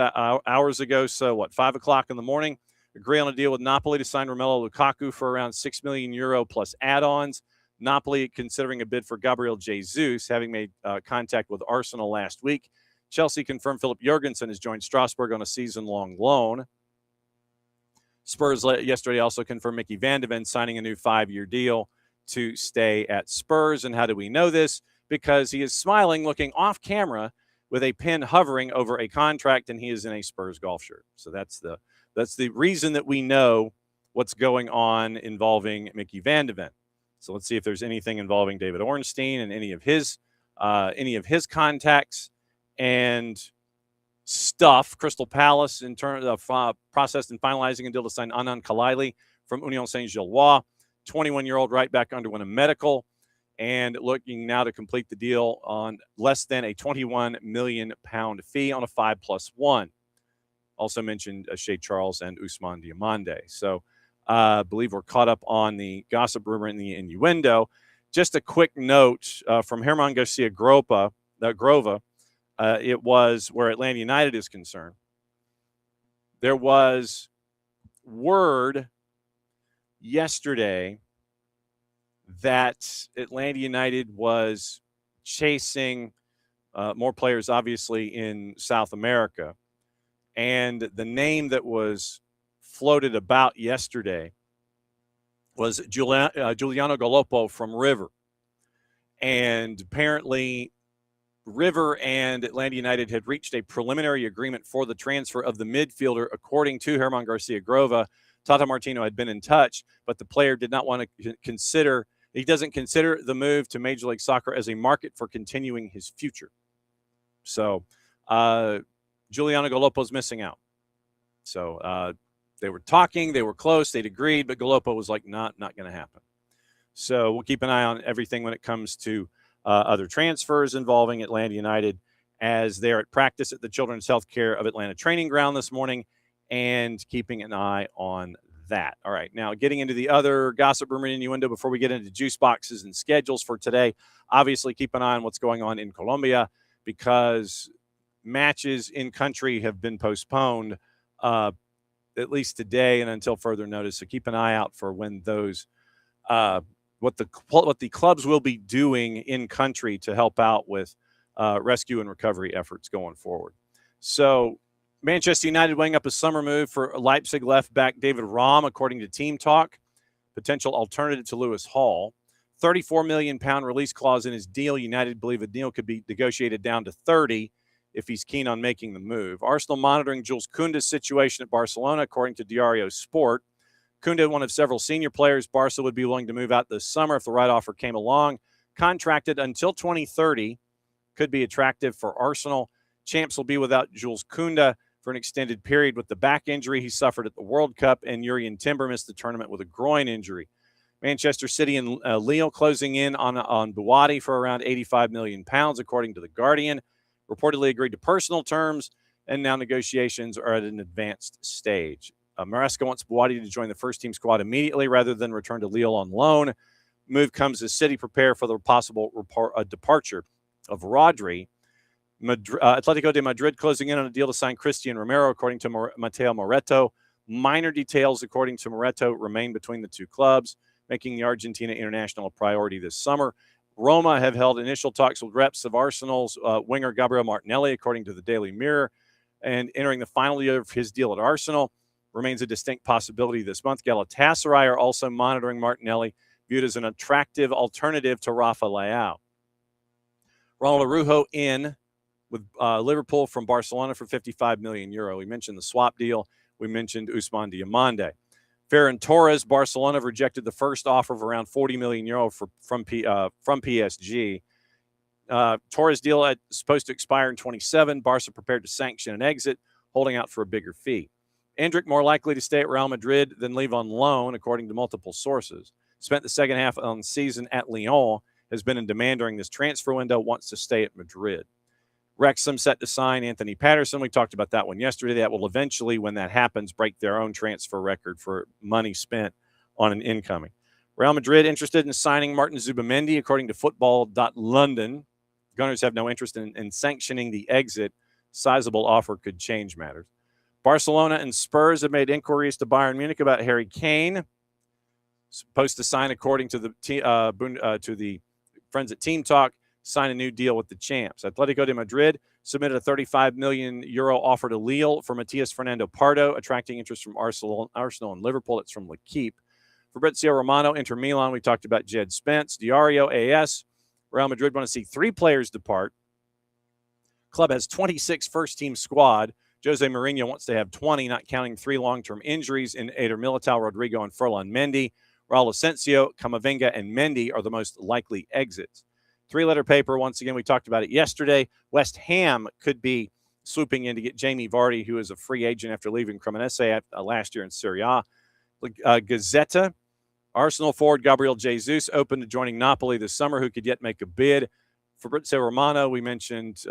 hours ago, 5 o'clock in the morning, agree on a deal with Napoli to sign Romelu Lukaku for around €6 million plus add-ons. Napoli considering a bid for Gabriel Jesus, having made contact with Arsenal last week. Chelsea confirmed Philip Jurgensen has joined Strasbourg on a season-long loan. Spurs yesterday also confirmed Mickey van de Ven signing a new 5-year deal to stay at Spurs. And how do we know this? Because he is smiling, looking off camera with a pen hovering over a contract, and he is in a Spurs golf shirt. So that's the reason that we know what's going on involving Mickey van de Ven. So let's see if there's anything involving David Ornstein and any of his contacts and stuff. Crystal Palace in terms of processed and finalizing a deal to sign Anand Kalaili from Union Saint-Gilloise. 21-year-old right back underwent a medical and looking now to complete the deal on less than a £21 million fee on a 5+1. Also mentioned Shea Charles and Ousmane Diomande. So I believe we're caught up on the gossip, rumor, and the innuendo. Just a quick note from Herman Garcia Grova, it was where Atlanta United is concerned. There was word yesterday that Atlanta United was chasing more players, obviously, in South America. And the name that was floated about yesterday was Giuliano Galoppo from River. And apparently River and Atlanta United had reached a preliminary agreement for the transfer of the midfielder. According to Herman Garcia Grova, Tata Martino had been in touch, but the player did not want to consider – he doesn't consider the move to Major League Soccer as a market for continuing his future. So Giuliano Galoppo's missing out. So they were talking, they were close, they'd agreed, but Galoppo was like, not going to happen. So we'll keep an eye on everything when it comes to other transfers involving Atlanta United as they're at practice at the Children's Healthcare of Atlanta training ground this morning, and keeping an eye on that. All right, now getting into the other gossip, rumor, and innuendo before we get into juice boxes and schedules for today. Obviously, keep an eye on what's going on in Colombia, because matches in country have been postponed at least today and until further notice. So keep an eye out for when those what the clubs will be doing in country to help out with rescue and recovery efforts going forward. So Manchester United weighing up a summer move for Leipzig left back David Raum, according to Team Talk, potential alternative to Lewis Hall. £34 million release clause in his deal. United believe a deal could be negotiated down to 30 if he's keen on making the move. Arsenal monitoring Jules Kounda's situation at Barcelona, according to Diario Sport. Kounda, one of several senior players Barca would be willing to move out this summer if the right offer came along. Contracted until 2030, could be attractive for Arsenal. Champs will be without Jules Kounda for an extended period with the back injury he suffered at the World Cup, and Jurrien Timber missed the tournament with a groin injury. Manchester City and Lille closing in on Buwadi for around £85 million, according to The Guardian. Reportedly agreed to personal terms, and now negotiations are at an advanced stage. Maresca wants Buwadi to join the first-team squad immediately rather than return to Lille on loan. Move comes as City prepare for the possible departure of Rodri. Atletico de Madrid closing in on a deal to sign Christian Romero, according to Mateo Moreto. Minor details, according to Moreto, remain between the two clubs, making the Argentina international a priority this summer. Roma have held initial talks with reps of Arsenal's winger Gabriel Martinelli, according to the Daily Mirror, and entering the final year of his deal at Arsenal remains a distinct possibility this month. Galatasaray are also monitoring Martinelli, viewed as an attractive alternative to Rafa Leao. Ronald Araujo in with Liverpool from Barcelona for €55 million. We mentioned the swap deal. We mentioned Ousmane Diomande. Ferran Torres, Barcelona have rejected the first offer of around €40 million from PSG. Torres deal is supposed to expire in 27. Barca prepared to sanction an exit, holding out for a bigger fee. Endrick more likely to stay at Real Madrid than leave on loan, according to multiple sources. Spent the second half of the season at Lyon, has been in demand during this transfer window, wants to stay at Madrid. Wrexham set to sign Anthony Patterson. We talked about that one yesterday. That will eventually, when that happens, break their own transfer record for money spent on an incoming. Real Madrid interested in signing Martin Zubamendi, according to Football.London. Gunners have no interest in sanctioning the exit. Sizable offer could change matters. Barcelona and Spurs have made inquiries to Bayern Munich about Harry Kane. Supposed to sign, according to the friends at Team Talk, sign a new deal with the champs. Atletico de Madrid submitted a €35 million offer to Lille for Matias Fernando Pardo, attracting interest from Arsenal and Liverpool. It's from L'Equipe. Fabrizio Romano, Inter Milan, we talked about Jed Spence. Diario AS, Real Madrid want to see 3 players depart. Club has 26 first-team squad. Jose Mourinho wants to have 20, not counting 3 long-term injuries in Eder Militao, Rodrigo, and Ferland Mendy. Raul Asensio, Camavinga, and Mendy are the most likely exits. 3-letter paper, once again, we talked about it yesterday. West Ham could be swooping in to get Jamie Vardy, who is a free agent after leaving Cremonese last year in Serie A. Gazzetta, Arsenal forward Gabriel Jesus open to joining Napoli this summer, who could yet make a bid. Fabrizio Romano, we mentioned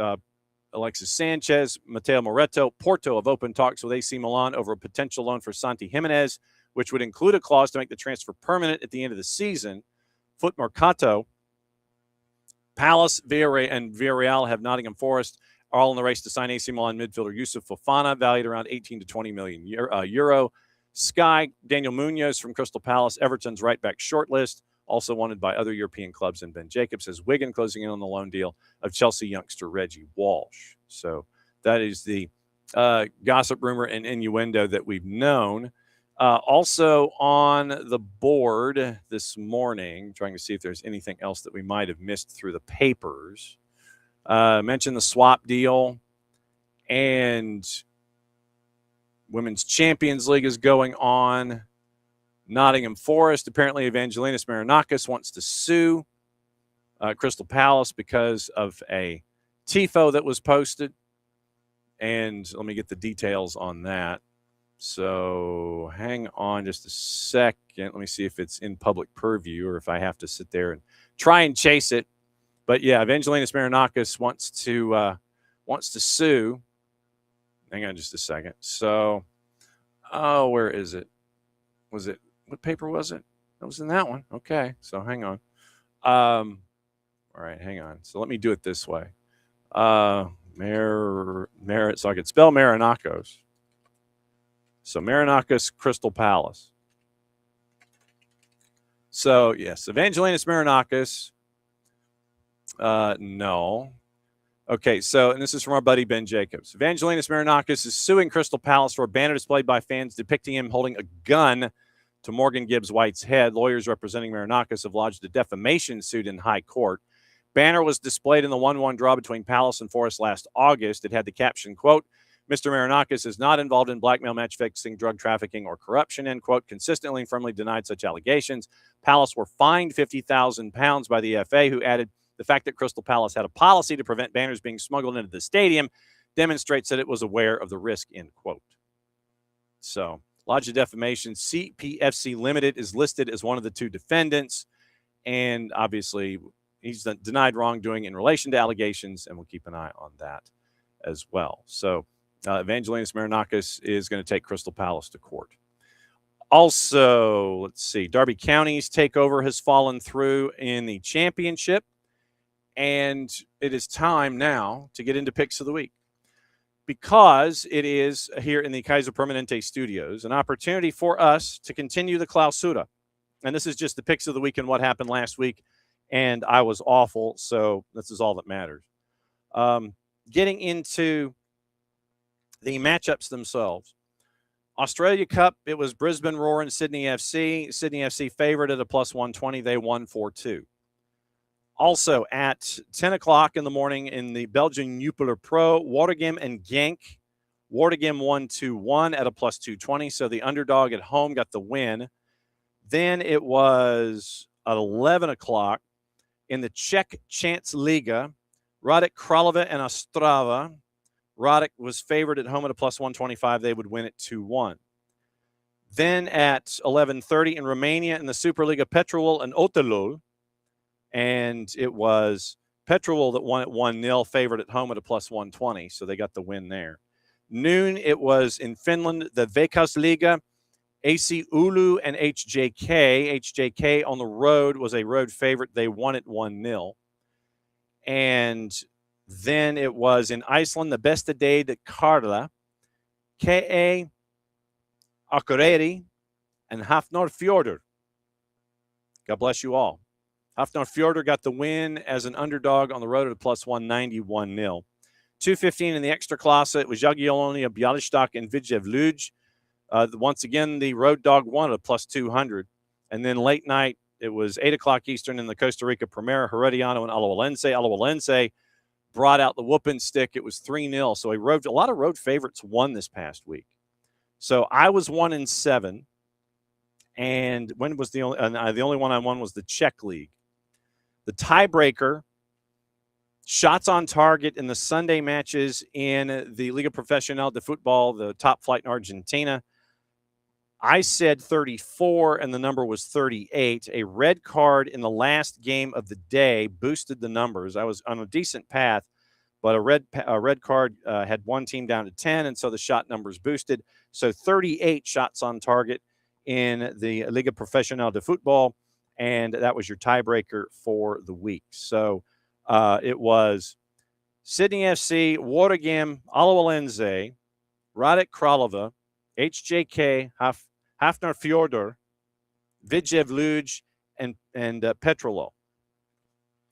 Alexis Sanchez, Mateo Moreto. Porto have opened talks with AC Milan over a potential loan for Santi Jimenez, which would include a clause to make the transfer permanent at the end of the season. Foot Mercato, Palace, Villarreal have Nottingham Forest, are all in the race to sign AC Milan midfielder Yusuf Fofana, valued around 18 to 20 million euro. Sky, Daniel Munoz from Crystal Palace, Everton's right back shortlist, also wanted by other European clubs, and Ben Jacobs has Wigan closing in on the loan deal of Chelsea youngster Reggie Walsh. So that is the gossip, rumor, and innuendo that we've known. Also on the board this morning, trying to see if there's anything else that we might have missed through the papers. Mentioned the swap deal, and Women's Champions League is going on. Nottingham Forest, apparently Evangelinas Marinakis wants to sue Crystal Palace because of a TIFO that was posted. And let me get the details on that. So hang on just a second. Let me see if it's in public purview or if I have to sit there and try and chase it. But yeah, Evangelinas Marinakis wants wants to sue. Hang on just a second. So, where is it? What paper was it? That was in that one. Okay, so hang on. All right, hang on. So let me do it this way. So I could spell Marinakos. So Marinakos Crystal Palace. So yes, Evangelinas Marinakos. No. Okay, so, and this is from our buddy Ben Jacobs. Evangelinas Marinakos is suing Crystal Palace for a banner displayed by fans depicting him holding a gun to Morgan Gibbs White's head. Lawyers representing Marinakos have lodged a defamation suit in high court. Banner was displayed in the 1-1 draw between Palace and Forest last August. It had the caption, quote, Mr. Marinakos is not involved in blackmail, match fixing, drug trafficking, or corruption, end quote, consistently and firmly denied such allegations. Palace were fined £50,000 by the FA, who added, the fact that Crystal Palace had a policy to prevent banners being smuggled into the stadium demonstrates that it was aware of the risk, end quote. So, lodge of defamation. CPFC Limited is listed as one of the two defendants, and obviously he's denied wrongdoing in relation to allegations, and we'll keep an eye on that as well. So, Evangelinas Marinakos is going to take Crystal Palace to court. Also, let's see, Derby County's takeover has fallen through in the championship, and it is time now to get into picks of the week, because it is here in the Kaiser Permanente studios an opportunity for us to continue the Clausura. And this is just the picks of the week and what happened last week, and I was awful, so this is all that matters. Getting into the matchups themselves. Australia Cup, it was Brisbane Roar and Sydney FC. Sydney FC favored at a plus 120. They won 4-2. Also at 10 o'clock in the morning in the Belgian Jupiler Pro, Waregem and Genk. Waregem won 2-1 at a plus 220, so the underdog at home got the win. Then it was at 11 o'clock in the Czech Chance Liga, Radek Kralova and Ostrava. Radek was favored at home at a plus 125. They would win it 2-1. Then at 11:30 in Romania in the Superliga, Petrol and Otelul. And it was Petrol that won at 1-0, favored at home at a plus 120. So they got the win there. Noon, it was in Finland, the Veikkausliiga, AC Oulu and HJK. HJK on the road was a road favorite. They won it 1-0. And then it was in Iceland, the Bestadade at Karla, KA Akureyri and Hafnarfjordur. God bless you all. Hafnarfjordur got the win as an underdog on the road at a plus 190, 1-0. 2:15 in the Extra Klasa, it was Jagiellonia, Bialystok, and Vidjev Luj. Once again, the road dog won at a plus 200. And then late night, it was 8 o'clock Eastern in the Costa Rica Primera, Herediano and Alajuelense. Alajuelense brought out the whooping stick. It was 3-0. So a lot of road favorites won this past week. So I was 1-7. And when was the only one I won was the Czech League. The tiebreaker, shots on target in the Sunday matches in the Liga Profesional de Football, the top flight in Argentina. I said 34, and the number was 38. A red card in the last game of the day boosted the numbers. I was on a decent path, but a red card had one team down to 10, and so the shot numbers boosted. So 38 shots on target in the Liga Profesional de Football, and that was your tiebreaker for the week. So it was Sydney FC, Waregem, Alajuelense, Radek Kralova, HJK, Hafnarfjordur, Vidjev Luj, and Petrolo.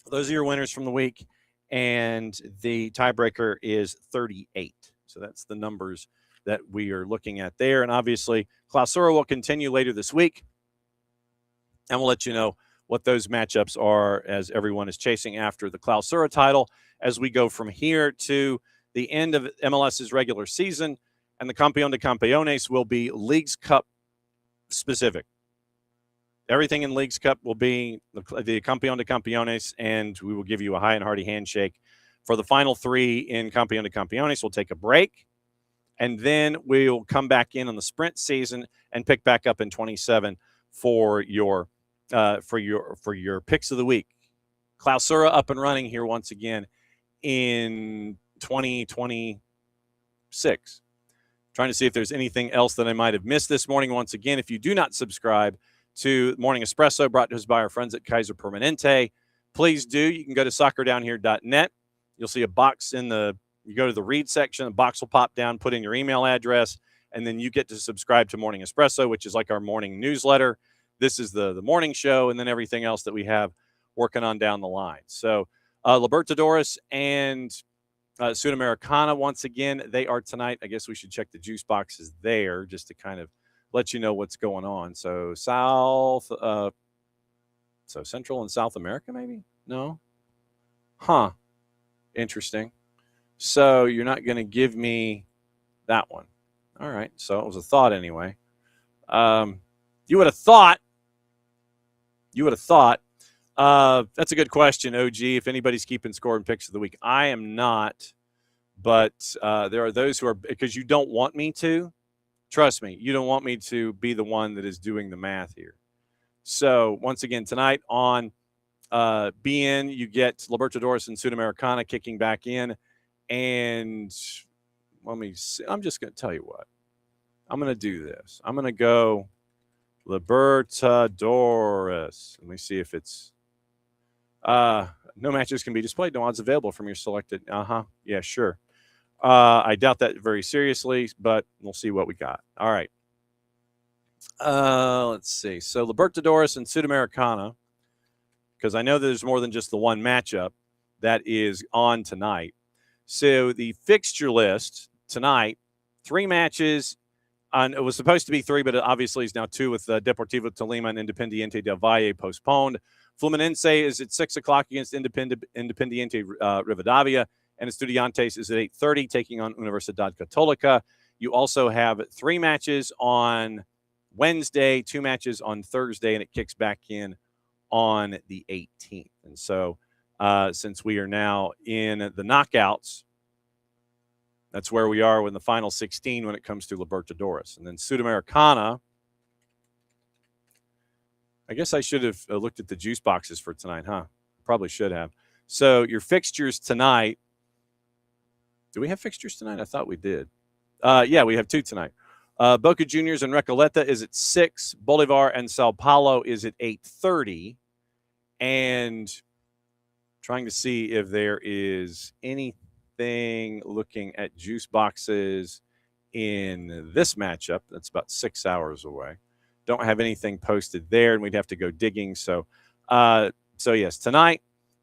Those are your winners from the week, and the tiebreaker is 38. So that's the numbers that we are looking at there. And obviously, Clausura will continue later this week, and we'll let you know what those matchups are as everyone is chasing after the Clausura title as we go from here to the end of MLS's regular season, and the Campeón de Campeones will be Leagues Cup specific. Everything in Leagues Cup will be the Campeón de Campeones, and we will give you a high and hearty handshake for the final three in Campeón de Campeones. We'll take a break, and then we'll come back in on the sprint season and pick back up in 27 for your picks of the week. Clausura up and running here once again in 2026. Trying to see if there's anything else that I might have missed this morning. Once again, if you do not subscribe to Morning Espresso, brought to us by our friends at Kaiser Permanente, please do. You can go to soccerdownhere.net. You'll see a box you go to the read section, a box will pop down, put in your email address, and then you get to subscribe to Morning Espresso, which is like our morning newsletter. This is the morning show, and then everything else that we have working on down the line. So Libertadores and Sudamericana, once again, they are tonight. I guess we should check the juice boxes there just to kind of let you know what's going on. So Central and South America, maybe? No? Huh. Interesting. So you're not going to give me that one. All right. So it was a thought anyway. You would have thought. That's a good question, OG. If anybody's keeping score and picks of the week, I am not. But there are those who are, because you don't want me to. Trust me, you don't want me to be the one that is doing the math here. So once again, tonight on BN, you get Libertadores and Sudamericana kicking back in. And let me see. I'm just going to tell you what. I'm going to do this. I'm going to go Libertadores. Let me see if it's no matches can be displayed. No odds available from your selected. Yeah, sure. I doubt that very seriously, but we'll see what we got. All right. Let's see. So Libertadores and Sudamericana, because I know there's more than just the one matchup that is on tonight. So the fixture list tonight, 3 matches. It was supposed to be 3, but it obviously is now 2 with Deportivo Tolima and Independiente del Valle postponed. Fluminense is at 6 o'clock against Independiente Rivadavia, and Estudiantes is at 8:30 taking on Universidad Católica. You also have 3 matches on Wednesday, 2 matches on Thursday, and it kicks back in on the 18th. And so since we are now in the knockouts, that's where we are in the final 16 when it comes to Libertadores. And then Sudamericana, I guess I should have looked at the juice boxes for tonight, huh? Probably should have. So your fixtures tonight. Do we have fixtures tonight? I thought we did. Yeah, we have 2 tonight. Boca Juniors and Recoleta is at 6. Bolivar and Sao Paulo is at 8:30. And trying to see if there is anything looking at juice boxes in this matchup. That's about 6 hours away. Don't have anything posted there, and we'd have to go digging. So yes, tonight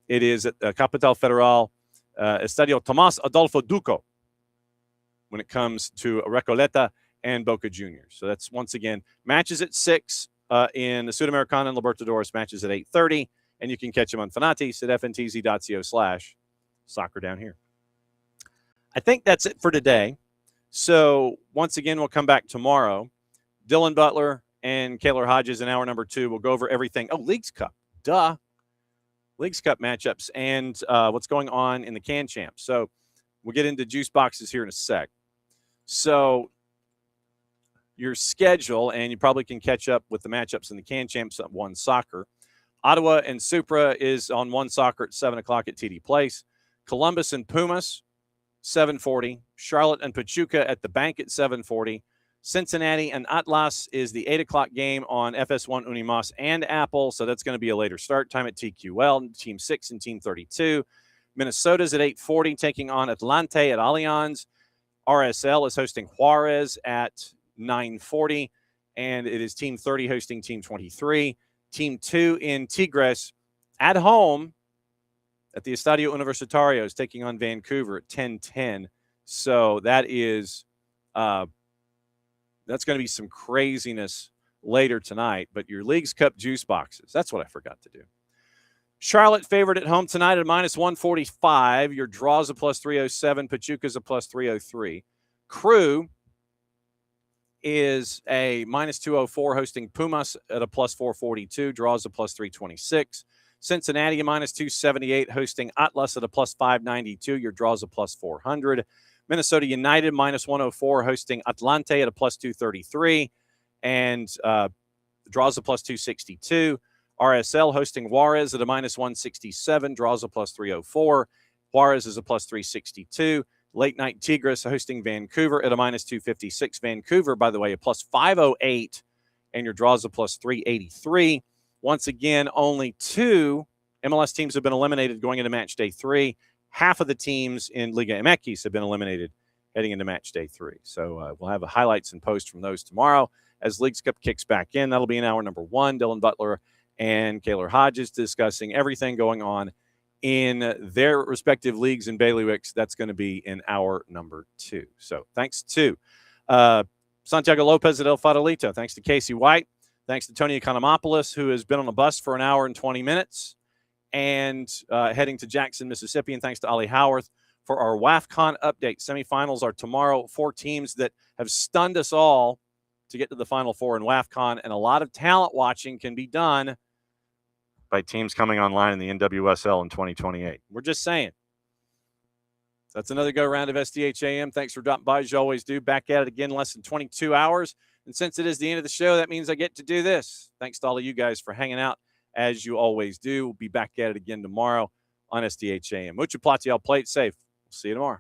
it is at Capital Federal, Estadio Tomás Adolfo Duco, when it comes to Recoleta and Boca Juniors. So that's, once again, matches at 6 in the Sudamericana and Libertadores, matches at 8:30, and you can catch them on Fanatis at fntz.co/soccer down here. I think that's it for today. So once again, we'll come back tomorrow. Dylan Butler and Kaylor Hodges in hour number 2. We'll go over everything. Oh, Leagues Cup. Duh. Leagues Cup matchups and what's going on in the Can Champs. So we'll get into juice boxes here in a sec. So your schedule, and you probably can catch up with the matchups in the Can Champs at One Soccer. Ottawa and Supra is on One Soccer at 7 o'clock at TD Place. Columbus and Pumas, 7:40. Charlotte and Pachuca at the Bank at 7:40. Cincinnati and Atlas is the 8 o'clock game on FS1 Unimas and Apple, so that's going to be a later start time at TQL, Team 6 and Team 32. Minnesota's at 8:40 taking on Atlante at Allianz. RSL is hosting Juarez at 9:40, and it is Team 30 hosting Team 23. Team 2 in Tigres at home at the Estadio Universitario is taking on Vancouver at 10:10. So that is that's going to be some craziness later tonight. But your Leagues Cup juice boxes, that's what I forgot to do. Charlotte favored at home tonight at -145. Your draws a +307. Pachuca's a +303. Crew is a -204 hosting Pumas at a +442. Draws a +326. Cincinnati a -278 hosting Atlas at a +592. Your draws a +400. Minnesota United -104 hosting Atlante at a +233 and draws a +262. RSL hosting Juarez at a -167, draws a +304. Juarez is a plus 362. Late Night Tigres hosting Vancouver at a minus 256. Vancouver, by the way, a plus 508. And your draw is a plus 383. Once again, only 2 MLS teams have been eliminated going into match day 3. Half of the teams in Liga MX have been eliminated heading into match day 3. So we'll have the highlights and posts from those tomorrow as Leagues Cup kicks back in. That'll be in hour number 1. Dylan Butler and Kaylor Hodges discussing everything going on in their respective leagues and bailiwicks. That's going to be in hour number 2. So thanks to Santiago Lopez at El Farolito. Thanks to Kacey White. Thanks to Tony Economopolous, who has been on a bus for an hour and 20 minutes and heading to Jackson, Mississippi. And thanks to Ollie Howorth for our WAFCON update. Semifinals are tomorrow. 4 teams that have stunned us all to get to the Final Four in WAFCON. And a lot of talent watching can be done by teams coming online in the NWSL in 2028. We're just saying. That's another go-round of SDH AM. Thanks for dropping by, as you always do. Back at it again in less than 22 hours. And since it is the end of the show, that means I get to do this. Thanks to all of you guys for hanging out, as you always do. We'll be back at it again tomorrow on SDH AM. Mucho plati, I'll play it safe. See you tomorrow.